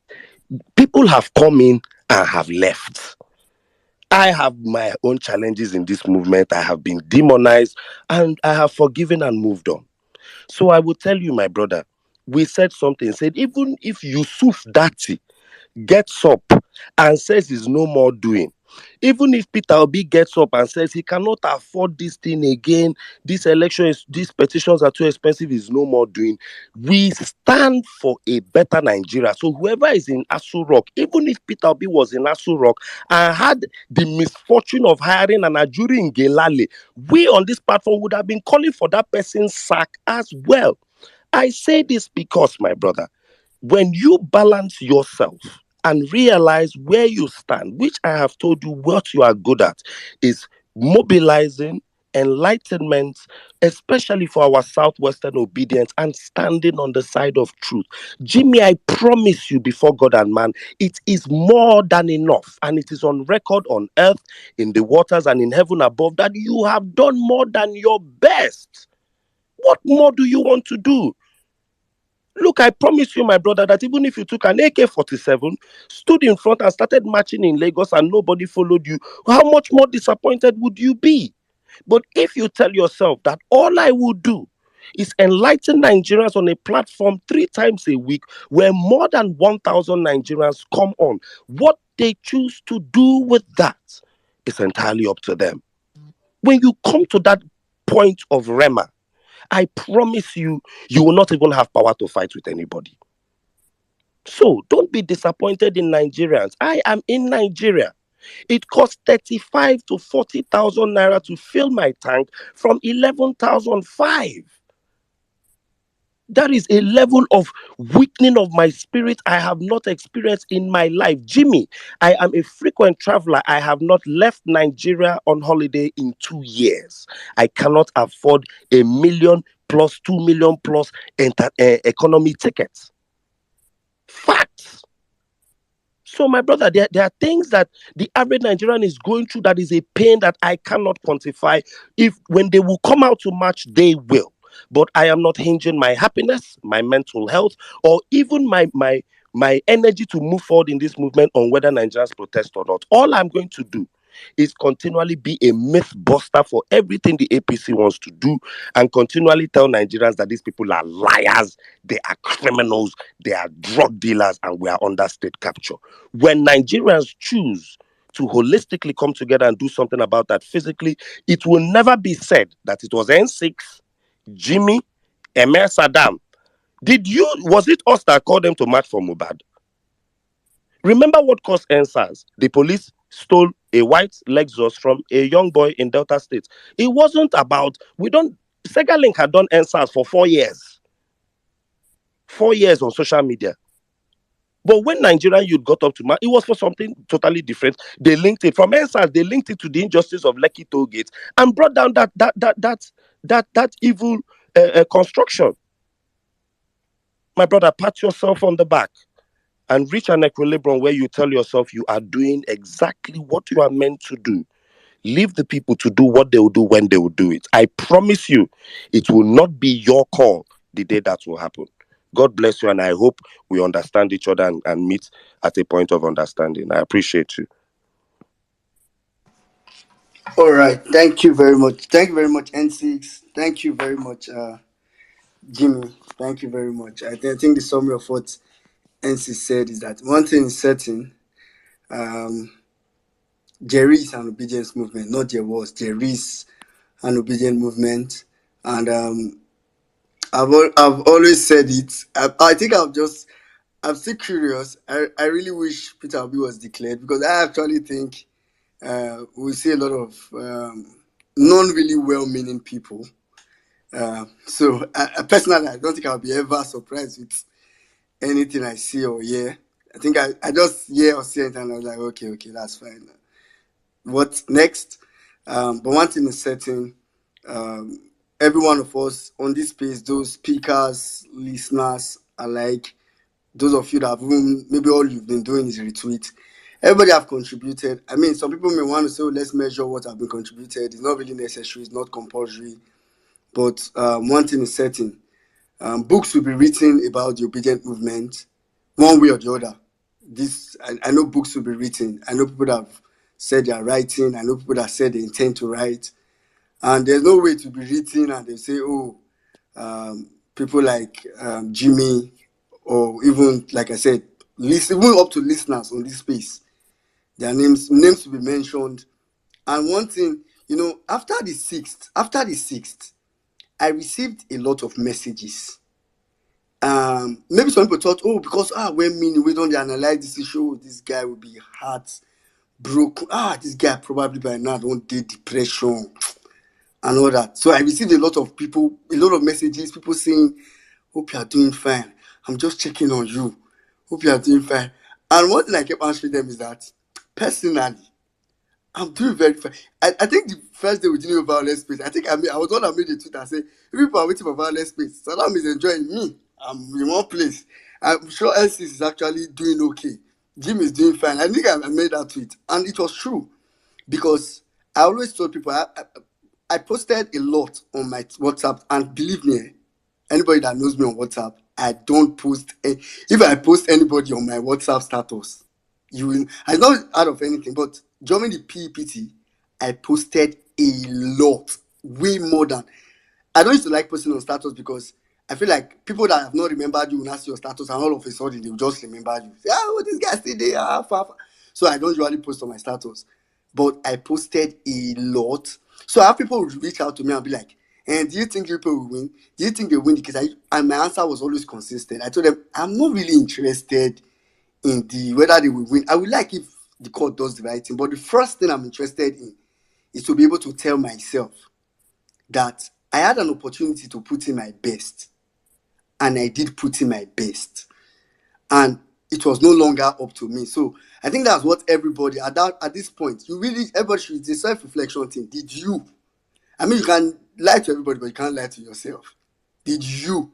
People have come in and have left. I have my own challenges in this movement. I have been demonized and I have forgiven and moved on. So I will tell you, my brother, we said something, said even if Yusuf Dati gets up and says he's no more doing, even if Peter Obi gets up and says he cannot afford this thing again, these petitions are too expensive, is no more doing, we stand for a better Nigeria. So whoever is in Asu Rock, even if Peter Obi was in Asu Rock and had the misfortune of hiring an Ajuri in Gelale, we on this platform would have been calling for that person's sack as well. I say this because, my brother, when you balance yourself and realize where you stand, which I have told you what you are good at, is mobilizing, enlightenment, especially for our southwestern obedience and standing on the side of truth. Jimmy, I promise you before God and man, it is more than enough, and it is on record on earth, in the waters, and in heaven above that you have done more than your best. What more do you want to do? Look, I promise you, my brother, that even if you took an AK-47, stood in front and started marching in Lagos and nobody followed you, how much more disappointed would you be? But if you tell yourself that all I will do is enlighten Nigerians on a platform 3 times a week where more than 1,000 Nigerians come on, what they choose to do with that is entirely up to them. When you come to that point of Rema, I promise you, you will not even have power to fight with anybody. So don't be disappointed in Nigerians. I am in Nigeria. It costs 35 to 40,000 naira to fill my tank from 11,005. That is a level of weakening of my spirit I have not experienced in my life. Jimmy, I am a frequent traveler. I have not left Nigeria on holiday in 2 years. I cannot afford a million plus 2 million plus economy tickets. Facts. So, my brother, there are things that the average Nigerian is going through that is a pain that I cannot quantify. If when they will come out to march, they will. But I am not hinging my happiness, my mental health, or even my energy to move forward in this movement on whether Nigerians protest or not. All I'm going to do is continually be a myth buster for everything the APC wants to do and continually tell Nigerians that these people are liars, they are criminals, they are drug dealers, and we are under state capture. When Nigerians choose to holistically come together and do something about that physically, it will never be said that it was N6, Jimmy, Emir Saddam. Was it us that called them to march for Mubad? Remember what caused NSAS? The police stole a white Lexus from a young boy in Delta State. It wasn't about, Sega Link had done NSAS for 4 years. 4 years on social media. But when Nigerian youth got up to it was for something totally different. They linked it from NSAS, they linked it to the injustice of Lekki toll gates and brought down that evil construction. My brother, pat yourself on the back and reach an equilibrium where you tell yourself you are doing exactly what you are meant to do. Leave the people to do what they will do when they will do it. I promise you, it will not be your call the day that will happen. God bless you, and I hope we understand each other and meet at a point of understanding. I appreciate you. All right. Thank you very much. Thank you very much, N6. Thank you very much, Jimmy. Thank you very much. I think the summary of what NC said is that one thing is certain. There is an obedience movement, not there was. There is an obedient movement, and I've always said it. I think I'm still curious. I really wish Peter Obi was declared, because I actually think we see a lot of non really well-meaning people. So personally, I don't think I'll be ever surprised with anything I see or hear. I think I just hear or see it and I was like, okay, that's fine. What's next? But one thing is certain. Every one of us on this space, those speakers, listeners alike, those of you that have even, maybe all you've been doing is retweet. Everybody have contributed. I mean, some people may want to say, let's measure what have been contributed. It's not really necessary. It's not compulsory. But one thing is certain. Books will be written about the obedient movement, one way or the other. I know books will be written. I know people that have said they are writing. I know people that said they intend to write. And there's no way to be written and they say, people like Jimmy, or even, like I said, even up to listeners on this space, their names to be mentioned. And one thing, after the 6th, I received a lot of messages. Maybe some people thought, because when we don't analyze this issue, this guy will be heartbroken. This guy probably by now don't take depression and all that. So I received a lot of messages, people saying, hope you are doing fine. I'm just checking on you. Hope you are doing fine. And one thing I kept answering them is that, personally, I'm doing very fine. I think the first day we did Vawulence space, I think I was the one that made a tweet and said, people are waiting for Vawulence space. Saddam is enjoying me. I'm in one place. I'm sure LC is actually doing okay. Jim is doing fine. I think I made that tweet. And it was true. Because I always told people, I posted a lot on my WhatsApp. And believe me, anybody that knows me on WhatsApp, I don't post. If I post anybody on my WhatsApp status, I not out of anything, but during the PEPT, I posted a lot, way more than. I don't used to like posting on status because I feel like people that have not remembered you will not see your status, and all of a sudden they will just remember you. Say, this guy still there, far. So I don't usually post on my status, but I posted a lot. So I have people would reach out to me and be like, and do you think people will win? Do you think they win? Because and my answer was always consistent. I told them, I'm not really interested in whether they will win. I would like if the court does the right thing. But the first thing I'm interested in is to be able to tell myself that I had an opportunity to put in my best. And I did put in my best. And it was no longer up to me. So I think that's what everybody, at this point, everybody should, it's a self-reflection thing. Did you? I mean, you can lie to everybody, but you can't lie to yourself. Did you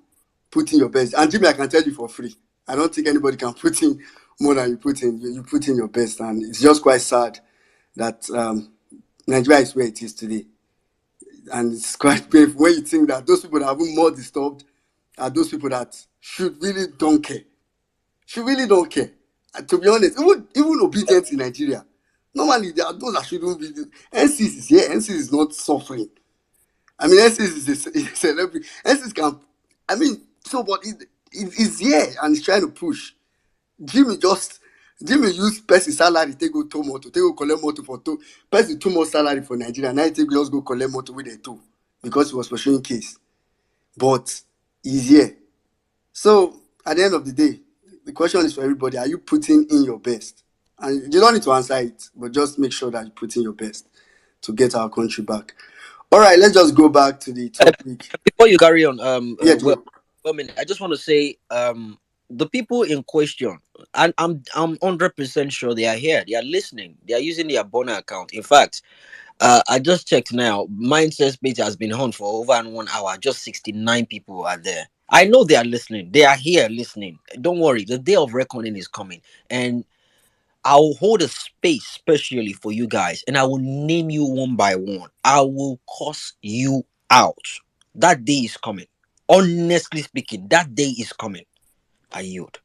put in your best? And Jimmy, I can tell you for free. I don't think anybody can put in more than you put in. You put in your best. And it's just quite sad that Nigeria is where it is today. And it's quite painful when you think that those people that are even more disturbed are those people that should really don't care. Should really don't care. And to be honest, even obedience in Nigeria, normally there are those that shouldn't be. NCS is here. NCS is not suffering. I mean, NCS is a celebrity. NCS can, but it's here and it's trying to push. Jimmy just Jimmy use person salary take go tow motor, take go collect motor for tow. Person too much salary for Nigeria. Now he take just go collect motor with the tow because he was pursuing case. But he's here. So at the end of the day, the question is for everybody: are you putting in your best? And you don't need to answer it, but just make sure that you put in your best to get our country back. All right, let's just go back to the topic. Before you carry on, Yeah, well, Joe. I mean, I just want to say, the people in question, and I'm 100% sure they are here. They are listening. They are using their Bona account. In fact, I just checked now. Mindset page has been on for over 1 hour. Just 69 people are there. I know they are listening. They are here listening. Don't worry. The day of reckoning is coming, and I will hold a space specially for you guys, and I will name you one by one. I will cuss you out. That day is coming. Honestly speaking, that day is coming. I yield.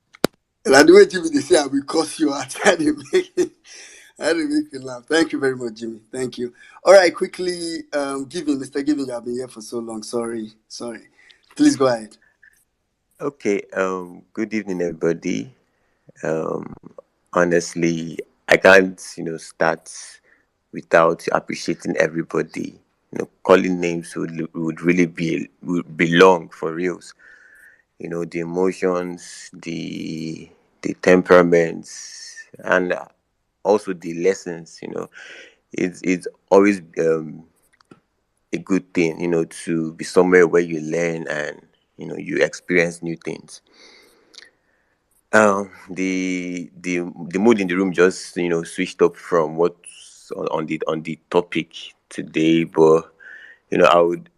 And the way Jimmy they say I will curse you out. I had to make you laugh. Thank you very much, Jimmy. Thank you. All right, quickly, Giving, Mr. Giving, you have been here for so long. Sorry. Please go ahead. Okay, good evening, everybody. Honestly, I can't, start without appreciating everybody. Calling names would really would belong for reals. The emotions, the temperaments, and also the lessons. It's always a good thing. To be somewhere where you learn and you experience new things. The mood in the room just switched up from what's on the topic today, but I would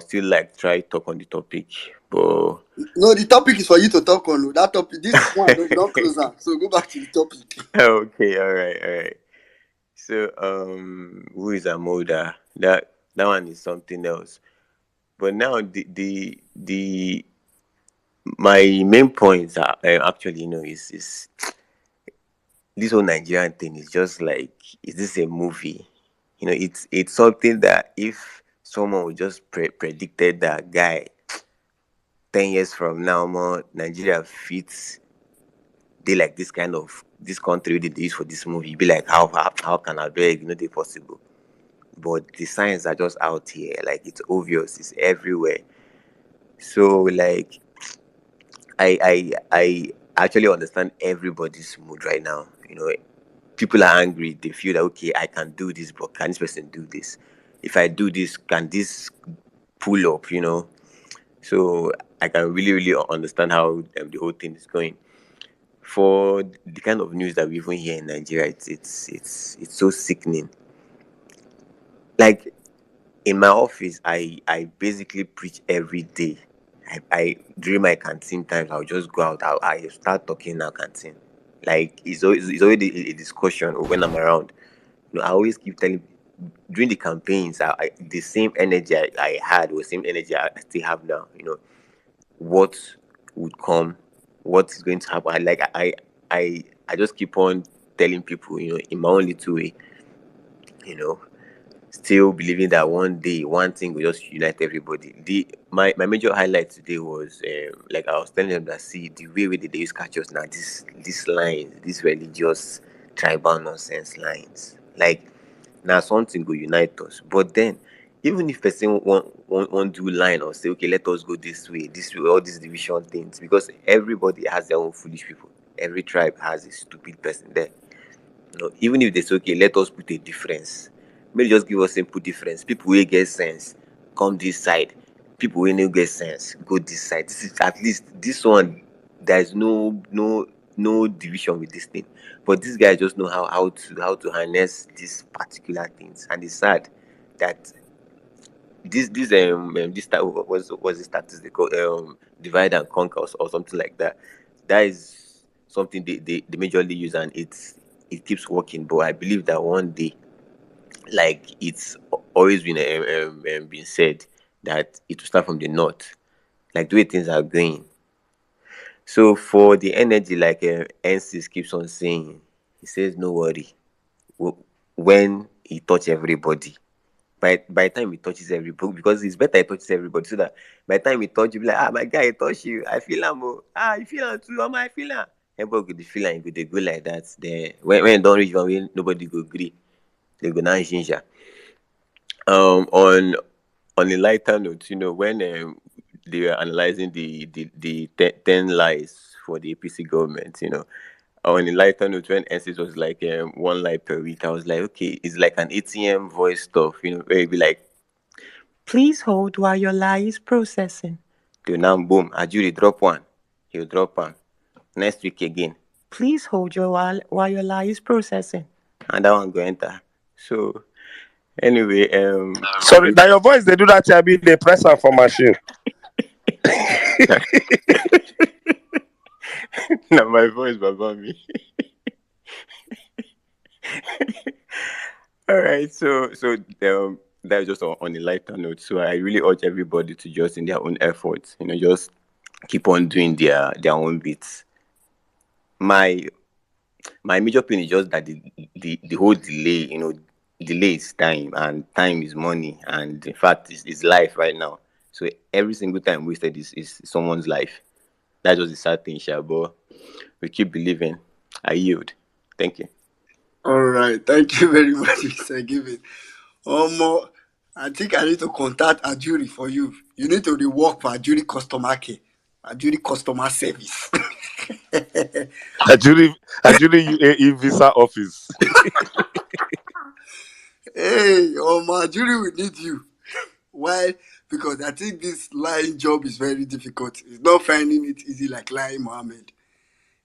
still like try talk on the topic, but No, the topic is for you to talk on. That topic, this one, you don't close out. So go back to the topic. okay, all right. So who is Amoda? That one is something else. But now the my main points are actually is this whole Nigerian thing is just like, is this a movie? It's something that if someone would just predicted that guy 10 years from now, more Nigeria fits they like this country they use for this movie. Be like, how can I beg? They possible. But the signs are just out here. Like it's obvious, it's everywhere. So like I actually understand everybody's mood right now. People are angry. They feel that okay, I can do this, but can this person do this? If I do this, can this pull up? So I can really, really understand how the whole thing is going. For the kind of news that we even hear in Nigeria, it's so sickening. Like in my office, I basically preach every day. I during my canteen times, I'll just go out. I start talking in our canteen. Like it's already a discussion when I'm around. I always keep telling during the campaigns, the same energy I had was the same energy I still have now. What would come, what is going to happen. I just keep on telling people, in my own little way, you know, still believing that one day one thing will just unite everybody. My major highlight today was like I was telling them that see the way they use catch us now, this lines, these religious tribal nonsense lines. Like now something will unite us. But then even if person want do line or say, okay, let us go this way, all these division things, because everybody has their own foolish people. Every tribe has a stupid person there. Even if they say, okay, let us put a difference. Maybe just give us simple difference. People will get sense, come this side. People will not get sense, go this side. This is at least this one. There's no division with this thing. But these guys just know how to harness these particular things. And it's sad that this type was the status they call divide and conquer or something like that. That is something they majorly use, and it keeps working. But I believe that one day, like it's always been said, that it will start from the north, like the way things are going. So for the energy, like NCs keeps on saying, he says no worry. When he touch everybody, by the time he touches everybody, because it's better he touches everybody, so that by the time he touch you, be like, my guy, he touch you, I feel him, you feel him too, I feel him. everybody go feel like they go like that. Then when don't reach one way, nobody go agree. They go now ginger. On a lighter note, when they were analyzing the 10 lies for the APC government, on a lighter note, when NCS was like 1 lie per week, I was like, okay, it's like an ATM voice stuff, where it be like, please hold while your lie is processing. Till now, boom, Ajuri drop one, he'll drop one. Next week again, please hold while your lie is processing, and that one go enter. So anyway, Sorry, now your voice they do that. I be they press am for machine. now my voice, Baba me. All right, so that's just on a lighter note. So I really urge everybody to just in their own efforts, just keep on doing their own bits. My my major pain is just that the whole delay, delay is time and time is money, and in fact it's life right now. So every single time wasted is someone's life. That's just the sad thing, Sha, but we keep believing. I yield. Thank you. All right. Thank you very much, Mr. Given. More. I think I need to contact Ajuri for you. You need to rework for Ajuri customer care, Ajuri customer service. Ajuri UAE visa office. Hey, Ajuri, we need you. Why? Because I think this lying job is very difficult. It's not finding it easy like lying Mohammed.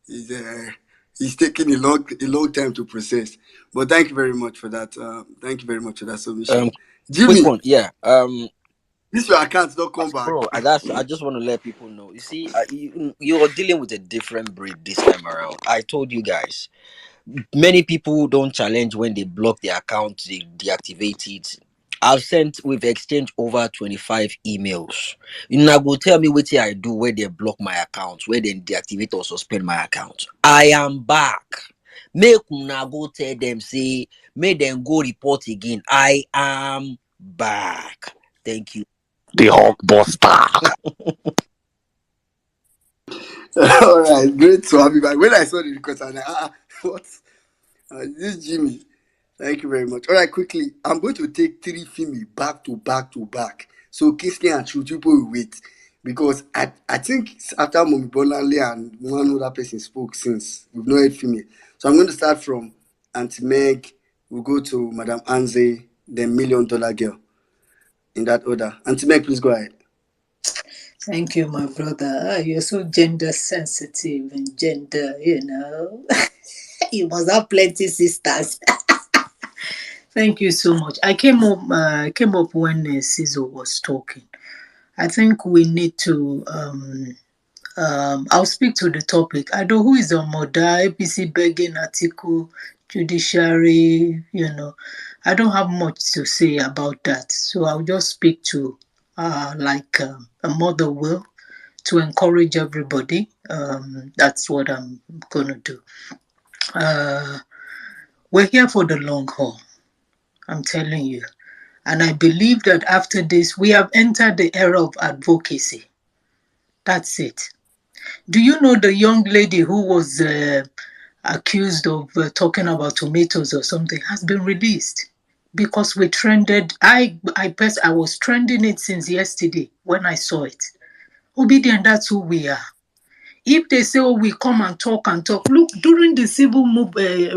He's he's taking a long time to process. But thank you very much for that. Thank you very much for that submission. Um, quick Jimmy, one, yeah. this your account don't come back. Bro, I just want to let people know. You see, you're dealing with a different breed this time around. I told you guys. Many people don't challenge when they block their account, they deactivate it. We've exchanged over 25 emails. You now go tell me what I do where they block my account, where they deactivate or suspend my account. I am back. Make una go tell them, say, make them go report again. I am back. Thank you. The Hawk Buster. All right, great to have you back. When I saw the request, I was like, what? This is Jimmy. Thank you very much. All right, quickly, I'm going to take three female back to back to back. So Kisley and Truth, people will wait. Because I think after Mommy Bolanle and one other person spoke since, we've not heard female. So I'm going to start from Auntie Meg, we'll go to Madam Anze, then $1 Million Girl, in that order. Auntie Meg, please go ahead. Thank you, my brother. You're so gender sensitive and gender, you must have plenty sisters. Thank you so much. I came up when Cizo was talking. I think we need to. I'll speak to the topic. I know who is Amoda, APC begging Atiku, Judiciary. I don't have much to say about that. So I'll just speak to, a mother will, to encourage everybody. That's what I'm gonna do. We're here for the long haul. I'm telling you. And I believe that after this, we have entered the era of advocacy. That's it. Do you know the young lady who was accused of talking about tomatoes or something has been released? Because we trended, I was trending it since yesterday when I saw it. Obedient, that's who we are. If they say, we come and talk, look, during the civil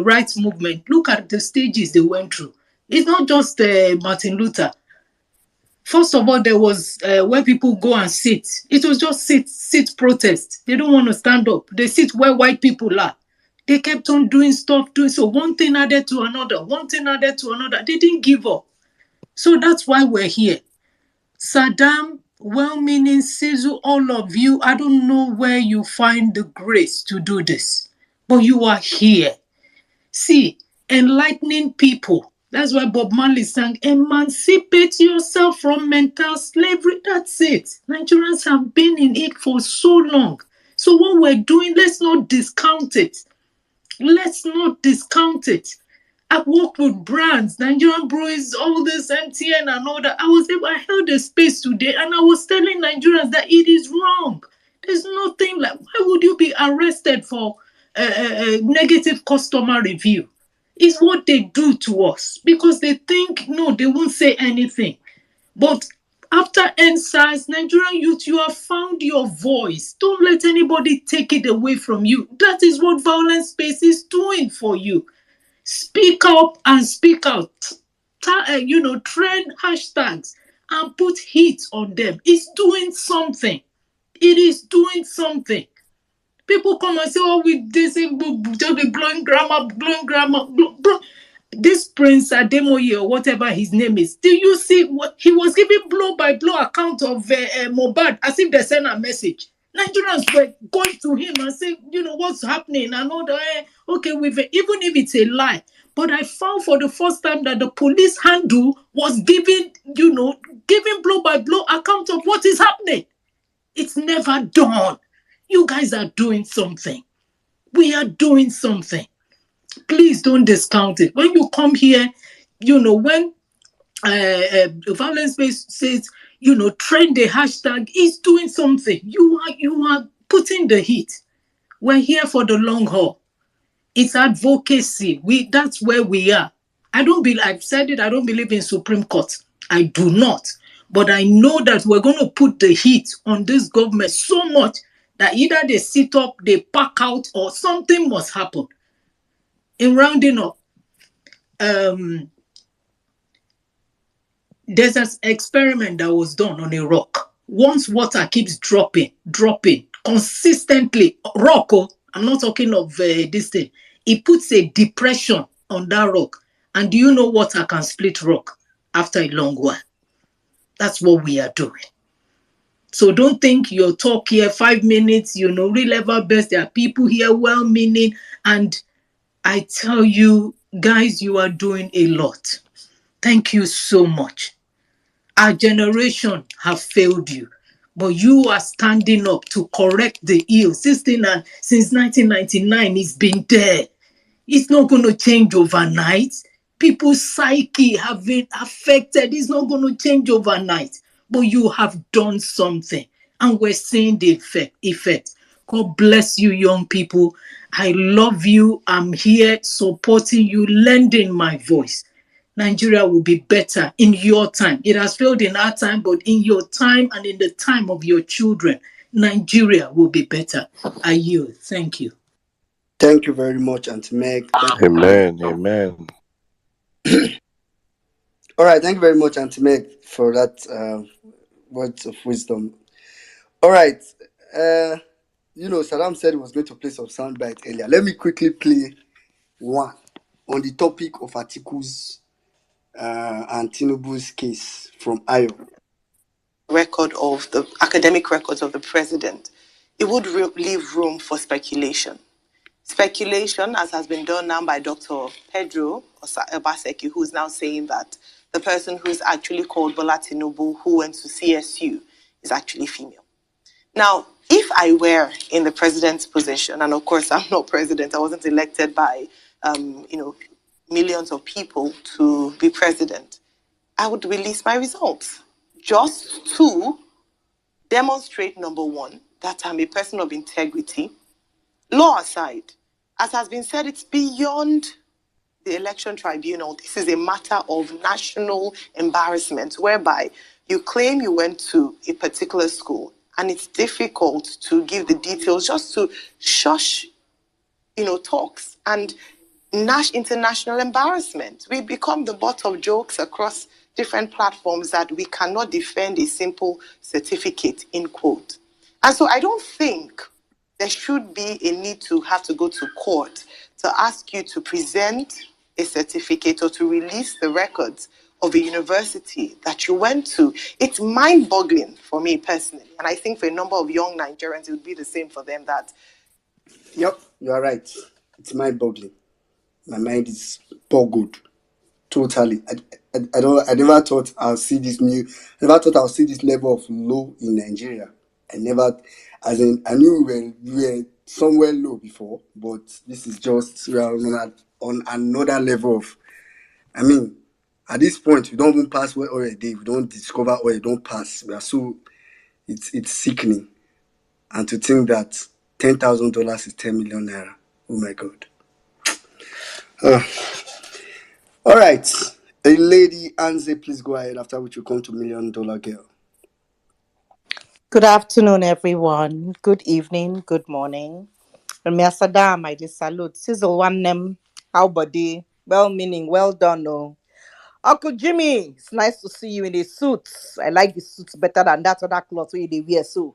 rights movement, look at the stages they went through. It's not just Martin Luther. First of all, there was where people go and sit. It was just sit protest. They don't want to stand up. They sit where white people are. They kept on doing stuff, so one thing added to another, one thing added to another. They didn't give up. So that's why we're here. Saddam, well-meaning, Sizu, all of you, I don't know where you find the grace to do this, but you are here. See, enlightening people. That's why Bob Marley sang, emancipate yourself from mental slavery. That's it. Nigerians have been in it for so long. So what we're doing, let's not discount it. Let's not discount it. I've worked with brands, Nigerian Breweries, all this MTN and all that. I held a space today and I was telling Nigerians that it is wrong. There's nothing like, why would you be arrested for negative customer review. It's what they do to us because they think, no, they won't say anything. But after NSAS, Nigerian youth, you have found your voice. Don't let anybody take it away from you. That is what Violence Space is doing for you. Speak up and speak out. Trend hashtags and put heat on them. It's doing something. It is doing something. People come and say, oh, they say, just be blowing grammar. This Prince Ademoye or whatever his name is, do you see what he was giving blow by blow account of Mohbad as if they sent a message? Nigerians were going to him and say, what's happening and all that. Okay, even if it's a lie. But I found for the first time that the police handle was giving blow by blow account of what is happening. It's never done. You guys are doing something. We are doing something. Please don't discount it. When you come here, when Violence Space says, trend the hashtag, is doing something. You are putting the heat. We're here for the long haul. It's advocacy. That's where we are. I've said it, I don't believe in Supreme Court. I do not. But I know that we're going to put the heat on this government so much that either they sit up, they pack out, or something must happen. In rounding up, there's an experiment that was done on a rock. Once water keeps dropping consistently, rock, I'm not talking of this thing, it puts a depression on that rock. And do you know water can split rock after a long while? That's what we are doing. So don't think your talk here, 5 minutes, real level best. There are people here well-meaning. And I tell you, guys, you are doing a lot. Thank you so much. Our generation have failed you, but you are standing up to correct the ills. This thing since 1999, it's been there. It's not going to change overnight. People's psyche have been affected. It's not going to change overnight. But you have done something, and we're seeing the effect. God bless you, young people. I love you. I'm here supporting you, lending my voice. Nigeria will be better in your time. It has failed in our time, but in your time and in the time of your children, Nigeria will be better. I yield. Thank you. Thank you very much, Auntie Meg. Amen. Amen. All right, thank you very much, Auntie Meg, for that words of wisdom. All right. Saddam said he was going to play some soundbite earlier. Let me quickly play one on the topic of Atiku's and Tinubu's case from Ayo. Record of the academic records of the president, it would leave room for speculation. Speculation, as has been done now by Dr. Pedro Obaseki, who is now saying that the person who is actually called Bola Tinubu, who went to CSU, is actually female. Now, if I were in the president's position, and of course I'm not president, I wasn't elected by millions of people to be president, I would release my results just to demonstrate, number one, that I'm a person of integrity. Law aside, as has been said, it's beyond the election tribunal. This is a matter of national embarrassment, whereby you claim you went to a particular school and it's difficult to give the details just to shush, talks and international embarrassment. We become the butt of jokes across different platforms that we cannot defend a simple certificate, in quote. And so I don't think there should be a need to have to go to court to ask you to present a certificate or to release the records of a university that you went to. It's mind-boggling for me personally. And I think for a number of young Nigerians, it would be the same for them. That. Yep, you are right. It's mind-boggling. My mind is boggled. Totally. I never thought I'll see this level of low in Nigeria. I knew we were somewhere low before, but this is just, we are on another level of, at this point, we don't even pass where oil day. We don't discover oil, don't pass. We are so, it's sickening. And to think that $10,000 is 10 million naira. Oh my God. All right. A lady, Anze, please go ahead, after which we come to Million Dollar Girl. Good afternoon, everyone. Good evening. Good morning. Remia Sadam, I just salute. Sizzle one name. How body? Well meaning, well done, no. Uncle Jimmy, it's nice to see you in the suits. I like the suits better than that other clothes where they wear so.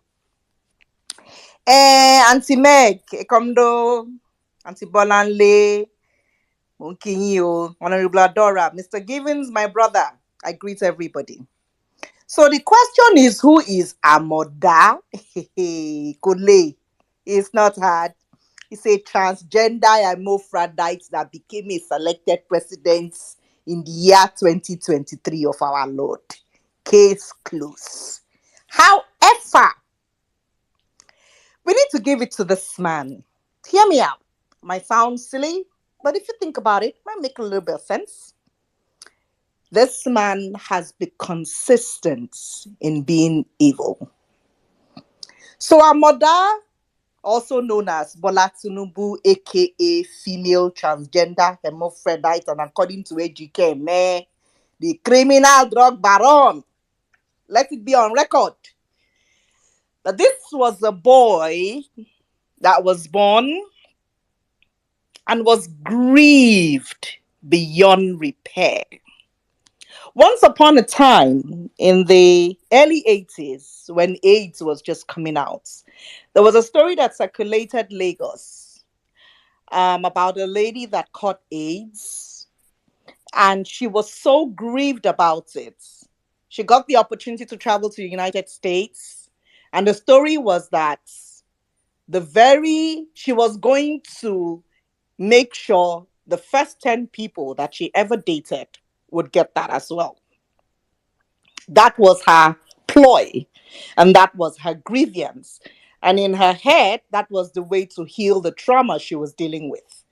Auntie Meg, Ekomdo, Auntie Bolanle, Munkinyo, Honorable Adora, Mr. Givens, my brother. I greet everybody. So the question is, who is Amoda? Kule. It's not hard. It's a transgender hermaphrodite that became a selected president in the year 2023 of our Lord. Case closed. However, we need to give it to this man. Hear me out. Might sound silly, but if you think about it, it might make a little bit of sense. This man has been consistent in being evil. So our mother, also known as Bola Tinubu, aka female transgender hermaphrodite, and according to AGK, the criminal drug baron, let it be on record that this was a boy that was born and was grieved beyond repair. Once upon a time in the early 80s, when AIDS was just coming out, there was a story that circulated Lagos about a lady that caught AIDS, and she was so grieved about it. She got the opportunity to travel to the United States, and the story was that she was going to make sure the first 10 people that she ever dated would get that as well. That was her ploy, and that was her grievance. And in her head, that was the way to heal the trauma she was dealing with.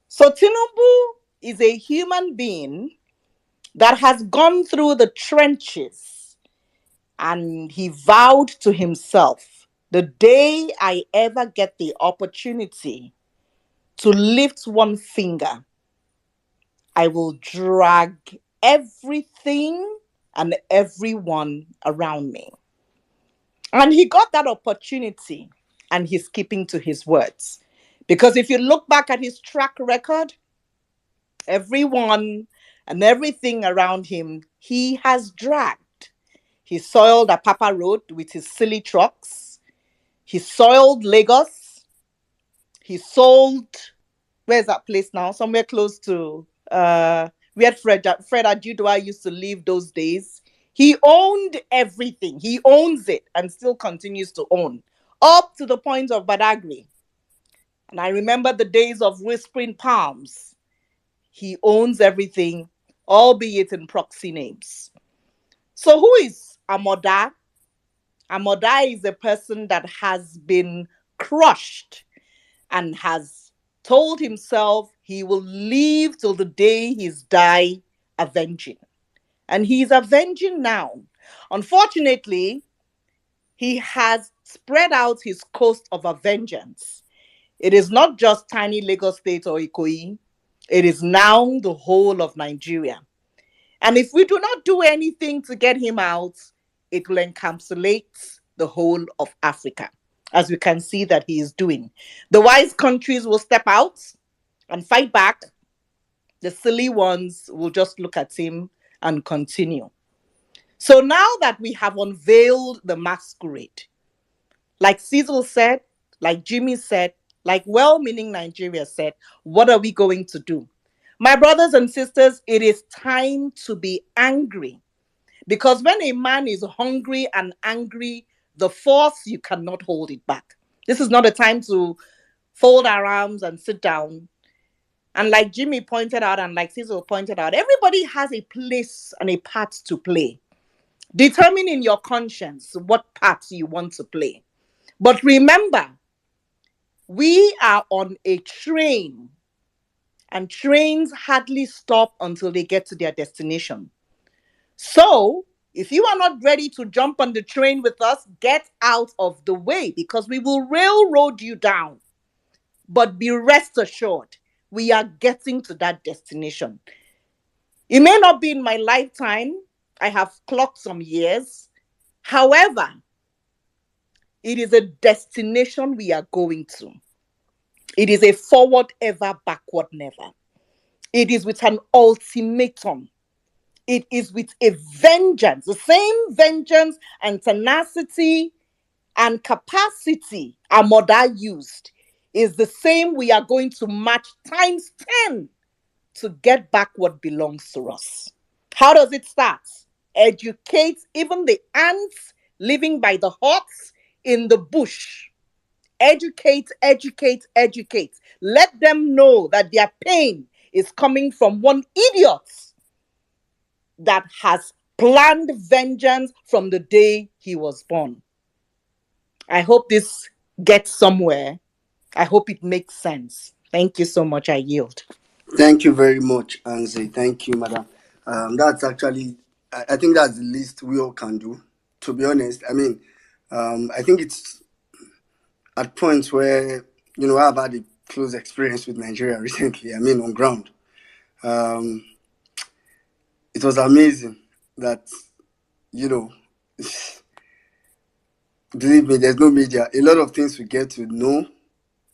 So Tinubu is a human being that has gone through the trenches, and he vowed to himself, the day I ever get the opportunity to lift one finger, I will drag everything and everyone around me. And he got that opportunity, and he's keeping to his words. Because if you look back at his track record, everyone and everything around him, he has dragged. He soiled Apapa Road with his silly trucks. He soiled Lagos. He sold, where's that place now? Somewhere close to where Fred Ajudua used to live those days. He owned everything. He owns it and still continues to own, up to the point of Badagry. And I remember the days of Whispering Palms. He owns everything, albeit in proxy names. So who is Amoda? Amoda is a person that has been crushed and has told himself he will live till the day he's die avenging. And he's avenging now. Unfortunately, he has spread out his coast of vengeance. It is not just tiny Lagos State or Ikoyi. It is now the whole of Nigeria. And if we do not do anything to get him out, it will encapsulate the whole of Africa, as we can see that he is doing. The wise countries will step out and fight back. The silly ones will just look at him and continue. So now that we have unveiled the masquerade, like Cecil said, like Jimmy said, like well-meaning Nigeria said, what are we going to do? My brothers and sisters, it is time to be angry. Because when a man is hungry and angry, the force, you cannot hold it back. This is not a time to fold our arms and sit down. And like Jimmy pointed out, and like Cecil pointed out, everybody has a place and a part to play. Determine in your conscience what part you want to play. But remember, we are on a train, and trains hardly stop until they get to their destination. So, if you are not ready to jump on the train with us, get out of the way, because we will railroad you down. But be rest assured, we are getting to that destination. It may not be in my lifetime. I have clocked some years. However, it is a destination we are going to. It is a forward ever, backward never. It is with an ultimatum. It is with a vengeance, the same vengeance and tenacity and capacity Amoda used is the same we are going to match times 10 to get back what belongs to us. How does it start? Educate even the ants living by the huts in the bush. Educate, educate, educate. Let them know that their pain is coming from one idiot that has planned vengeance from the day he was born. I hope this gets somewhere. I hope it makes sense. Thank you so much. I yield. Thank you very much, Anzi. Thank you, madam. That's actually, I think that's the least we all can do, to be honest. I mean, I think it's at points where, I've had a close experience with Nigeria recently. I mean, on ground. Um, it was amazing that, you know, believe me, there's no media. A lot of things we get to know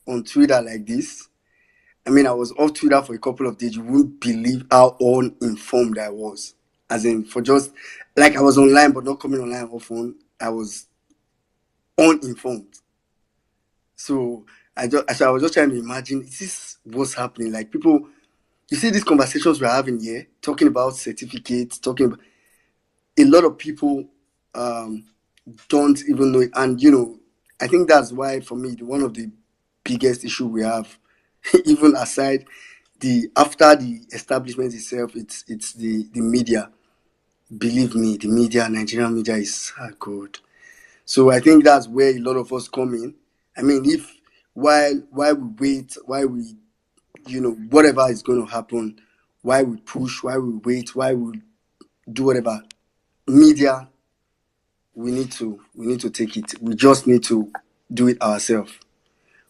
on Twitter like this. I mean, I was off Twitter for a couple of days. You wouldn't believe how uninformed I was. As in, for just like I was online, but not coming online often. I was uninformed. So I was just trying to imagine, is this what's happening? Like people, you see these conversations we're having here, talking about certificates, talking about a lot of people um, don't even know it. And I think that's why for me, one of the biggest issue we have, even aside the after the establishment itself, it's the media. Believe me, the media, Nigerian media is good. So I think that's where a lot of us come in. I mean, if while we wait, while we whatever is going to happen, why we push, why we wait, why we do whatever, media, we need to take it. We just need to do it ourselves.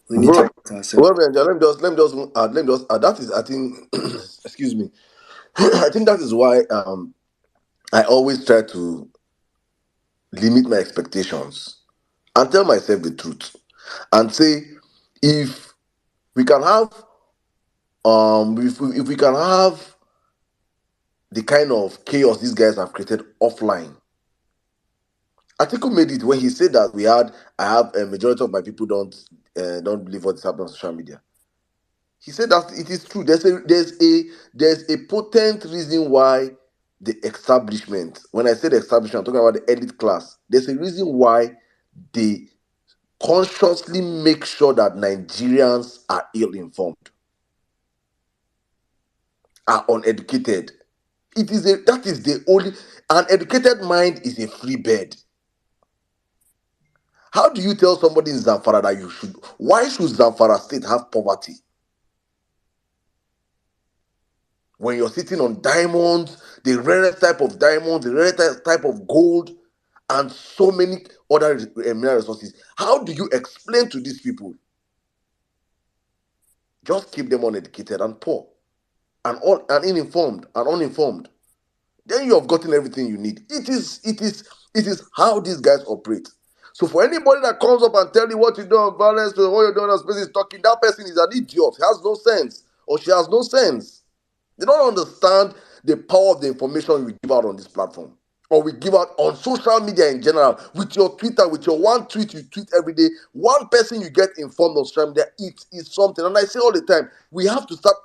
We need to Bro, do it ourselves. well, man, let me just add. That is, I think, excuse me. I think that is why I always try to limit my expectations and tell myself the truth and say if we can have if we can have the kind of chaos these guys have created offline. Atiku made it when he said that I have a majority of my people don't believe what is happening on social media. He said that it is true. There's a potent reason why the establishment, when I say the establishment, I'm talking about the elite class. There's a reason why they consciously make sure that Nigerians are ill-informed, are uneducated. That is the only an educated mind is a free bed. How do you tell somebody in Zamfara that why should Zamfara state have poverty? When you're sitting on diamonds, the rarest type of diamonds, the rarest type of gold, and so many other mineral resources. How do you explain to these people? Just keep them uneducated and poor, and uninformed and uninformed. Then you have gotten everything you need. It is how these guys operate. So for anybody that comes up and tell you what you do on violence, or what you're doing as person is talking, that person is an idiot. He has no sense, or she has no sense. They don't understand the power of the information we give out on this platform, or we give out on social media in general. With your Twitter, with your one tweet you tweet every day, one person you get informed on social media, it is something. And I say all the time, we have to start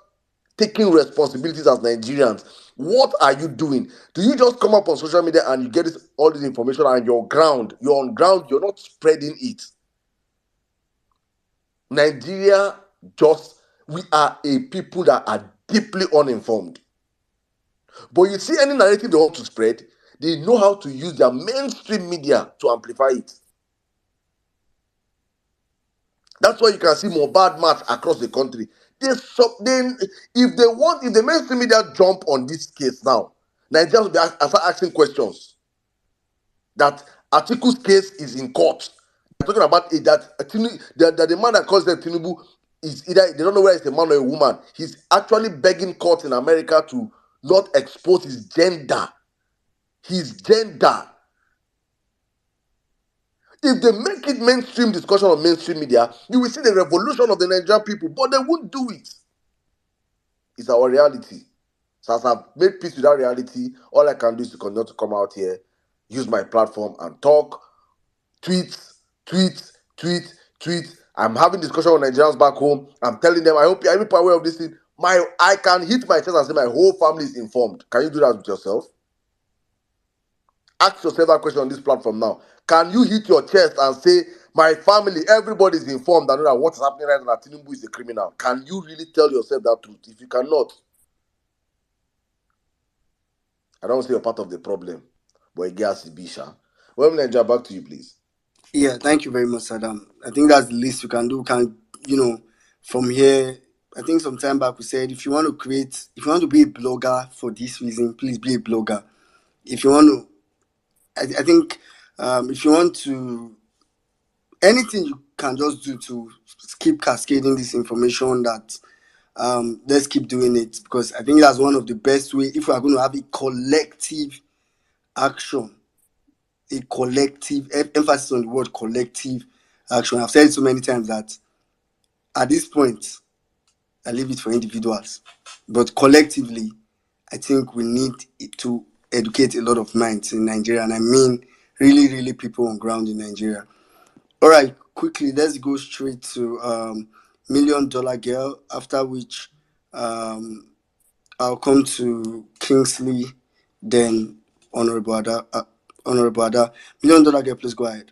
taking responsibilities as Nigerians. What are you doing? Do you just come up on social media and you get all this information and you're on ground, you're not spreading it? Nigeria, we are a people that are deeply uninformed. But you see any narrative they want to spread, they know how to use their mainstream media to amplify it. That's why you can see more bad match across the country. If the mainstream media jump on this case now, Nigerians will start asking questions. That Atiku's case is in court. They're talking about it, that the man that calls them Tinubu is either they don't know whether it's a man or a woman. He's actually begging courts in America to not expose his gender. His gender. If they make it mainstream discussion on mainstream media, you will see the revolution of the Nigerian people, but they won't do it. It's our reality. So as I've made peace with that reality, all I can do is to continue to come out here, use my platform and talk, tweets, tweets, tweets, tweets. I'm having discussion with Nigerians back home. I'm telling them, I hope you're aware of this thing. I can hit my chest and say my whole family is informed. Can you do that with yourself? Ask yourself that question on this platform now. Can you hit your chest and say, my family, everybody is informed and know that what's happening right now, that Tinubu is a criminal? Can you really tell yourself that truth? If you cannot, I don't say you're part of the problem, but it gets to be, Sha. Well, Nigeria, back to you, please. Yeah, thank you very much, Saddam. I think that's the least we can do. We can, from here, I think some time back we said if you want to be a blogger for this reason, please be a blogger. If you want to, I think if you want to, anything you can just do to keep cascading this information that let's keep doing it, because I think that's one of the best way if we are going to have a collective action, a collective emphasis on the word collective action. I've said it so many times that at this point I leave it for individuals, but collectively I think we need to educate a lot of minds in Nigeria, and I mean really people on ground in Nigeria. All right, quickly, let's go straight to $1 Million Girl, after which I'll come to Kingsley, then Honorable Ada. Honorable Ada. $1 Million Girl, please go ahead.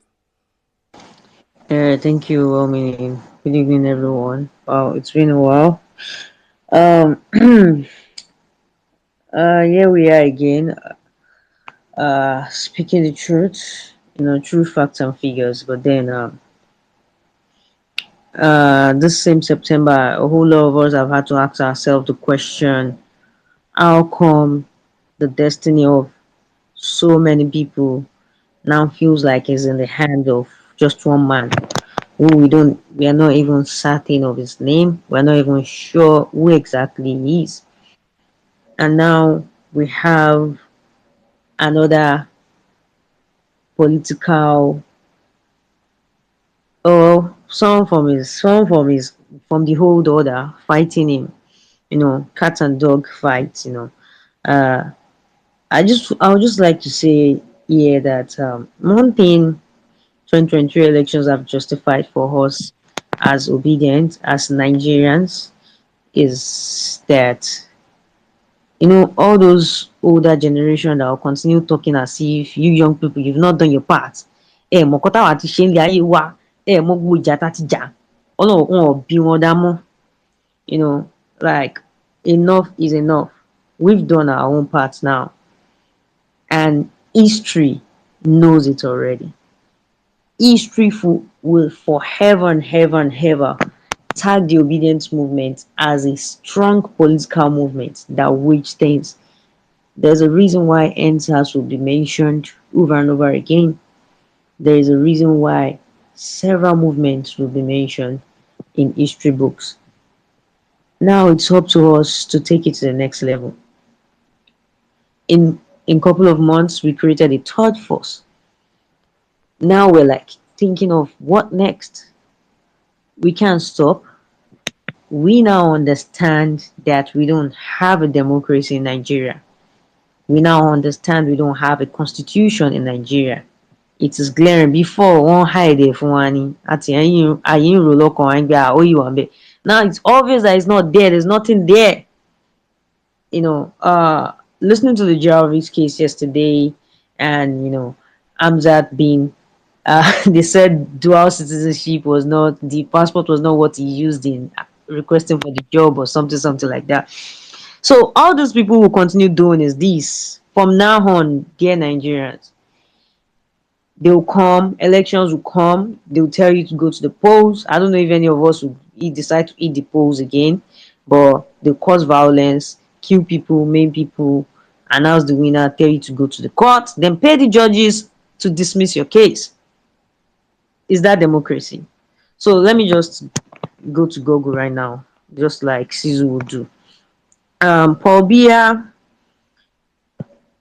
Thank you, Omini. Good evening, everyone. Wow, it's been a while. Here we are again. Speaking the truth, true facts and figures. But then, this same September, a whole lot of us have had to ask ourselves the question: how come the destiny of so many people now feels like it's in the hands of just one man, who we are not even certain of his name, we're not even sure who exactly he is. And now we have another political, or from the old order fighting him, cat and dog fight. uh I would just like to say here that one thing 2023 elections have justified for us as obedient as Nigerians is that, all those older generation that will continue talking as if you young people, you've not done your part. Mọ̀ nǹkan táwa ti ṣe nílé ayé wa, mọ̀ gbogbo ìjà tá ti jà. Ọlọ́run wọn ò bí wọn dá mọ́. You know, like, enough is enough. We've done our own part now, and history knows it already. History will forever and ever and ever tag the obedience movement as a strong political movement that waged things. There's a reason why NSAS will be mentioned over and over again. There is a reason why several movements will be mentioned in history books. Now it's up to us to take it to the next level. In a couple of months, we created a third force. Now we're like thinking of what next. We can't stop. We now understand that we don't have a democracy in Nigeria. We now understand we don't have a constitution in Nigeria. It is glaring. Before one hide it fún wa ni àti ẹ̀yin rò lọ́kàn wa ń gbé ó yìí wà ń bẹ̀. Now it's obvious that it's not there. There's nothing there. Listening to the Jarvis case yesterday, and Amzat being they said dual citizenship was not, the passport was not what he used in requesting for the job or something like that. So all those people will continue doing is this from now on, dear Nigerians. They will come, elections will come, they will tell you to go to the polls. I don't know if any of us will decide to eat the polls again, but they'll cause violence, kill people, maim people, announce the winner, tell you to go to the court, then pay the judges to dismiss your case. Is that democracy? So let me just go to Google right now, just like Sizu would do. Paul Biya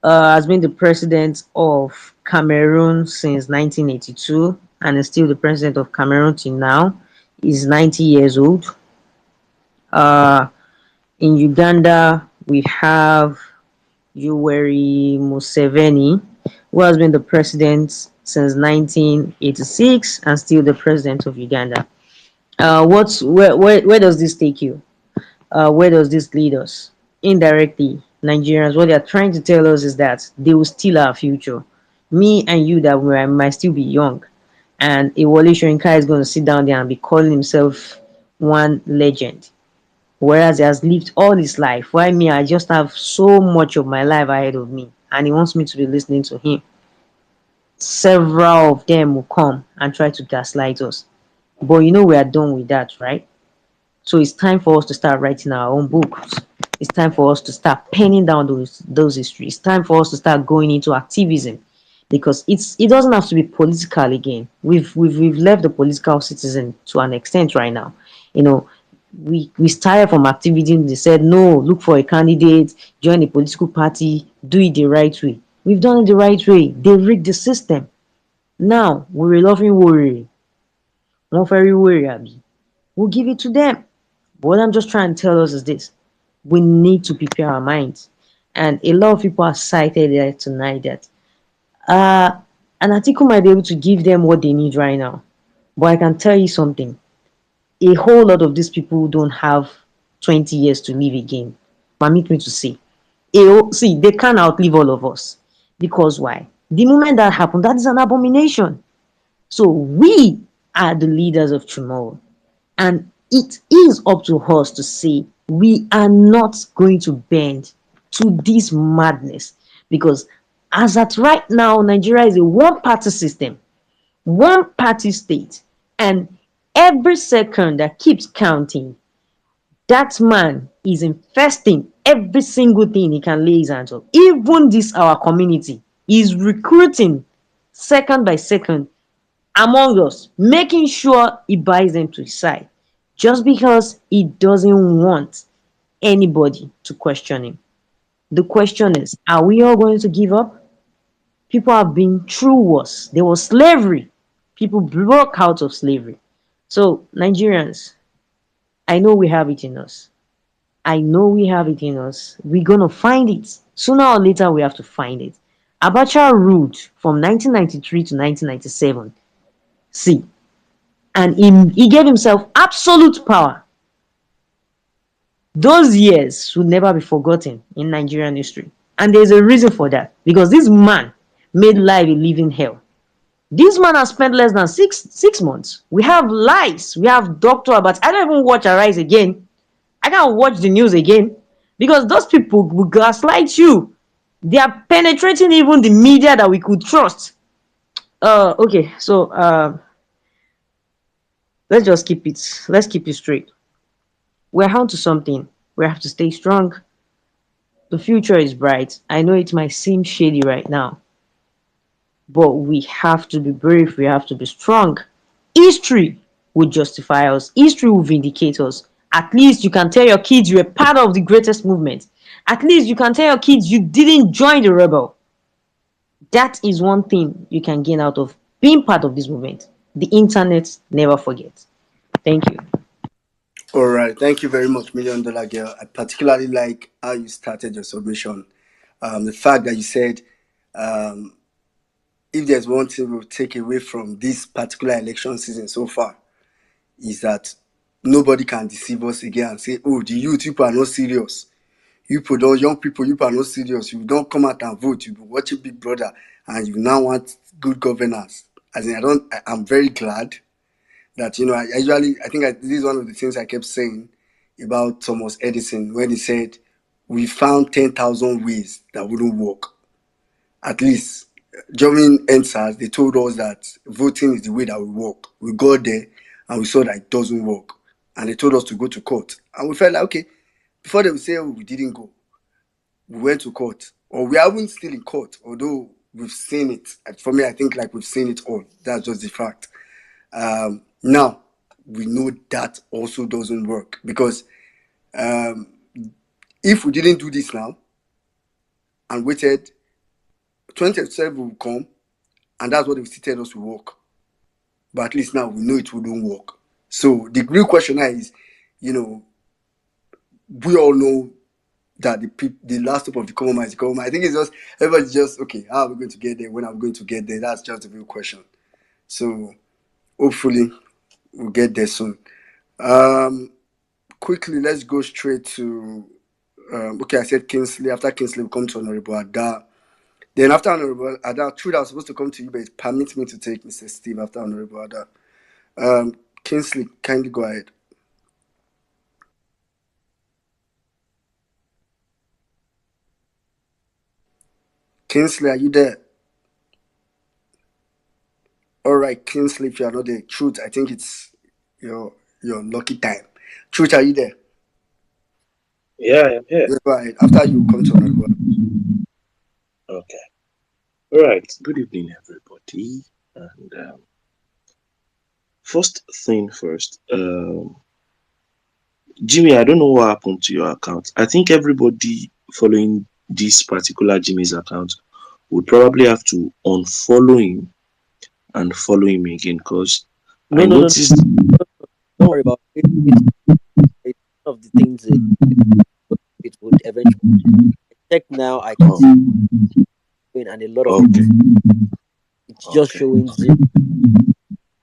has been the president of Cameroon since 1982 and is still the president of Cameroon till now. He's 90 years old. Uh, in Uganda, we have Yoweri Museveni, who has been the president since 1986 and still the president of Uganda. Where does this take you? Where does this lead us? Indirectly, Nigerians, what they're trying to tell us is that they will steal our future. Me and you that we might still be young. And Iwole Soyinka is going to sit down there and be calling himself one legend. Whereas he has lived all his life. Why me? I just have so much of my life ahead of me. And he wants me to be listening to him. Several of them will come and try to gaslight us. But you know we are done with that, right? So it's time for us to start writing our own books. It's time for us to start penning down those histories. It's time for us to start going into activism, because it doesn't have to be political again. We've left the political citizen to an extent right now. You know, we started from activism. They said no, look for a candidate, join a political party, do it the right way. We've done it the right way. They rigged the system. Now we're loving worry. One very worry, Abby. We'll give it to them. But what I'm just trying to tell us is this: we need to prepare our minds. And a lot of people have cited there tonight that uh an article might be able to give them what they need right now. But I can tell you something: a whole lot of these people don't have 20 years to live again. Permit me to say. See, they can't outlive all of us. Because why? The moment that happened, that is an abomination. So we are the leaders of tomorrow. And it is up to us to say we are not going to bend to this madness. Because as at right now, Nigeria is a one party system, one party state. And every second that keeps counting, that man is infesting every single thing he can lay his hands on. Even this, our community, is recruiting second by second among us, making sure he buys them to his side just because he doesn't want anybody to question him. The question is, are we all going to give up? People have been through worse. There was slavery. People broke out of slavery. So, Nigerians, I know we have it in us. I know we have it in us. We're going to find it. Sooner or later, we have to find it. Abacha ruled from 1993 to 1997. See, and he gave himself absolute power. Those years will never be forgotten in Nigerian history. And there's a reason for that. Because this man made life a living hell. This man has spent less than six months. We have lies. We have Dr. But I don't even watch Arise again. I can't watch the news again. Because those people will gaslight you. They are penetrating even the media that we could trust. Okay, so let's keep it straight. We're on to something. We have to stay strong. The future is bright. I know it might seem shady right now, but we have to be brave. We have to be strong. History will justify us. History will vindicate us. At least you can tell your kids you were part of the greatest movement. At least you can tell your kids you didn't join the rebel. That is one thing you can gain out of being part of this movement. The internet never forgets. Thank you. All right. Thank you very much, Million Dollar Girl. I particularly like how you started your submission. The fact that you said, if there's one thing we'll take away from this particular election season so far, is that nobody can deceive us again and say, oh, the youth people are not serious. You people, those young people, you people are not serious. You don't come out and vote. You be watching Big Brother and you now want good governance. As in, I'm very glad that, this is one of the things I kept saying about Thomas Edison when he said, we found 10,000 ways that wouldn't work. At least during NSAS, they told us that voting is the way that will work. We got there and we saw that it doesn't work. And they told us to go to court. And we felt like, okay, before they would say, oh, we didn't go, we went to court. Or we haven't still in court, although we've seen it. For me, I think like we've seen it all. That's just the fact. Now, we know that also doesn't work, because if we didn't do this now and waited, 2027 will come, and that's what they still tell us will work. But at least now we know it wouldn't work. So the real question now is, you know, we all know that the last step of the common man is the common man. I think it's just everybody's just okay. How are we going to get there? When are we going to get there? That's just the real question. So hopefully we'll get there soon. Quickly, let's go straight to okay. I said Kingsley. After Kingsley, we come to Honorable Ada. Then after Honorable Ada, true, that was supposed to come to you, but it permits me to take Mr. Steve after Honorable Ada. Kingsley, kindly go ahead. Kingsley, are you there? All right, Kingsley, if you are not there, Truth, I think it's your lucky time. Truth, are you there? Yeah, I am here. Yeah, go ahead. After you come to Honorable Ada. Okay. All right. Good evening, everybody. And first thing first, Jimmy, I don't know what happened to your account. I think everybody following this particular Jimmy's account would probably have to unfollow him and follow him again, because No, I no, no, noticed. don't worry about it. It's one of the things it would eventually check now. I can Oh, see it and a lot of people. okay, It's just okay, showing zero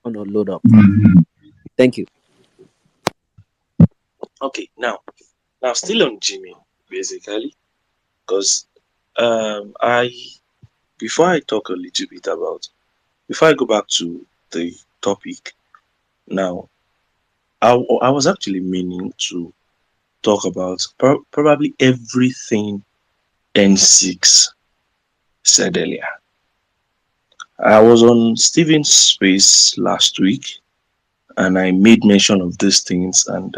on or load up. Thank you. okay. Now still on Jimmy, basically, because I before I talk a little bit about before I go back to the topic now, I was actually meaning to talk about probably everything N6 said earlier. I was on Steven's space last week and I made mention of these things, and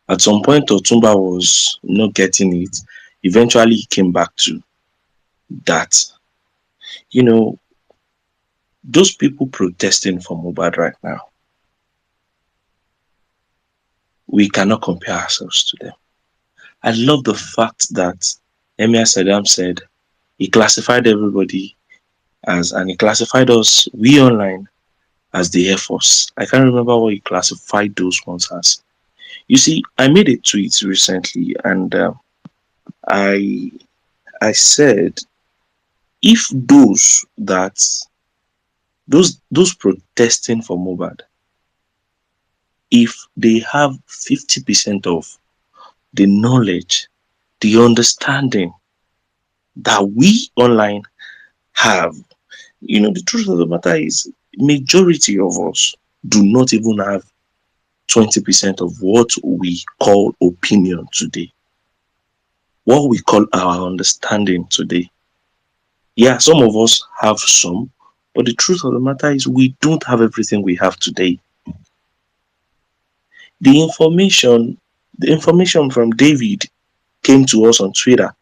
at some point Otumba was not getting it. Eventually he came back to that. You know, those people protesting for Mubad right now, we cannot compare ourselves to them. I love the fact that Emir Saddam said he classified everybody and he classified us, we online, as the Air Force. I can't remember what he classified those ones as. You see, I made a tweet recently, and I I said if those protesting for Mobad, if they have 50% of the knowledge, the understanding that we online have, the truth of the matter is majority of us do not even have 20% of what we call opinion today, what we call our understanding today. Yeah, some of us have some, but the truth of the matter is we don't have everything we have today. The information from David came to us on Twitter,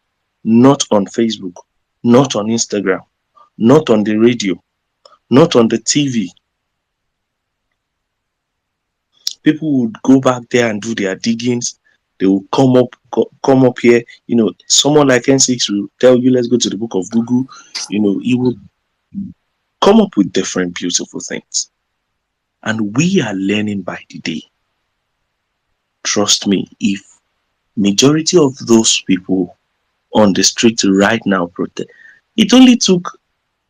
not on Facebook, not on Instagram, not on the radio, not on the TV. People would go back there and do their diggings. They will come up here. Someone like N6 will tell you, let's go to the book of Google. He will come up with different beautiful things. And we are learning by the day. Trust me, if majority of those people on the street right now protest, it only took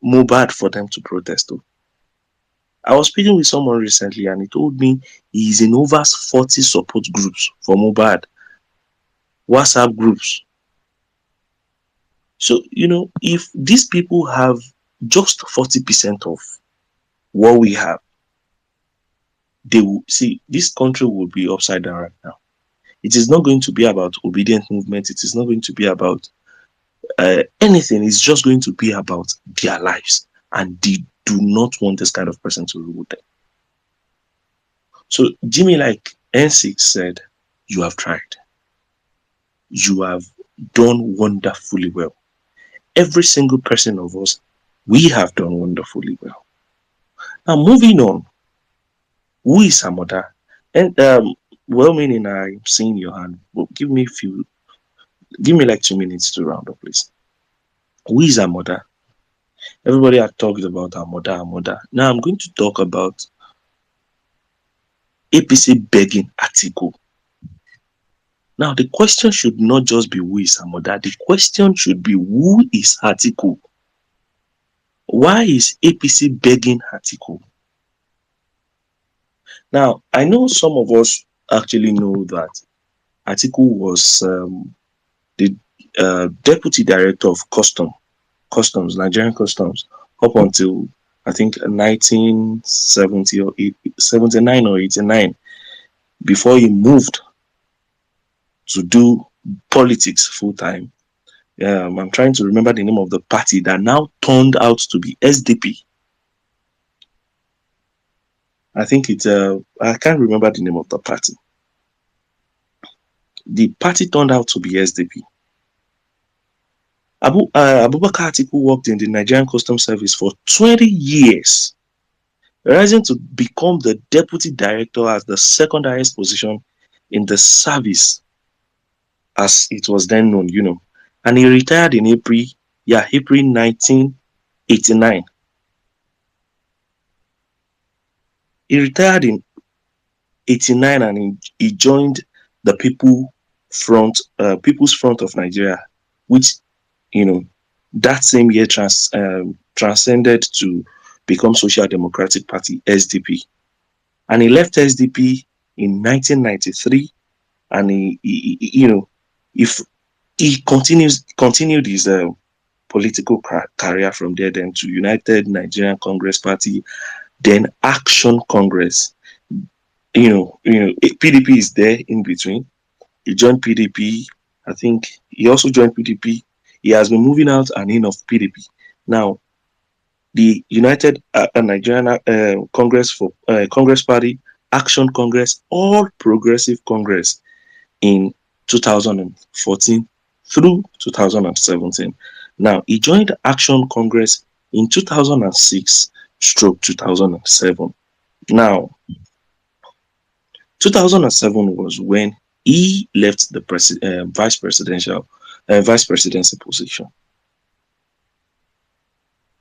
Mubad for them to protest. I was speaking with someone recently and he told me he's in over 40 support groups for Mubad, WhatsApp groups. So, if these people have just 40% of what we have, they will see this country will be upside down right now. It is not going to be about obedient movement. It is not going to be about anything. It's just going to be about their lives. And they do not want this kind of person to rule them. So Jimmy, like N6 said, you have tried. You have done wonderfully well. Every single person of us, we have done wonderfully well. Now moving on, who is Amoda And well-meaning, I'm seeing your hand. Well, give me like 2 minutes to round up, please. Who is Amoda? Everybody had talked about Amoda. Now I'm going to talk about APC begging Atiku. Now the question should not just be who is Amoda. The question should be who is Atiku. Why is APC begging Atiku? Now I know some of us actually know that Atiku was the deputy director of customs, Nigerian customs, up until I think 1970 or 79 or 89, before he moved to do politics full time. I'm trying to remember the name of the party that now turned out to be SDP. I think it's I can't remember the name of the party. The party turned out to be SDP. Abubakar Atiku worked in the Nigerian Customs Service for 20 years, rising to become the deputy director as the second highest position in the service, as it was then known, And he retired in April 1989. He retired in 89 and he joined the People's Front of Nigeria, which, that same year transcended to become Social Democratic Party, SDP. And he left SDP in 1993, and if he continued his political career from there, then to United Nigerian Congress Party, then Action Congress. PDP is there in between. He joined PDP. I think he also joined PDP. He has been moving out and in of PDP. Now, the United Nigerian Congress Party, Action Congress, All Progressive Congress in 2014 through 2017. Now, he joined Action Congress in 2006/2007. Now, 2007 was when he left the vice presidency position.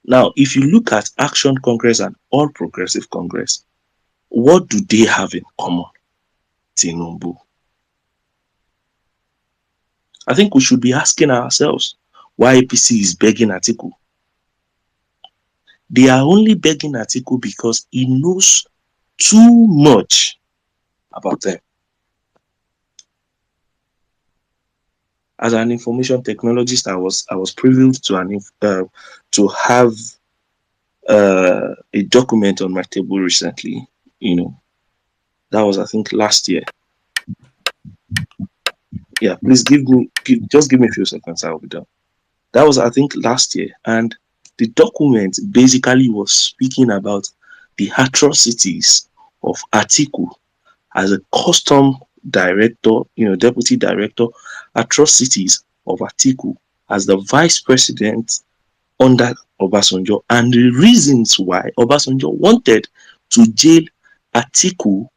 Now, if you look at Action Congress and All Progressive Congress, what do they have in common? Tinubu. I think we should be asking ourselves why APC is begging Atiku. They are only begging Atiku because he knows too much about them. As an information technologist, I was privileged to have a document on my table recently. That was, I think, last year. Yeah, please give me a few seconds. I'll be done. That was, I think, last year, and the document basically was speaking about the atrocities of Atiku as a custom director, deputy director, atrocities of Atiku as the vice president under Obasanjo, and the reasons why Obasanjo wanted to jail Atiku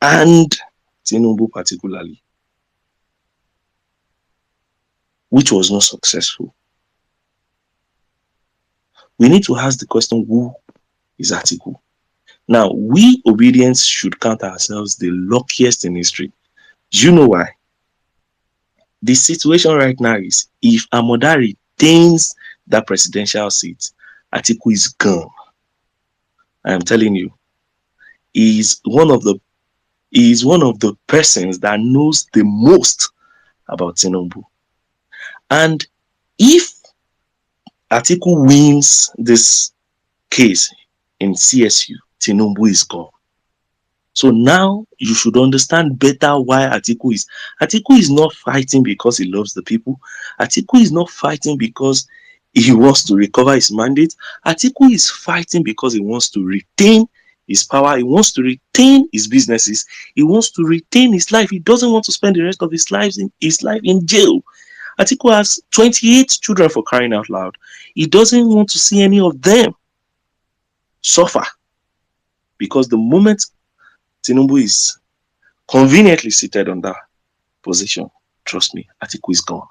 and Tinubu particularly, which was not successful. We need to ask the question, who is Atiku? Now, we obedience should count ourselves the luckiest in history. Do you know why? The situation right now is, if Amoda retains that presidential seat, Atiku is gone. I am telling you, he is one of the persons that knows the most about Tinubu. And if Atiku wins this case in CSU, Tinubu is gone. So now you should understand better why Atiku is not fighting because he loves the people. Atiku is not fighting because he wants to recover his mandate. Atiku is fighting because he wants to retain his power. He wants to retain his businesses. He wants to retain his life. He doesn't want to spend the rest of his life in jail. Atiku has 28 children, for crying out loud. He doesn't want to see any of them suffer, because the moment Tinubu is conveniently seated on that position. Trust me, Atiku is gone.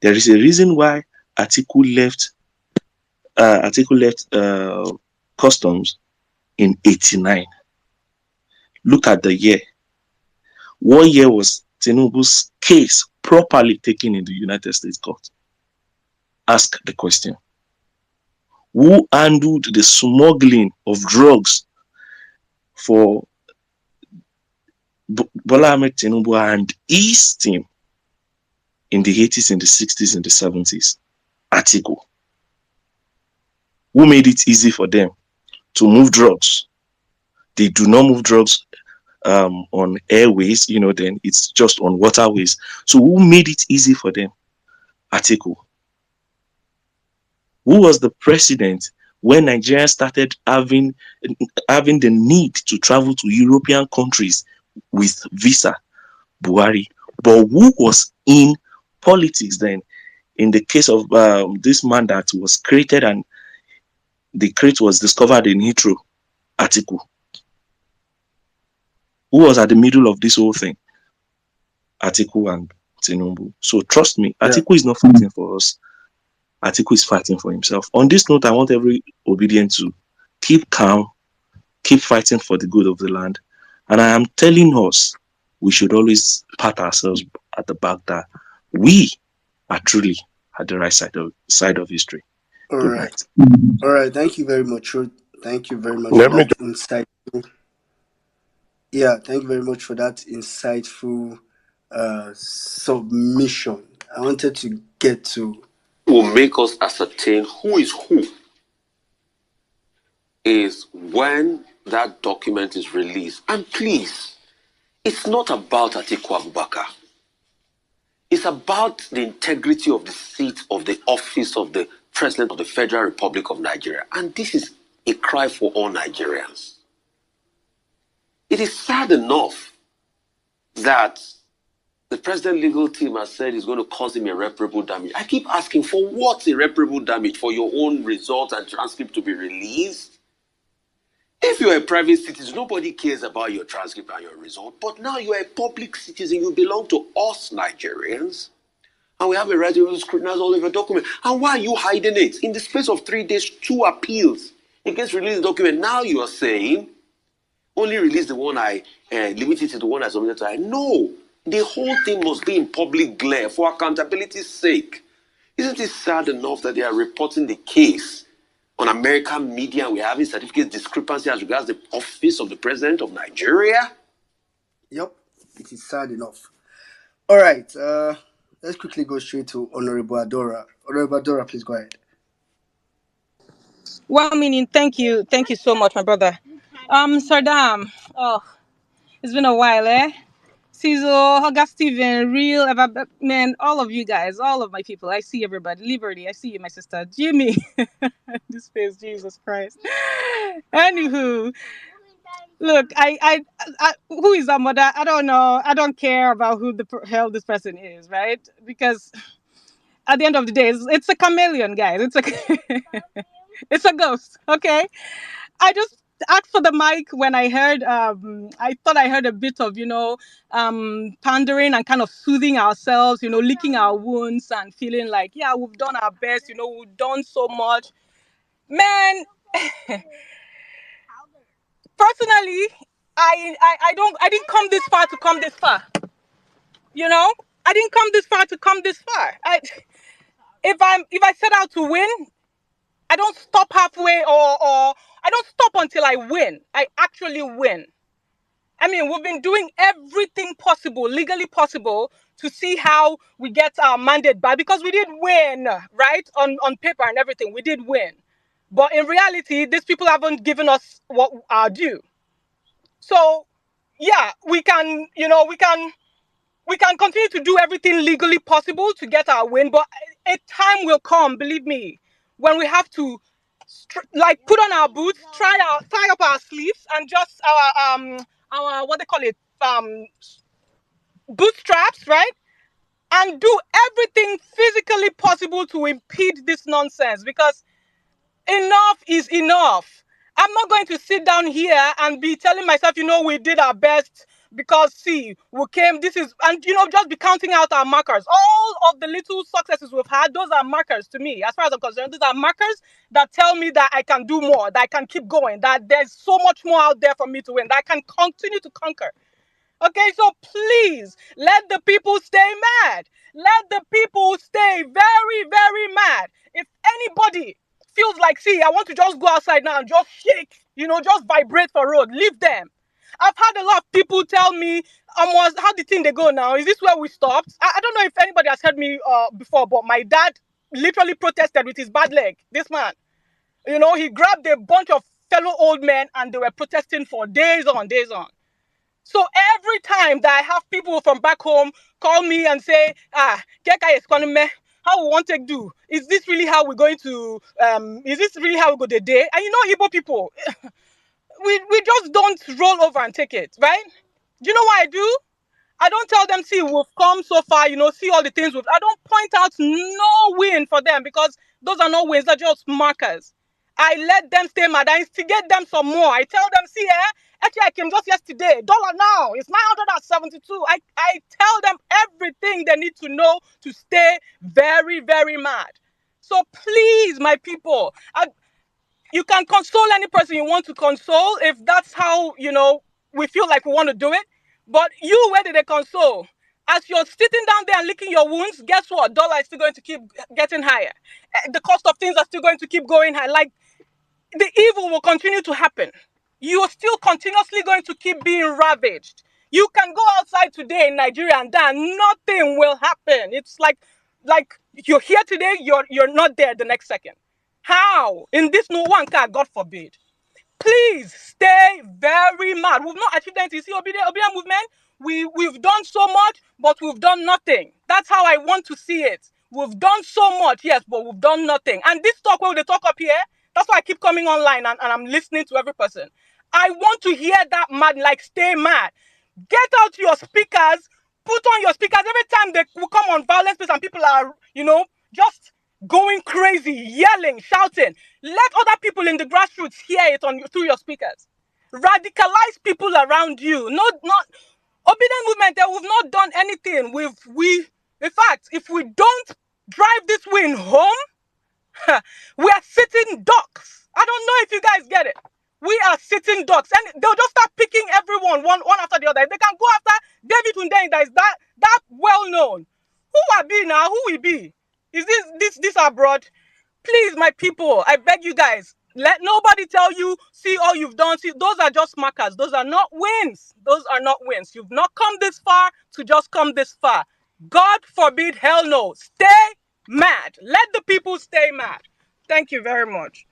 There is a reason why Atiku left. Atiku left customs in '89. Look at the year. What year was Tinubu's case properly taken in the United States court? Ask the question. Who handled the smuggling of drugs for Bola Ahmed Tinubu and his team in the 80s, in the 60s, in the 70s? Atiku. Who made it easy for them to move drugs? They do not move drugs on airways, then it's just on waterways. So who made it easy for them? Atiku. Who was the president when Nigeria started having the need to travel to European countries with visa? Buhari. But who was in politics then? In the case of this man that was created and the crate was discovered in Heathrow, Atiku. Who was at the middle of this whole thing? Atiku and Tinubu. So trust me, Atiku is not fighting for us. Atiku is fighting for himself. On this note, I want every obedient to keep calm, keep fighting for the good of the land. And I am telling us, we should always pat ourselves at the back that we are truly at the right side of history. Good night. All right. Thank you very much. Thank you very much for Let me that insightful. Yeah, thank you very much for that insightful submission. I wanted to get to will make us ascertain who is who is when that document is released. And please, it's not about Atiku Abubakar. It's about the integrity of the seat of the office of the President of the Federal Republic of Nigeria. And this is a cry for all Nigerians. It is sad enough that the president legal team has said it's going to cause him irreparable damage. I keep asking, for what irreparable damage? For your own results and transcript to be released? If you're a private citizen, nobody cares about your transcript and your result. But now you're a public citizen. You belong to us Nigerians. And we have a right to scrutinize all of your documents. And why are you hiding it? In the space of 3 days, 2 appeals against releasing the document. Now you are saying, only release the one I limited to the one I submitted to. No, the whole thing must be in public glare for accountability's sake. Isn't it sad enough that they are reporting the case on American media and we're having certificate discrepancy as regards the office of the president of Nigeria? Yep, it is sad enough. All right, let's quickly go straight to Honorable Adora. Honorable Adora, please go ahead. Well, meaning, thank you so much, my brother. Sardam, it's been a while, eh? Cizo, Hoga Steven, Real, man, all of you guys, all of my people. I see everybody. Liberty, I see you, my sister. Jimmy, this face, Jesus Christ. Anywho, look, I who is Amoda? I don't know. I don't care about who the hell this person is, right? Because at the end of the day, it's a chameleon, guys. It's a ghost, okay? I just asked for the mic when I heard I thought I heard a bit of pandering and kind of soothing ourselves, licking our wounds and feeling like, yeah, we've done our best, we've done so much. Man, personally, I didn't come this far to come this far. I didn't come this far to come this far. If I set out to win, I don't stop halfway or I don't stop until I win. I actually win. I mean, we've been doing everything possible, legally possible, to see how we get our mandate back because we did win, right? On paper and everything, we did win. But in reality, these people haven't given us what our due. So, yeah, we can continue to do everything legally possible to get our win, but a time will come, believe me, when we have to put on our boots, tie up our sleeves, and just our what they call it bootstraps, right? And do everything physically possible to impede this nonsense because enough is enough. I'm not going to sit down here and be telling myself, we did our best, because see, we came, this is, and just be counting out our markers. All of the little successes we've had, those are markers to me. As far as I'm concerned, those are markers that tell me that I can do more, that I can keep going, that there's so much more out there for me to win, that I can continue to conquer. Okay, so please let the people stay mad. Let the people stay very, very mad. If anybody feels like, see, I want to just go outside now and just shake, just vibrate for road, leave them. I've had a lot of people tell me, how the thing they go now? Is this where we stopped? I don't know if anybody has heard me before, but my dad literally protested with his bad leg. This man, he grabbed a bunch of fellow old men and they were protesting for days on, days on. So every time that I have people from back home call me and say, Keka is calling me, how we want to do? Is this really how we're going to, is this really how we go the day? And Igbo people, we just don't roll over and take it, right? Do you know what I do? I don't tell them, see, we've come so far, see all the things I don't point out no win for them because those are not wins, they're just markers. I let them stay mad. I instigate them some more. I tell them, see, actually, I came just yesterday. Dollar now. It's 972. I tell them everything they need to know to stay very, very mad. So please, my people, you can console any person you want to console if that's how, we feel like we want to do it. But where did they console? As you're sitting down there and licking your wounds, guess what? Dollar is still going to keep getting higher. The cost of things are still going to keep going high. Like, the evil will continue to happen. You're still continuously going to keep being ravaged. You can go outside today in Nigeria and then nothing will happen. It's like you're here today, you're not there the next second. How? In this no one car, God forbid. Please stay very mad. We've not achieved anything. See, Obedient movement, we've done so much, but we've done nothing. That's how I want to see it. We've done so much, yes, but we've done nothing. And this talk, where they talk up here, that's why I keep coming online and I'm listening to every person. I want to hear that mad, like stay mad. Get out your speakers, put on your speakers every time they will come on Violence Space and people are, just going crazy, yelling, shouting. Let other people in the grassroots hear it through your speakers. Radicalize people around you. Not Obedient movement. We've not done anything. In fact, if we don't drive this win home, we are sitting ducks. I don't know if you guys get it. We are sitting ducks, and they'll just start picking everyone one after the other. If they can go after David Hundein, that is that well known. Who will be now? Who will be? Is this abroad? Please, my people, I beg you guys, let nobody tell you, see all you've done. See, those are just markers. Those are not wins. Those are not wins. You've not come this far to just come this far. God forbid, hell no. Stay mad. Let the people stay mad. Thank you very much.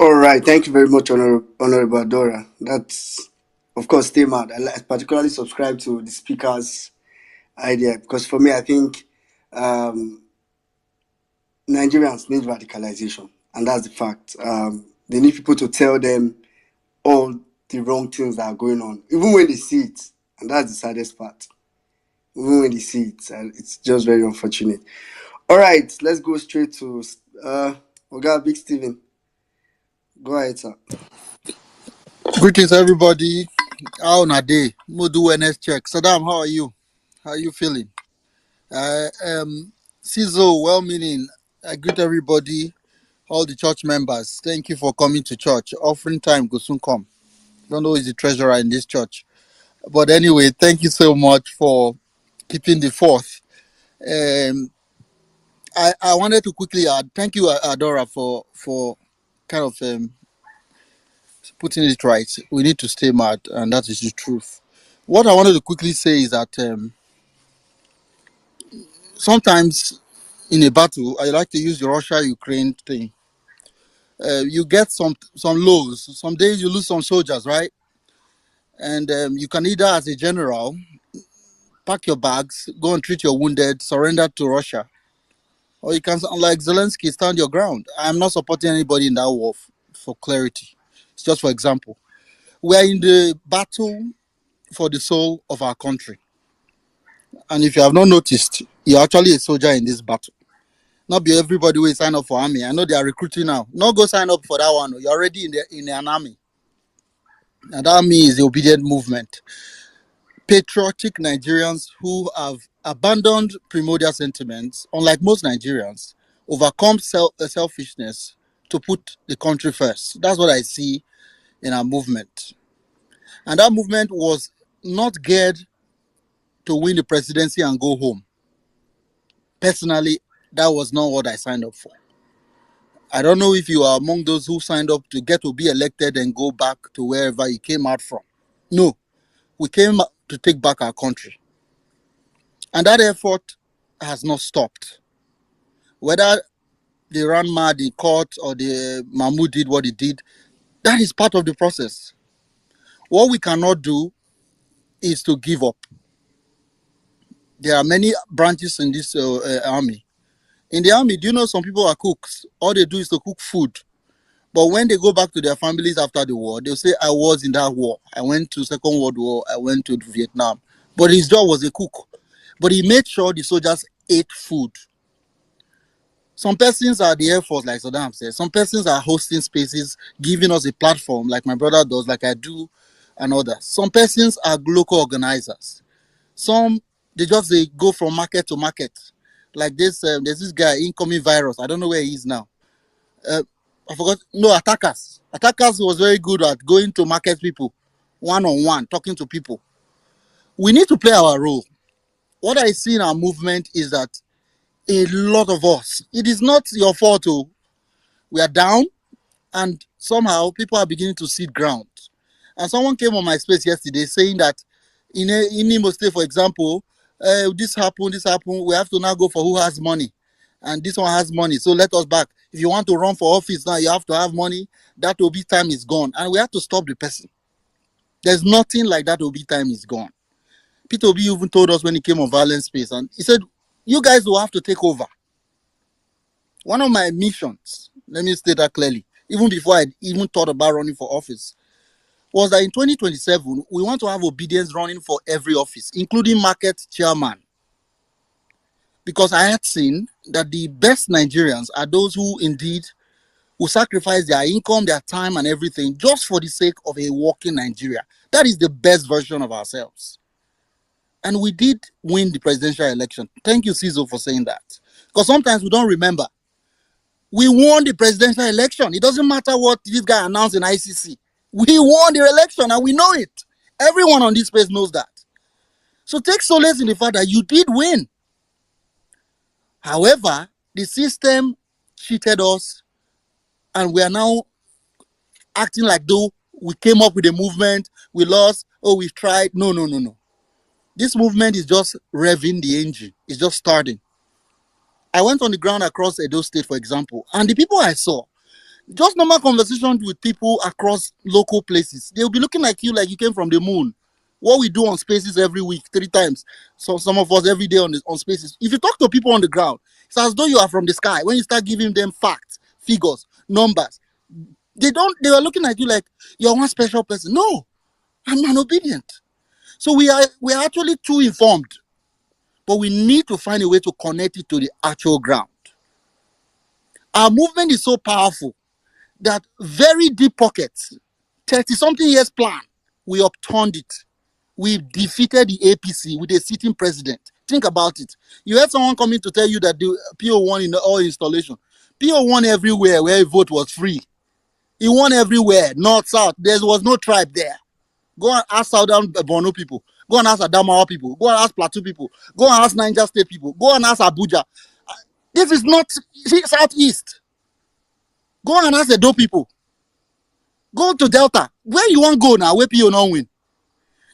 All right. Thank you very much, Honorable Adora. That's, of course, stay mad. I particularly subscribe to the speaker's idea because for me, I think Nigerians need radicalization, and that's the fact. They need people to tell them all the wrong things that are going on, even when they see it, and that's the saddest part. Even when they see it, and it's just very unfortunate. All right, let's go straight to Oga Big Steven. Go ahead, sir. Greetings, everybody. How on a day? We'll do NS check. Saddam, how are you? How are you feeling? Cizo, well-meaning. I greet everybody, all the church members. Thank you for coming to church. Offering time will soon come. Don't know who is the treasurer in this church. But anyway, thank you so much for keeping the fourth. I wanted to quickly add, thank you, Adora, for kind of putting it right. We need to stay mad, and that is the truth. What I wanted to quickly say is that sometimes in a battle, I like to use the Russia-Ukraine thing. You get some lows. Some days you lose some soldiers, right? And you can either, as a general, pack your bags, go and treat your wounded, surrender to Russia, or you can, like Zelensky, stand your ground. I'm not supporting anybody in that war, for clarity. It's just for example. We are in the battle for the soul of our country. And if you have not noticed, you're actually a soldier in this battle. Not be everybody will sign up for army. I know they are recruiting now. Not go sign up for that one. You're already in an army. And that army is the obedient movement. patriotic Nigerians who have abandoned primordial sentiments, unlike most Nigerians, overcome selfishness to put the country first. That's what I see in our movement. And that movement was not geared to win the presidency and go home. Personally, that was not what I signed up for. I don't know if you are among those who signed up to get to be elected and go back to wherever you came out from. No, we came to take back our country. And that effort has not stopped. Whether they ran mad in court or the Mahmoud did what he did, that is part of the process. What we cannot do is to give up. There are many branches in this army. In the army, do you know some people are cooks? All they do is to cook food. But when they go back to their families after the war, they'll say, I was in that war. I went to Second World War. I went to Vietnam. But his job was a cook. But he made sure the soldiers ate food. Some persons are the Air Force, like Saddam said. Some persons are hosting spaces, giving us a platform, like my brother does, like I do, and others. Some persons are local organizers. Some, they go from market to market. Like this, there's this guy, incoming virus. I don't know where he is now. I forgot. No, attackers. Attackers was very good at going to market people, one-on-one, talking to people. We need to play our role. What I see in our movement is that a lot of us, it is not your fault. We are down, and somehow people are beginning to cede ground. And someone came on my space yesterday saying that in Imo State, for example, this happened, we have to now go for who has money. And this one has money, so let us back. If you want to run for office now, you have to have money. That Obi time is gone. And we have to stop the person. There's nothing like that Obi time is gone. Peter Obi even told us when he came on Violence Space, and he said, you guys will have to take over. One of my missions, let me state that clearly, even before I even thought about running for office, was that in 2027, we want to have obedience running for every office, including market chairman. Because I had seen that the best Nigerians are those who indeed will sacrifice their income, their time, and everything just for the sake of a working Nigeria. That is the best version of ourselves. And we did win the presidential election. Thank you, Cizo, for saying that. Because sometimes we don't remember. We won the presidential election. It doesn't matter what this guy announced in ICC. We won the election and we know it. Everyone on this space knows that. So take solace in the fact that you did win. However, the system cheated us and we are now acting like though we came up with a movement, we lost, oh, we've tried. No. This movement is just revving the engine. It's just starting. I went on the ground across Edo State, for example, and the people I saw, just normal conversations with people across local places. They'll be looking like you came from the moon. What we do on spaces every week, 3 times. So some of us every day on spaces. If you talk to people on the ground, it's as though you are from the sky. When you start giving them facts, figures, numbers, they were looking at you like you're one special person. No, I'm an obedient. So we are actually too informed, but we need to find a way to connect it to the actual ground. Our movement is so powerful that very deep pockets, 30-something years plan, we upturned it. We defeated the APC with a sitting president. Think about it. You had someone coming to tell you that the PO won in all installation. PO won everywhere where a vote was free. He won everywhere, north, south. There was no tribe there. Go and ask Southern Borno people. Go and ask Adamawa people. Go and ask Plateau people. Go and ask Niger State people. Go and ask Abuja. This is not Southeast. Go and ask Edo people. Go to Delta. Where you want to go now? Where PO not win?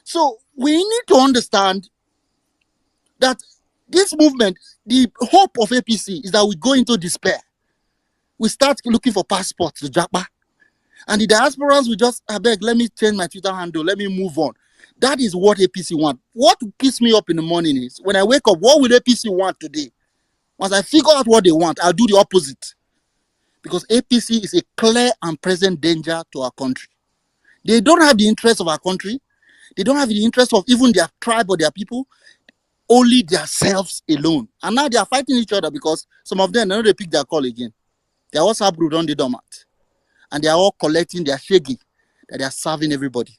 So we need to understand that this movement, the hope of APC is that we go into despair. We start looking for passports to Japa. And the diasporans will just, I beg, let me change my Twitter handle. Let me move on. That is what APC want. What keeps me up in the morning is, when I wake up, what will APC want today? Once I figure out what they want, I'll do the opposite. Because APC is a clear and present danger to our country. They don't have the interest of our country. They don't have the interest of even their tribe or their people. Only themselves alone. And now they are fighting each other because some of them, they pick their call again. Their WhatsApp group on the dormant. And they are all collecting their shaggy that they are serving everybody.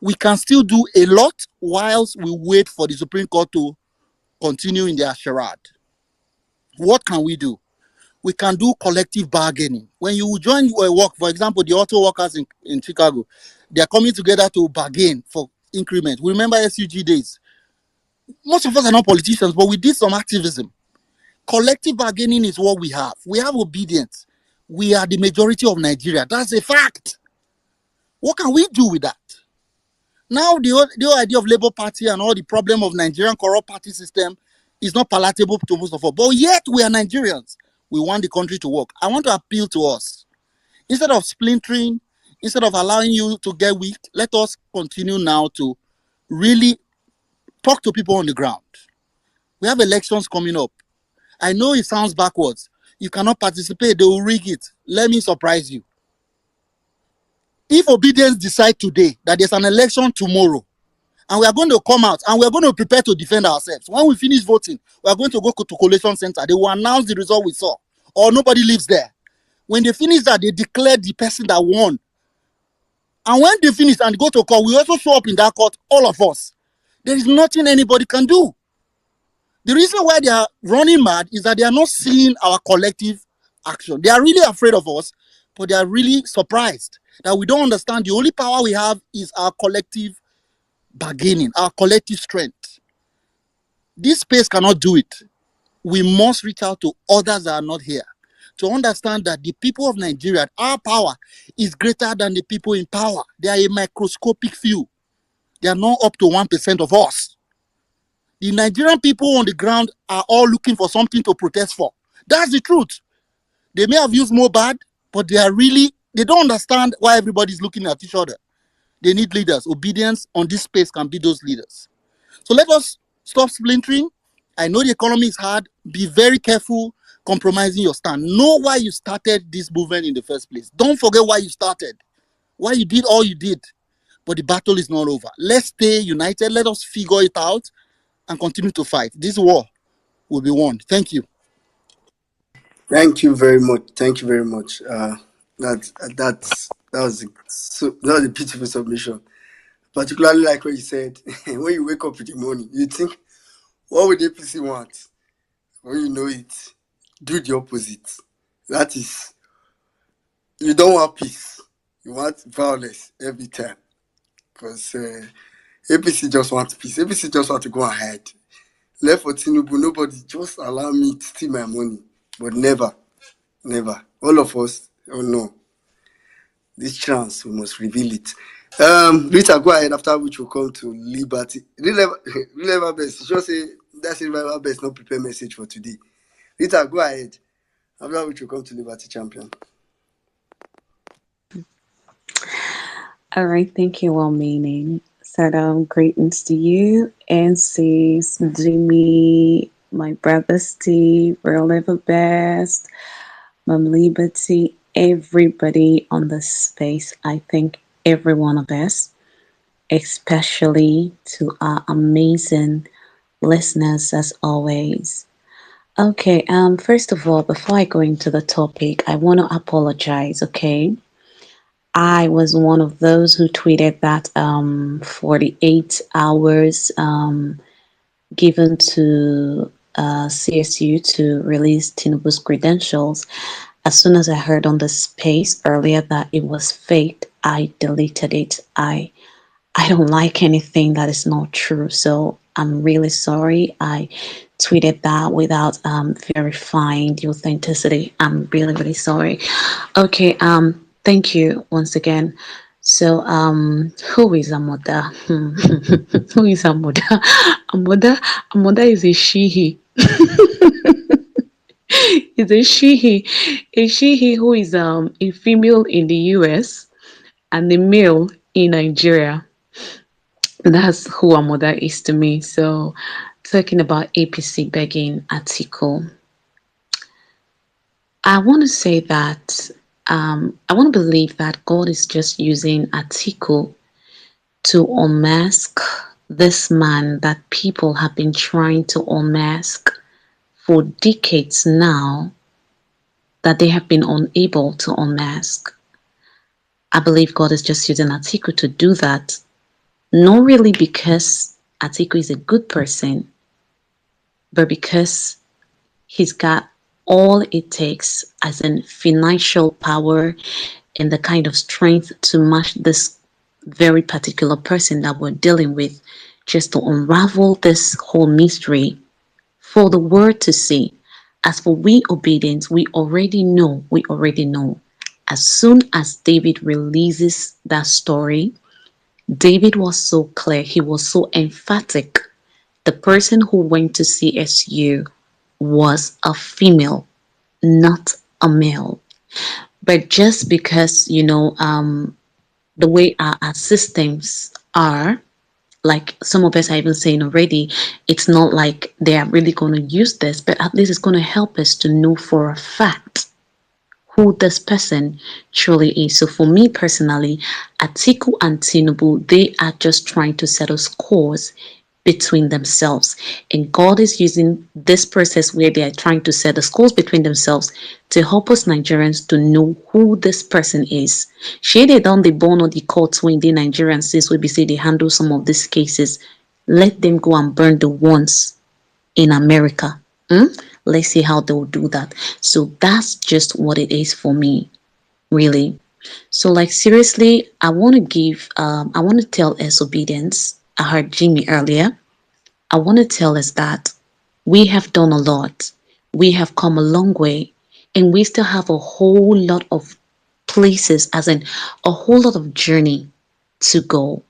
We can still do a lot whilst we wait for the Supreme Court to continue in their charade. What can we do? We can do collective bargaining. When you join a work, for example, the auto workers in Chicago, they are coming together to bargain for increment. We remember SUG days. Most of us are not politicians, but we did some activism. Collective bargaining is what we have. We have obedience. We are the majority of Nigeria. That's a fact. What can we do with that? Now, the whole idea of Labour Party and all the problem of Nigerian corrupt party system is not palatable to most of us. But yet, we are Nigerians. We want the country to work. I want to appeal to us. Instead of splintering, instead of allowing you to get weak, let us continue now to really talk to people on the ground. We have elections coming up. I know it sounds backwards. You cannot participate, they will rig it. Let me surprise you. If obedience decide today that there's an election tomorrow, and we are going to come out and we are going to prepare to defend ourselves. When we finish voting, we are going to go to collation center. They will announce the result we saw, or nobody lives there. When they finish that, they declare the person that won. And when they finish and go to court, we also show up in that court, all of us. There is nothing anybody can do. The reason why they are running mad is that they are not seeing our collective action. They are really afraid of us, but they are really surprised that we don't understand the only power we have is our collective bargaining, our collective strength. This space cannot do it. We must reach out to others that are not here to understand that the people of Nigeria, our power is greater than the people in power. They are a microscopic few. They are not up to 1% of us. The Nigerian people on the ground are all looking for something to protest for. That's the truth. They may have used more bad, but they don't understand why everybody's looking at each other. They need leaders. Obedience on this space can be those leaders. So let us stop splintering. I know the economy is hard. Be very careful compromising your stand. Know why you started this movement in the first place. Don't forget why you started, why you did all you did. But the battle is not over. Let's stay united. Let us figure it out and continue to fight. This war will be won. Thank you. Thank you very much. Thank you very much. That was a beautiful submission. Particularly like what you said, when you wake up in the morning, you think, what would APC want? When you know it, do the opposite. That is, you don't want peace. You want violence every time. Because APC just wants peace. APC just want to go ahead. Left for Tinubu, nobody just allow me to steal my money. But never, never. All of us, oh no. This chance, we must reveal it. Rita, go ahead, after which we'll come to Liberty. Real best. Just say that's it, Real best, not prepare message for today. Rita, go ahead. After which we'll come to Liberty Champion. All right, thank you, well meaning. So, greetings to you, NC's, Jimmy, my brother Steve, Real Liver Best, Mom Liberty, everybody on the space. I thank every one of us, especially to our amazing listeners as always. Okay, first of all, before I go into the topic, I want to apologize, okay? I was one of those who tweeted that 48 hours given to CSU to release Tinubu's credentials. As soon as I heard on the space earlier that it was faked, I deleted it. I don't like anything that is not true, so I'm really sorry. I tweeted that without verifying the authenticity. I'm really, really sorry. Okay, thank you once again. So, who is Amoda? Who is Amoda? Amoda is a she. Is a she. A she who is a female in the US and a male in Nigeria. That's who Amoda is to me. So, talking about APC begging Atiku, I want to say that I want to believe that God is just using Atiku to unmask this man that people have been trying to unmask for decades now, that they have been unable to unmask. I believe God is just using Atiku to do that. Not really because Atiku is a good person, but because he's got all it takes as in financial power and the kind of strength to match this very particular person that we're dealing with, just to unravel this whole mystery for the world to see. As for we obedience, we already know. As soon as David releases that story, David was so clear, he was so emphatic. The person who went to CSU was a female, not a male. But just because, the way our systems are, like some of us are even saying already, it's not like they are really going to use this, but at least it's going to help us to know for a fact who this person truly is. So for me personally, Atiku and Tinubu, they are just trying to settle scores between themselves. And God is using this process where they are trying to set the scores between themselves to help us Nigerians to know who this person is. Shey they done the born or the court when the Nigerians since we be say they handle some of these cases. Let them go and burn the ones in America. Let's see how they'll do that. So that's just what it is for me, really. So, like, seriously, I want to tell us obedience. I heard Jimmy earlier. I want to tell us that we have done a lot. We have come a long way, and we still have a whole lot of places, as in a whole lot of journey to go.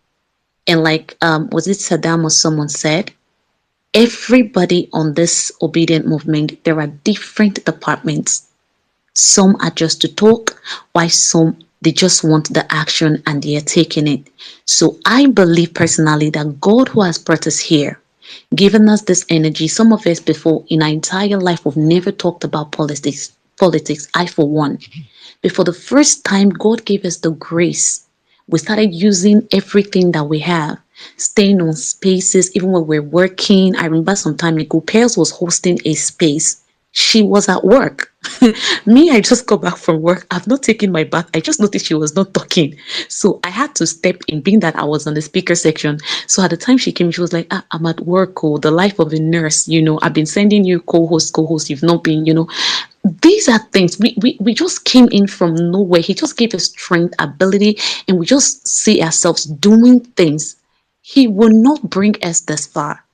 And like, was it Saddam or someone said, everybody on this obedient movement, there are different departments. Some are just to talk, while some they just want the action and they are taking it. So I believe personally that God who has brought us here, given us this energy, some of us before in our entire life we've never talked about politics. Politics, I for one. But for the first time, God gave us the grace. We started using everything that we have, staying on spaces, even when we're working. I remember some time ago, Pairs was hosting a space. She was at work. Me, I just got back from work. I've not taken my bath. I just noticed she was not talking. So I had to step in, being that I was on the speaker section. So at the time she came, she was like, I'm at work, oh, the life of a nurse, I've been sending you co-host, you've not been, these are things we just came in from nowhere. He just gave us strength, ability, and we just see ourselves doing things. He will not bring us this far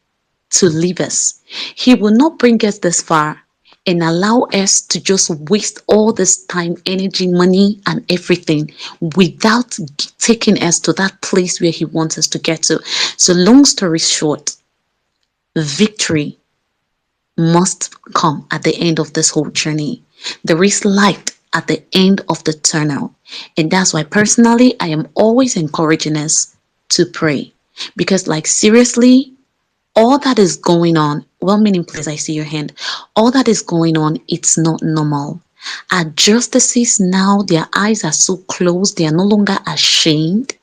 to leave us. He will not bring us this far and allow us to just waste all this time, energy, money, and everything without taking us to that place where he wants us to get to. So long story short, victory must come at the end of this whole journey. There is light at the end of the tunnel. And that's why personally, I am always encouraging us to pray. Because, like, seriously, all that is going on, well meaning, please, I see your hand. All that is going on, it's not normal. Our justices now, their eyes are so closed, they are no longer ashamed.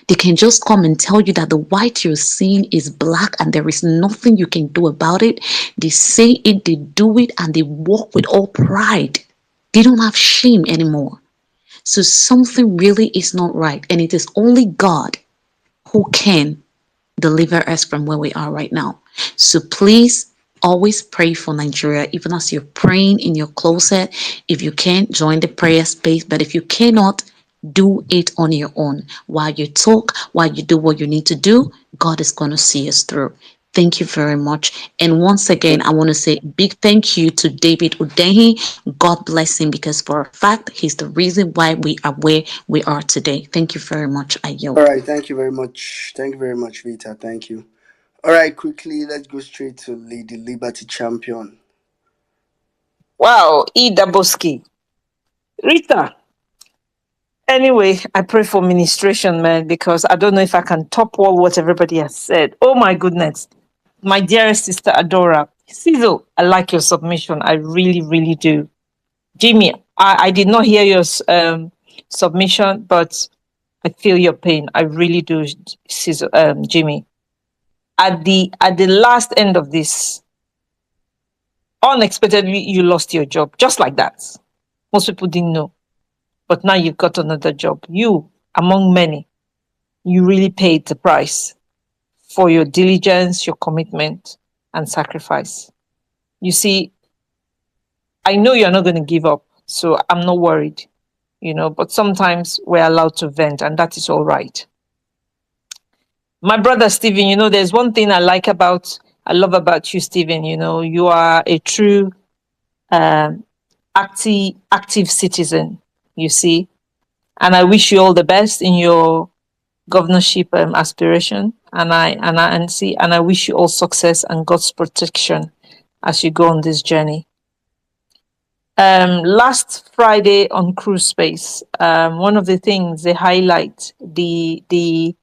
They can just come and tell you that the white you're seeing is black and there is nothing you can do about it. They say it, they do it, and they walk with all pride. They don't have shame anymore. So something really is not right, and it is only God who can deliver us from where we are right now. So please always pray for Nigeria, even as you're praying in your closet. If you can, join the prayer space, but if you cannot, do it on your own. While you talk, while you do what you need to do, God is going to see us through. Thank you very much. And once again, I want to say a big thank you to David Udehi. God bless him, because for a fact, he's the reason why we are where we are today. Thank you very much. I All yield. right, thank you very much. Thank you very much, Vita. Thank you. All right, quickly, let's go straight to Lady Liberty Champion. Wow, Daboski. Rita. Anyway, I pray for ministration, man, because I don't know if I can top all what everybody has said. Oh my goodness. My dearest sister Adora. Cecil, I like your submission. I really, really do. Jimmy, I did not hear your submission, but I feel your pain. I really do, Cecil, Jimmy. At the last end of this, unexpectedly you lost your job, just like that. Most people didn't know, but now you've got another job. You, among many. you really paid the price for your diligence, your commitment, and sacrifice. You see, I know you're not going to give up, so I'm not worried, but sometimes we're allowed to vent, and that is all right. My brother Stephen, there's one thing I love about you, Stephen. You are a true um, active citizen, you see, and I wish you all the best in your governorship aspiration, and I wish you all success and God's protection as you go on this journey. Last Friday on Cruise Space, one of the things they highlight the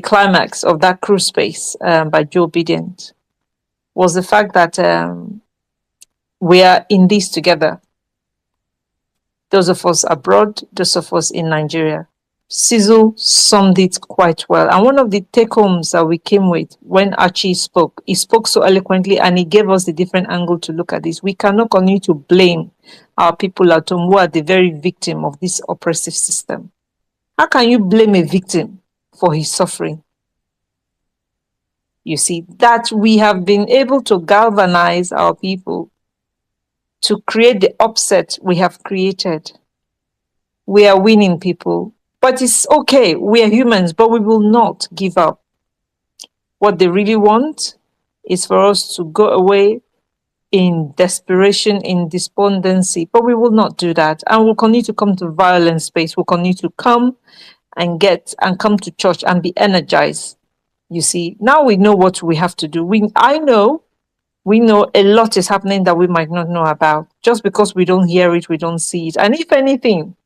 climax of that Cruise Space by Joe Obedient was the fact that we are in this together. Those of us abroad, those of us in Nigeria. Sizzle summed it quite well. And one of the take-homes that we came with when Archie spoke, he spoke so eloquently and he gave us the different angle to look at this. We cannot continue to blame our people at home who are the very victim of this oppressive system. How can you blame a victim for his suffering? You see, that we have been able to galvanize our people to create the upset we have created. We are winning, people. But it's okay. We are humans, but we will not give up. What they really want is for us to go away in desperation, in despondency, but we will not do that. And we'll continue to come to Violence Space. We'll continue to come and come to church and be energized. You see, now we know what we have to do. We know a lot is happening that we might not know about. Just because we don't hear it, we don't see it. And if anything,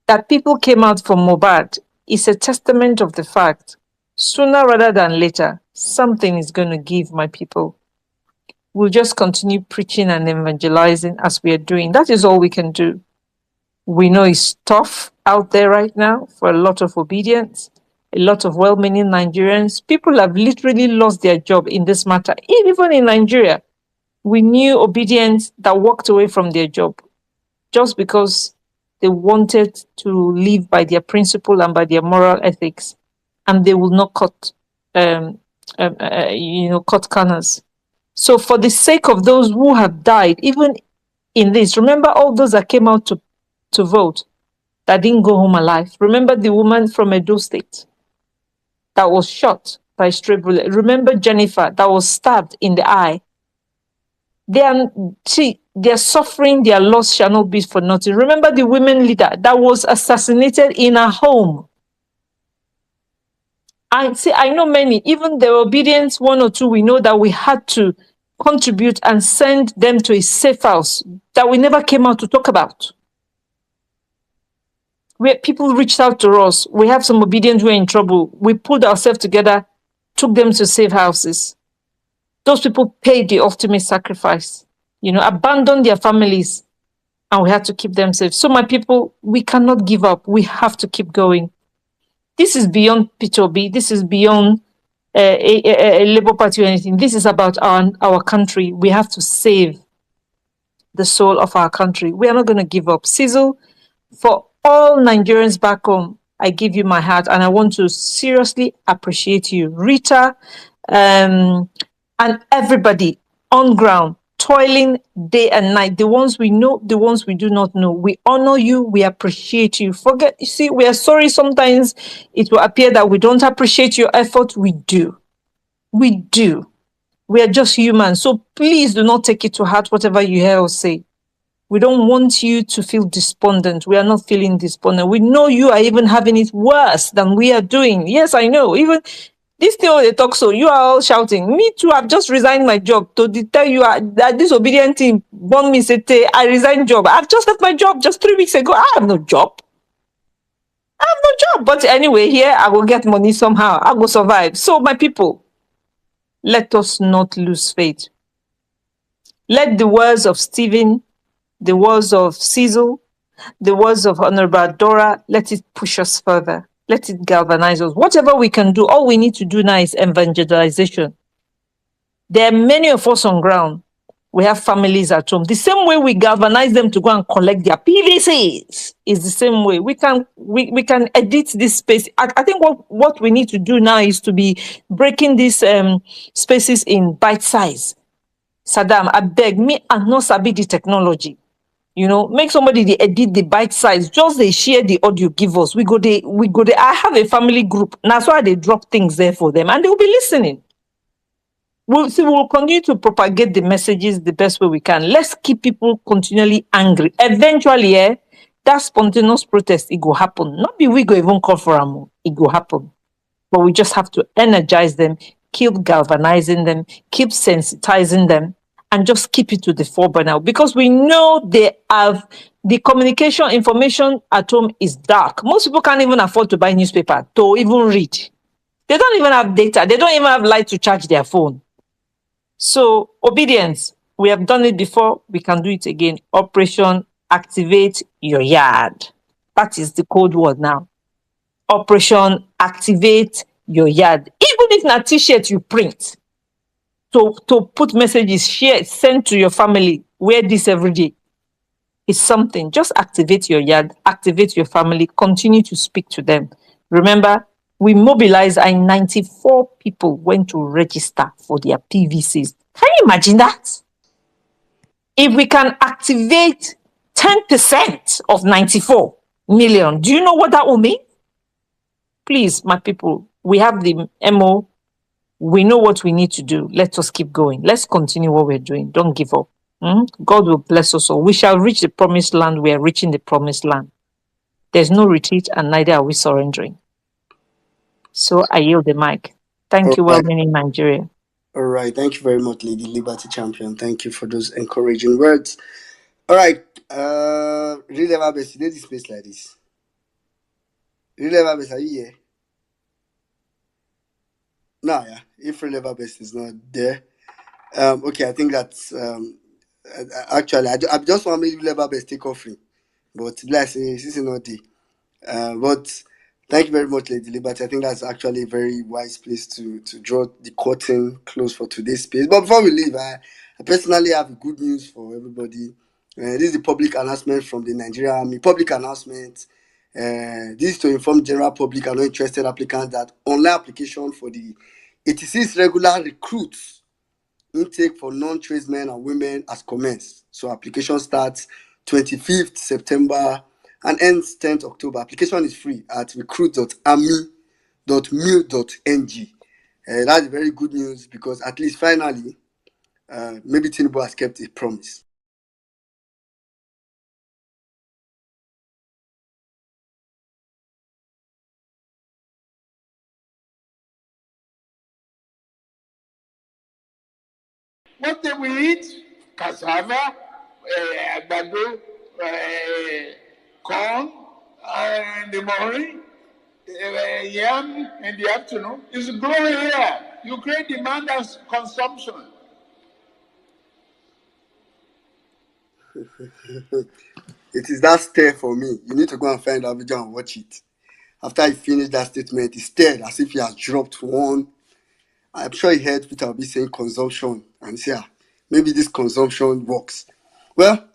that people came out from Mohbad is a testament of the fact, sooner rather than later, something is going to give, my people. We'll just continue preaching and evangelizing as we are doing. That is all we can do. We know it's tough out there right now for a lot of obedience, a lot of well-meaning Nigerians. People have literally lost their job in this matter. Even in Nigeria, we knew obedience that walked away from their job just because they wanted to live by their principle and by their moral ethics, and they will not cut corners. So for the sake of those who have died, even in this, remember all those that came out to vote that didn't go home alive. Remember the woman from Edo State that was shot by a stray bullet. Remember Jennifer that was stabbed in the eye. Their suffering, their loss shall not be for nothing. Remember the women leader that was assassinated in her home. I know many, even the obedience, one or two, we know that we had to contribute and send them to a safe house that we never came out to talk about. Where people reached out to us, we have some obedience who are in trouble. We pulled ourselves together, took them to safe houses. Those people paid the ultimate sacrifice, abandoned their families, and we had to keep them safe. So my people, we cannot give up. We have to keep going. This is beyond P2B. This is beyond a Labour Party or anything. This is about our country. We have to save the soul of our country. We are not going to give up. Sizzle, for all Nigerians back home, I give you my heart, and I want to seriously appreciate you. Rita, and everybody on ground, toiling day and night, the ones we know, the ones we do not know. We honor you, we appreciate you. We are sorry sometimes it will appear that we don't appreciate your effort. We do. We do. We are just human. So please do not take it to heart, whatever you hear or say. We don't want you to feel despondent. We are not feeling despondent. We know you are even having it worse than we are doing. Yes, I know. Even this thing they talk so, you are all shouting. Me too, I've just resigned my job to tell you that this obedient team want me say, I resigned job. I've just left my job just 3 weeks ago. I have no job. But anyway, here I will get money somehow. I will survive. So my people, let us not lose faith. Let the words of Stephen, the words of Cecil, the words of Honorable Dora, let it push us further. Let it galvanize us. Whatever we can do, all we need to do now is evangelization. There are many of us on ground. We have families at home. The same way we galvanize them to go and collect their PVCs is the same way. We can edit this space. I think what we need to do now is to be breaking these spaces in bite size. Saddam, I beg me and not sabi the technology. Make somebody they edit the bite size. Just they share the audio, give us. We go there. I have a family group. That's why they drop things there for them, and they will be listening. We'll continue to propagate the messages the best way we can. Let's keep people continually angry. Eventually, that spontaneous protest, it will happen. Not be we go even call for them. It will happen. But we just have to energize them, keep galvanizing them, keep sensitizing them, and just keep it to the foreburner. Because we know they have the communication information at home is dark. Most people can't even afford to buy newspaper to even read. They don't even have data. They don't even have light to charge their phone. So, obedience, we have done it before, we can do it again. Operation Activate Your Yard. That is the code word now. Operation Activate Your Yard. Even if not t-shirt you print, to put messages, share, send to your family, wear this every day. It's something. Just activate your yard, activate your family, continue to speak to them. Remember, we mobilized and 94 people went to register for their PVCs. Can you imagine that? If we can activate 10% of 94 million, do you know what that will mean? Please, my people, we have the MO. We know what we need to do. Let us keep going. Let's continue what we're doing. Don't give up. God will bless us all. We shall reach the promised land. We are reaching the promised land. There's no retreat and neither are we surrendering. So I yield the mic. Thank you, well-meaning Nigeria. All right. Thank you very much, Lady Liberty Champion. Thank you for those encouraging words. All right. Real Ever Best, you this space like this. Real Ever Best, are you here? No, yeah. If Real Ever Best is not there, okay, I think that's actually I just want to make Real Ever Best take offering, but bless this is not the. But thank you very much, Lady Liberty. I think that's actually a very wise place to draw the curtain close for today's space. But before we leave, I personally have good news for everybody. This is the public announcement from the Nigerian Army. Public announcement. This is to inform general public and interested applicants that online application for the 86 regular recruits intake for non-tradesmen and women has commenced. So application starts 25th September and ends 10th October. Application is free at recruit.army.mil.ng. That's very good news because at least finally, maybe Tinubu has kept a promise. What do we eat? Cassava, àgbàdo, corn in the morning, yam in the afternoon. It's growing here. You create demand and consumption. It is that stare for me. You need to go and find that video and watch it. After he finished that statement, he stared as if he has dropped one. I'm sure he heard Peter Obi saying consumption and say, maybe this consumption works. Well,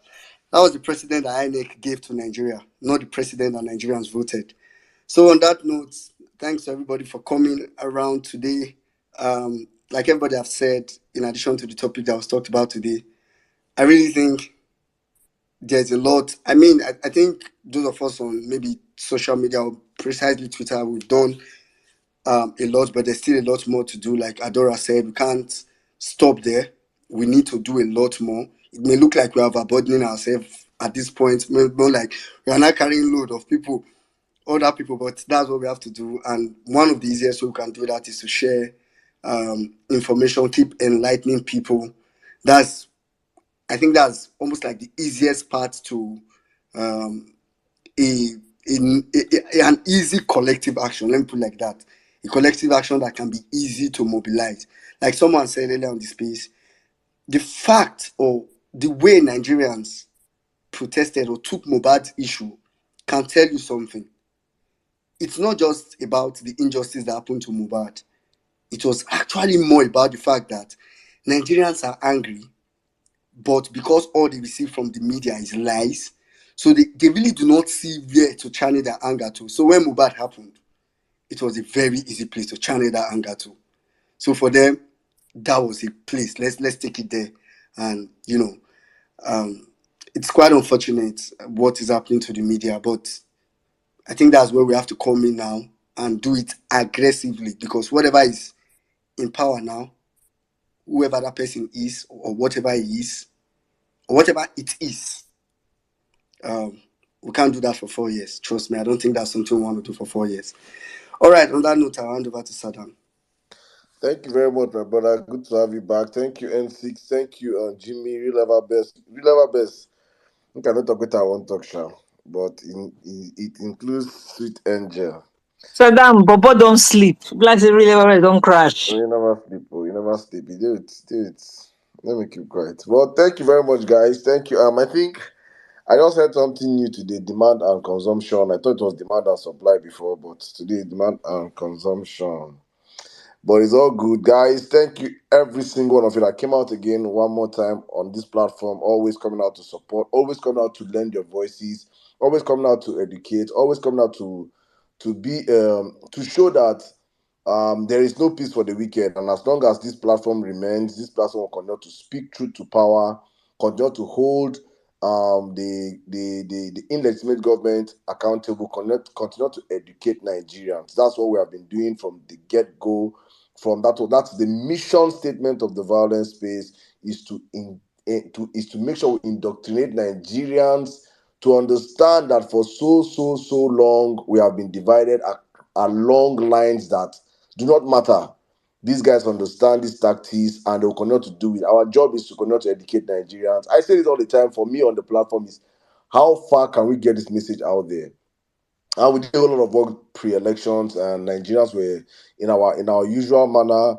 that was the president that INEC gave to Nigeria, not the president that Nigerians voted. So on that note, thanks to everybody for coming around today. Like everybody have said, in addition to the topic that was talked about today, I really think there's a lot. I mean, I think those of us on maybe social media or precisely Twitter, we've done a lot, but there's still a lot more to do. Like Adora said, we can't stop there. We need to do a lot more. It may look like we are overburdening ourselves at this point, more like we are not carrying load of people, other people, but that's what we have to do. And one of the easiest way we can do that is to share information, keep enlightening people. I think that's almost like the easiest part to an easy collective action. Let me put it like that. A collective action that can be easy to mobilize. Like someone said earlier on the space, the fact or the way Nigerians protested or took Mohbad's issue can tell you something. It's not just about the injustice that happened to Mohbad. It was actually more about the fact that Nigerians are angry but because all they receive from the media is lies, so they really do not see where to channel their anger to. So when Mubad happened, it was a very easy place to channel that anger to. So for them, that was a place. Let's take it there. And it's quite unfortunate what is happening to the media, but I think that's where we have to come in now and do it aggressively, because whatever is in power now, whoever that person is, or whatever he is, or whatever it is, we can't do that for 4 years. Trust me, I don't think that's something we want to do for 4 years. All right, on that note, I'll hand over to Saddam. Thank you very much, my brother. Good to have you back. Thank you, N6. Thank you, Jimmy. Real ever best. Real ever best. I cannot talk with I won't talk, show, but it includes Sweet Angel. Saddam, Bobo don't sleep. Like the really don't crash. You never sleep. Oh, you never sleep. You do it. Do it. Let me keep quiet. Well, thank you very much, guys. Thank you. I think I just heard something new today: demand and consumption. I thought it was demand and supply before, but today demand and consumption. But it's all good, guys. Thank you, every single one of you that came out again one more time on this platform. Always coming out to support, always coming out to lend your voices, always coming out to educate, always coming out to be to show that there is no peace for the wicked. And as long as this platform remains, this platform will continue to speak truth to power, continue to hold the illegitimate government accountable, continue to educate Nigerians. That's what we have been doing from the get-go. That's the mission statement of the violence space, is to make sure we indoctrinate Nigerians to understand that for so long we have been divided along lines that do not matter. These guys understand these tactics and they will continue to do it. Our job is to continue to educate Nigerians. I say this all the time. For me on the platform is, how far can we get this message out there? And we did a lot of work pre-elections, and Nigerians were in our usual manner.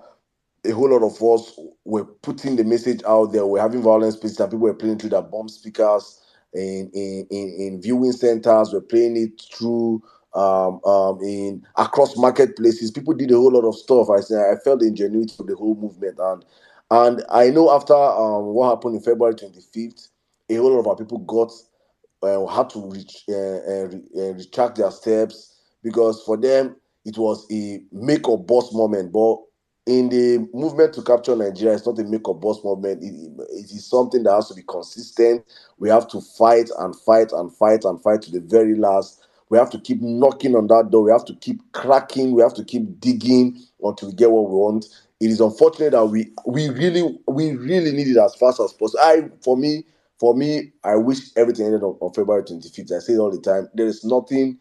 A whole lot of us were putting the message out there. We're having violence spaces, and people were playing through their bomb speakers in viewing centers. We're playing it through in across marketplaces. People did a whole lot of stuff. I felt the ingenuity of the whole movement, and I know after what happened in February 25th, a whole lot of our people had to retract their steps, because for them it was a make or bust moment. But in the movement to capture Nigeria, it's not a make or bust movement. It is something that has to be consistent. We have to fight and fight and fight and fight to the very last. We have to keep knocking on that door. We have to keep cracking. We have to keep digging until we get what we want. It is unfortunate that we really need it as fast as possible. For me, I wish everything ended on February 25th. I say it all the time. There is nothing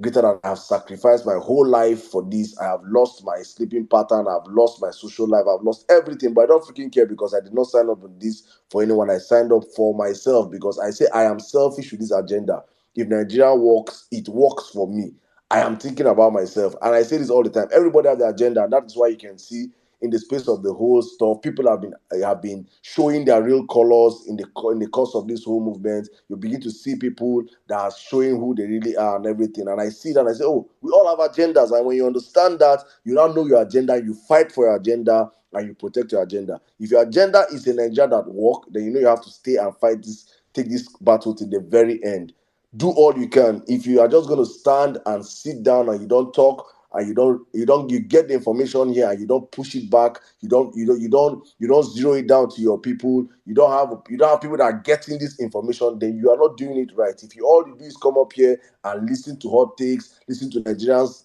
greater than I have sacrificed my whole life for this. I have lost my sleeping pattern. I've lost my social life. I've lost everything. But I don't freaking care, because I did not sign up on this for anyone. I signed up for myself, because I say I am selfish with this agenda. If Nigeria works, it works for me. I am thinking about myself. And I say this all the time. Everybody has the agenda. And that is why you can see in the space of the whole stuff, people have been showing their real colors in the course of this whole movement. You begin to see people that are showing who they really are and everything. And I see that and I say, oh, we all have agendas. And when you understand that, you now know your agenda, you fight for your agenda, and you protect your agenda. If your agenda is an agenda that work, then you know you have to stay and fight this, take this battle to the very end. Do all you can. If you are just going to stand and sit down and you don't talk, and you get the information here and you don't push it back, you don't zero it down to your people, you don't have people that are getting this information, then you are not doing it right. If all you do is come up here and listen to hot takes, listen to Nigerians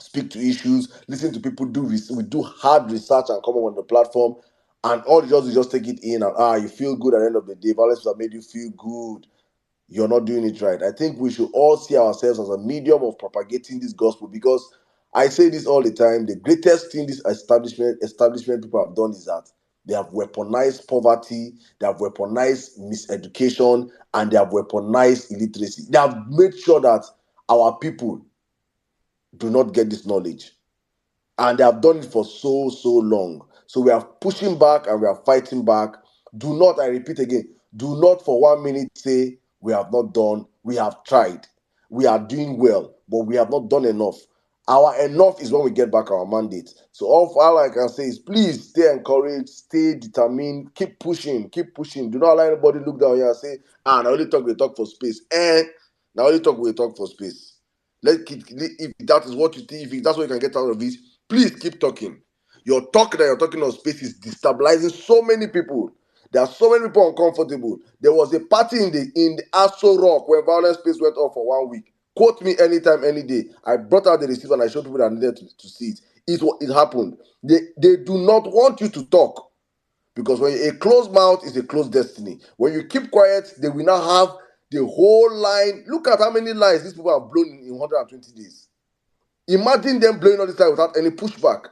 speak to issues, listen to people we do hard research and come up on the platform, and all you just take it in and you feel good at the end of the day. Violence have made you feel good. You're not doing it right. I think we should all see ourselves as a medium of propagating this gospel, because I say this all the time. The greatest thing this establishment people have done is that they have weaponized poverty, they have weaponized miseducation, and they have weaponized illiteracy. They have made sure that our people do not get this knowledge. And they have done it for so long. So we are pushing back and we are fighting back. Do not, I repeat again, do not for 1 minute say we have not done, we have tried. We are doing well, but we have not done enough. Our enough is when we get back our mandate. So all I can say is please stay encouraged, stay determined, keep pushing, keep pushing. Do not allow anybody look down here and say, now only talk we talk for space. And now only talk we talk for space. If that is what you think, if that's what you can get out of it, please keep talking. Your talk that you're talking of space is destabilizing so many people. There are so many people uncomfortable. There was a party in the Aso Rock where violence space went off for 1 week. Quote me anytime, any day. I brought out the receipt and I showed people that needed to see it. It happened. They do not want you to talk because when a closed mouth is a closed destiny. When you keep quiet, they will now have the whole line. Look at how many lines these people have blown in 120 days. Imagine them blowing all this time without any pushback,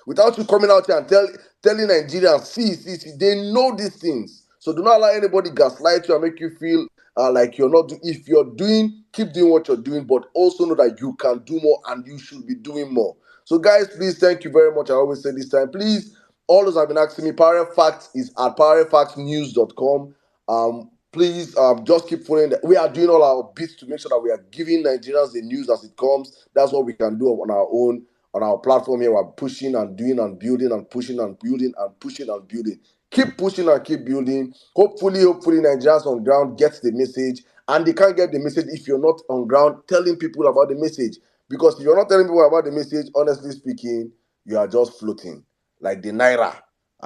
without you coming out here and telling Nigerians, see, they know these things. So do not allow anybody gaslight you and make you feel like you're not. If you're doing, keep doing what you're doing, but also know that you can do more and you should be doing more. So guys, please, thank you very much. I always say this time, please. All those have been asking me. Power Facts is at powerfactsnews.com. Please just keep following that. We are doing all our bits to make sure that we are giving Nigerians the news as it comes. That's what we can do on our own, on our platform here. We're pushing and doing and building and pushing and building and pushing and building. Keep pushing and keep building. Hopefully Nigerians on ground gets the message, and they can't get the message if you're not on ground telling people about the message. Because if you're not telling people about the message, honestly speaking, you are just floating like the naira.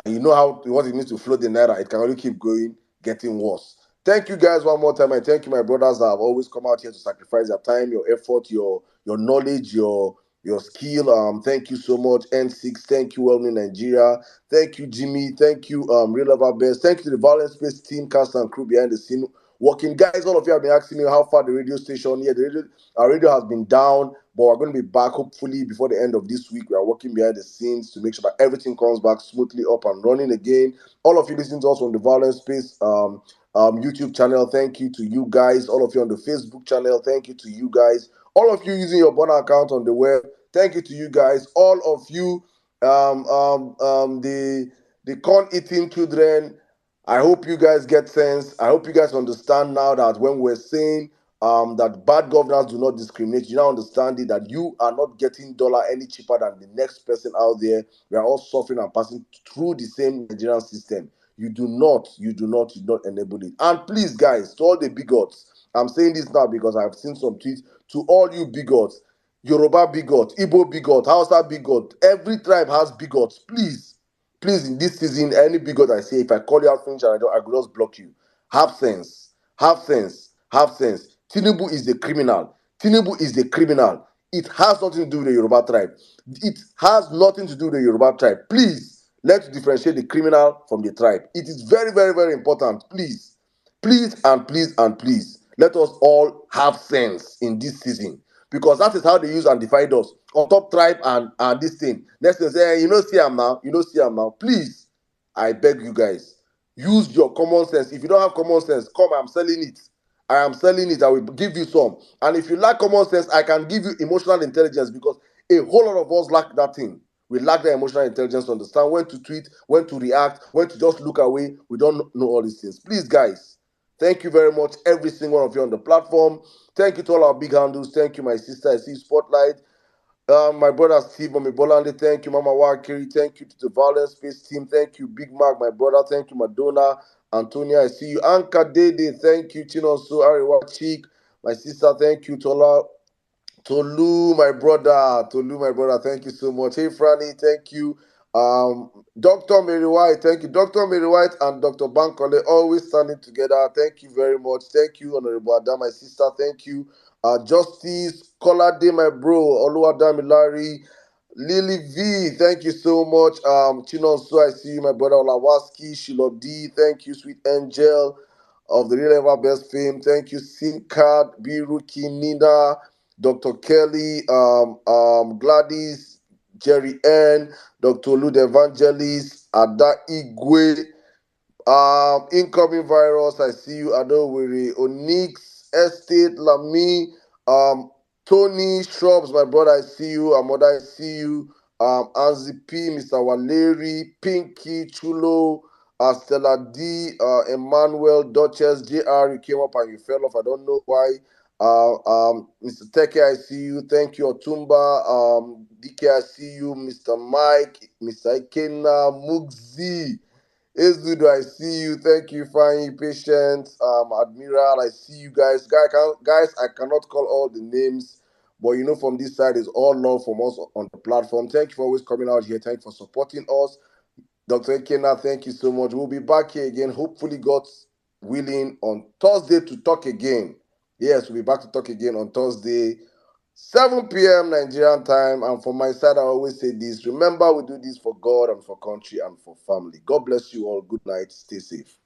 And you know what it means to float the naira. It can only keep going, getting worse. Thank you guys one more time. And thank you, my brothers that have always come out here to sacrifice their time, your effort, your knowledge, your skill. Thank you so much. N6, thank you, Wellme Nigeria. Thank you, Jimmy. Thank you, Real Lover Best. Thank you to the Violence Space team, cast and crew behind the scene. Working guys, all of you have been asking me how far the radio station. Yeah, our radio has been down, but we're going to be back hopefully before the end of this week. We are working behind the scenes to make sure that everything comes back smoothly up and running again. All of you listening to us on the Violence Space YouTube channel, thank you to you guys. All of you on the Facebook channel, thank you to you guys. All of you using your Bona account on the web, thank you to you guys. All of you, the corn eating children, I hope you guys get sense. I hope you guys understand now that when we're saying that bad governors do not discriminate, you now understand it, that you are not getting dollar any cheaper than the next person out there. We are all suffering and passing through the same Nigerian system. You do not enable it. And please, guys, to all the bigots, I'm saying this now because I've seen some tweets. To all you bigots, Yoruba bigot, Igbo bigot, Hausa bigot, every tribe has bigots. Please, in this season, any bigot I say, if I call you out finish and I will just block you. Have sense. Have sense. Have sense. Tinubu is the criminal. Tinubu is the criminal. It has nothing to do with the Yoruba tribe. It has nothing to do with the Yoruba tribe. Please, let's differentiate the criminal from the tribe. It is very, very, very important. Please, let us all have sense in this season, because that is how they use and divide us on top tribe and this thing. Next thing say, see am now. Please, I beg you guys, use your common sense. If you don't have common sense, come, I'm selling it. I am selling it. I will give you some. And if you lack common sense, I can give you emotional intelligence, because a whole lot of us lack that thing. We lack the emotional intelligence to understand when to tweet, when to react, when to just look away. We don't know all these things. Please, guys, thank you very much, every single one of you on the platform. Thank you to all our big handles. Thank you, my sister. I see Spotlight. My brother Steve Bolande, thank you. Mama Wakiri, thank you to the Violence Space team. Thank you, Big Mac, my brother. Thank you, Madonna. Antonia, I see you. Anka Dede, thank you. Chinosu Ariwa Cheek, my sister. Thank you, Tola. Tolu, my brother, thank you so much. Hey, Franny, thank you. Dr. Mary White, thank you. Dr. Mary White and Dr. Bankole, always standing together. Thank you very much. Thank you, Honorable Ada, my sister. Thank you. Justice Kolade, my bro. Oluwada Milari. Lily V, thank you so much. Chinonso, I see you, my brother Olawaski. Shilo D, thank you, sweet angel of the Real Ever Best fame. Thank you, Sinkad, Biruki, Nina, Dr. Kelly, Gladys, Jerry N, Dr. Lud Evangelist, Ada Igwe, incoming virus, I see you, Adowiri, Onyx, Estate, Lamy, Tony, Shrubs, my brother, I see you, Amoda, I see you, Anzi P, Mr. Valeri, Pinky, Chulo, Stella D, Emmanuel, Duchess, JR, you came up and you fell off, I don't know why. Mr. Teke, I see you. Thank you, Otumba. DK, I see you. Mr. Mike, Mr. Ikena, Mugzi. Ezludo, I see you. Thank you, Fanny, Patience, Admiral, I see you guys. Guys, I cannot call all the names, but you know, from this side is all love from us on the platform. Thank you for always coming out here. Thank you for supporting us. Dr. Ikena, thank you so much. We'll be back here again, hopefully, God's willing, on Thursday to talk again. Yes, we'll be back to talk again on Thursday, 7 p.m. Nigerian time. And for my side, I always say this: remember, we do this for God and for country and for family. God bless you all. Good night. Stay safe.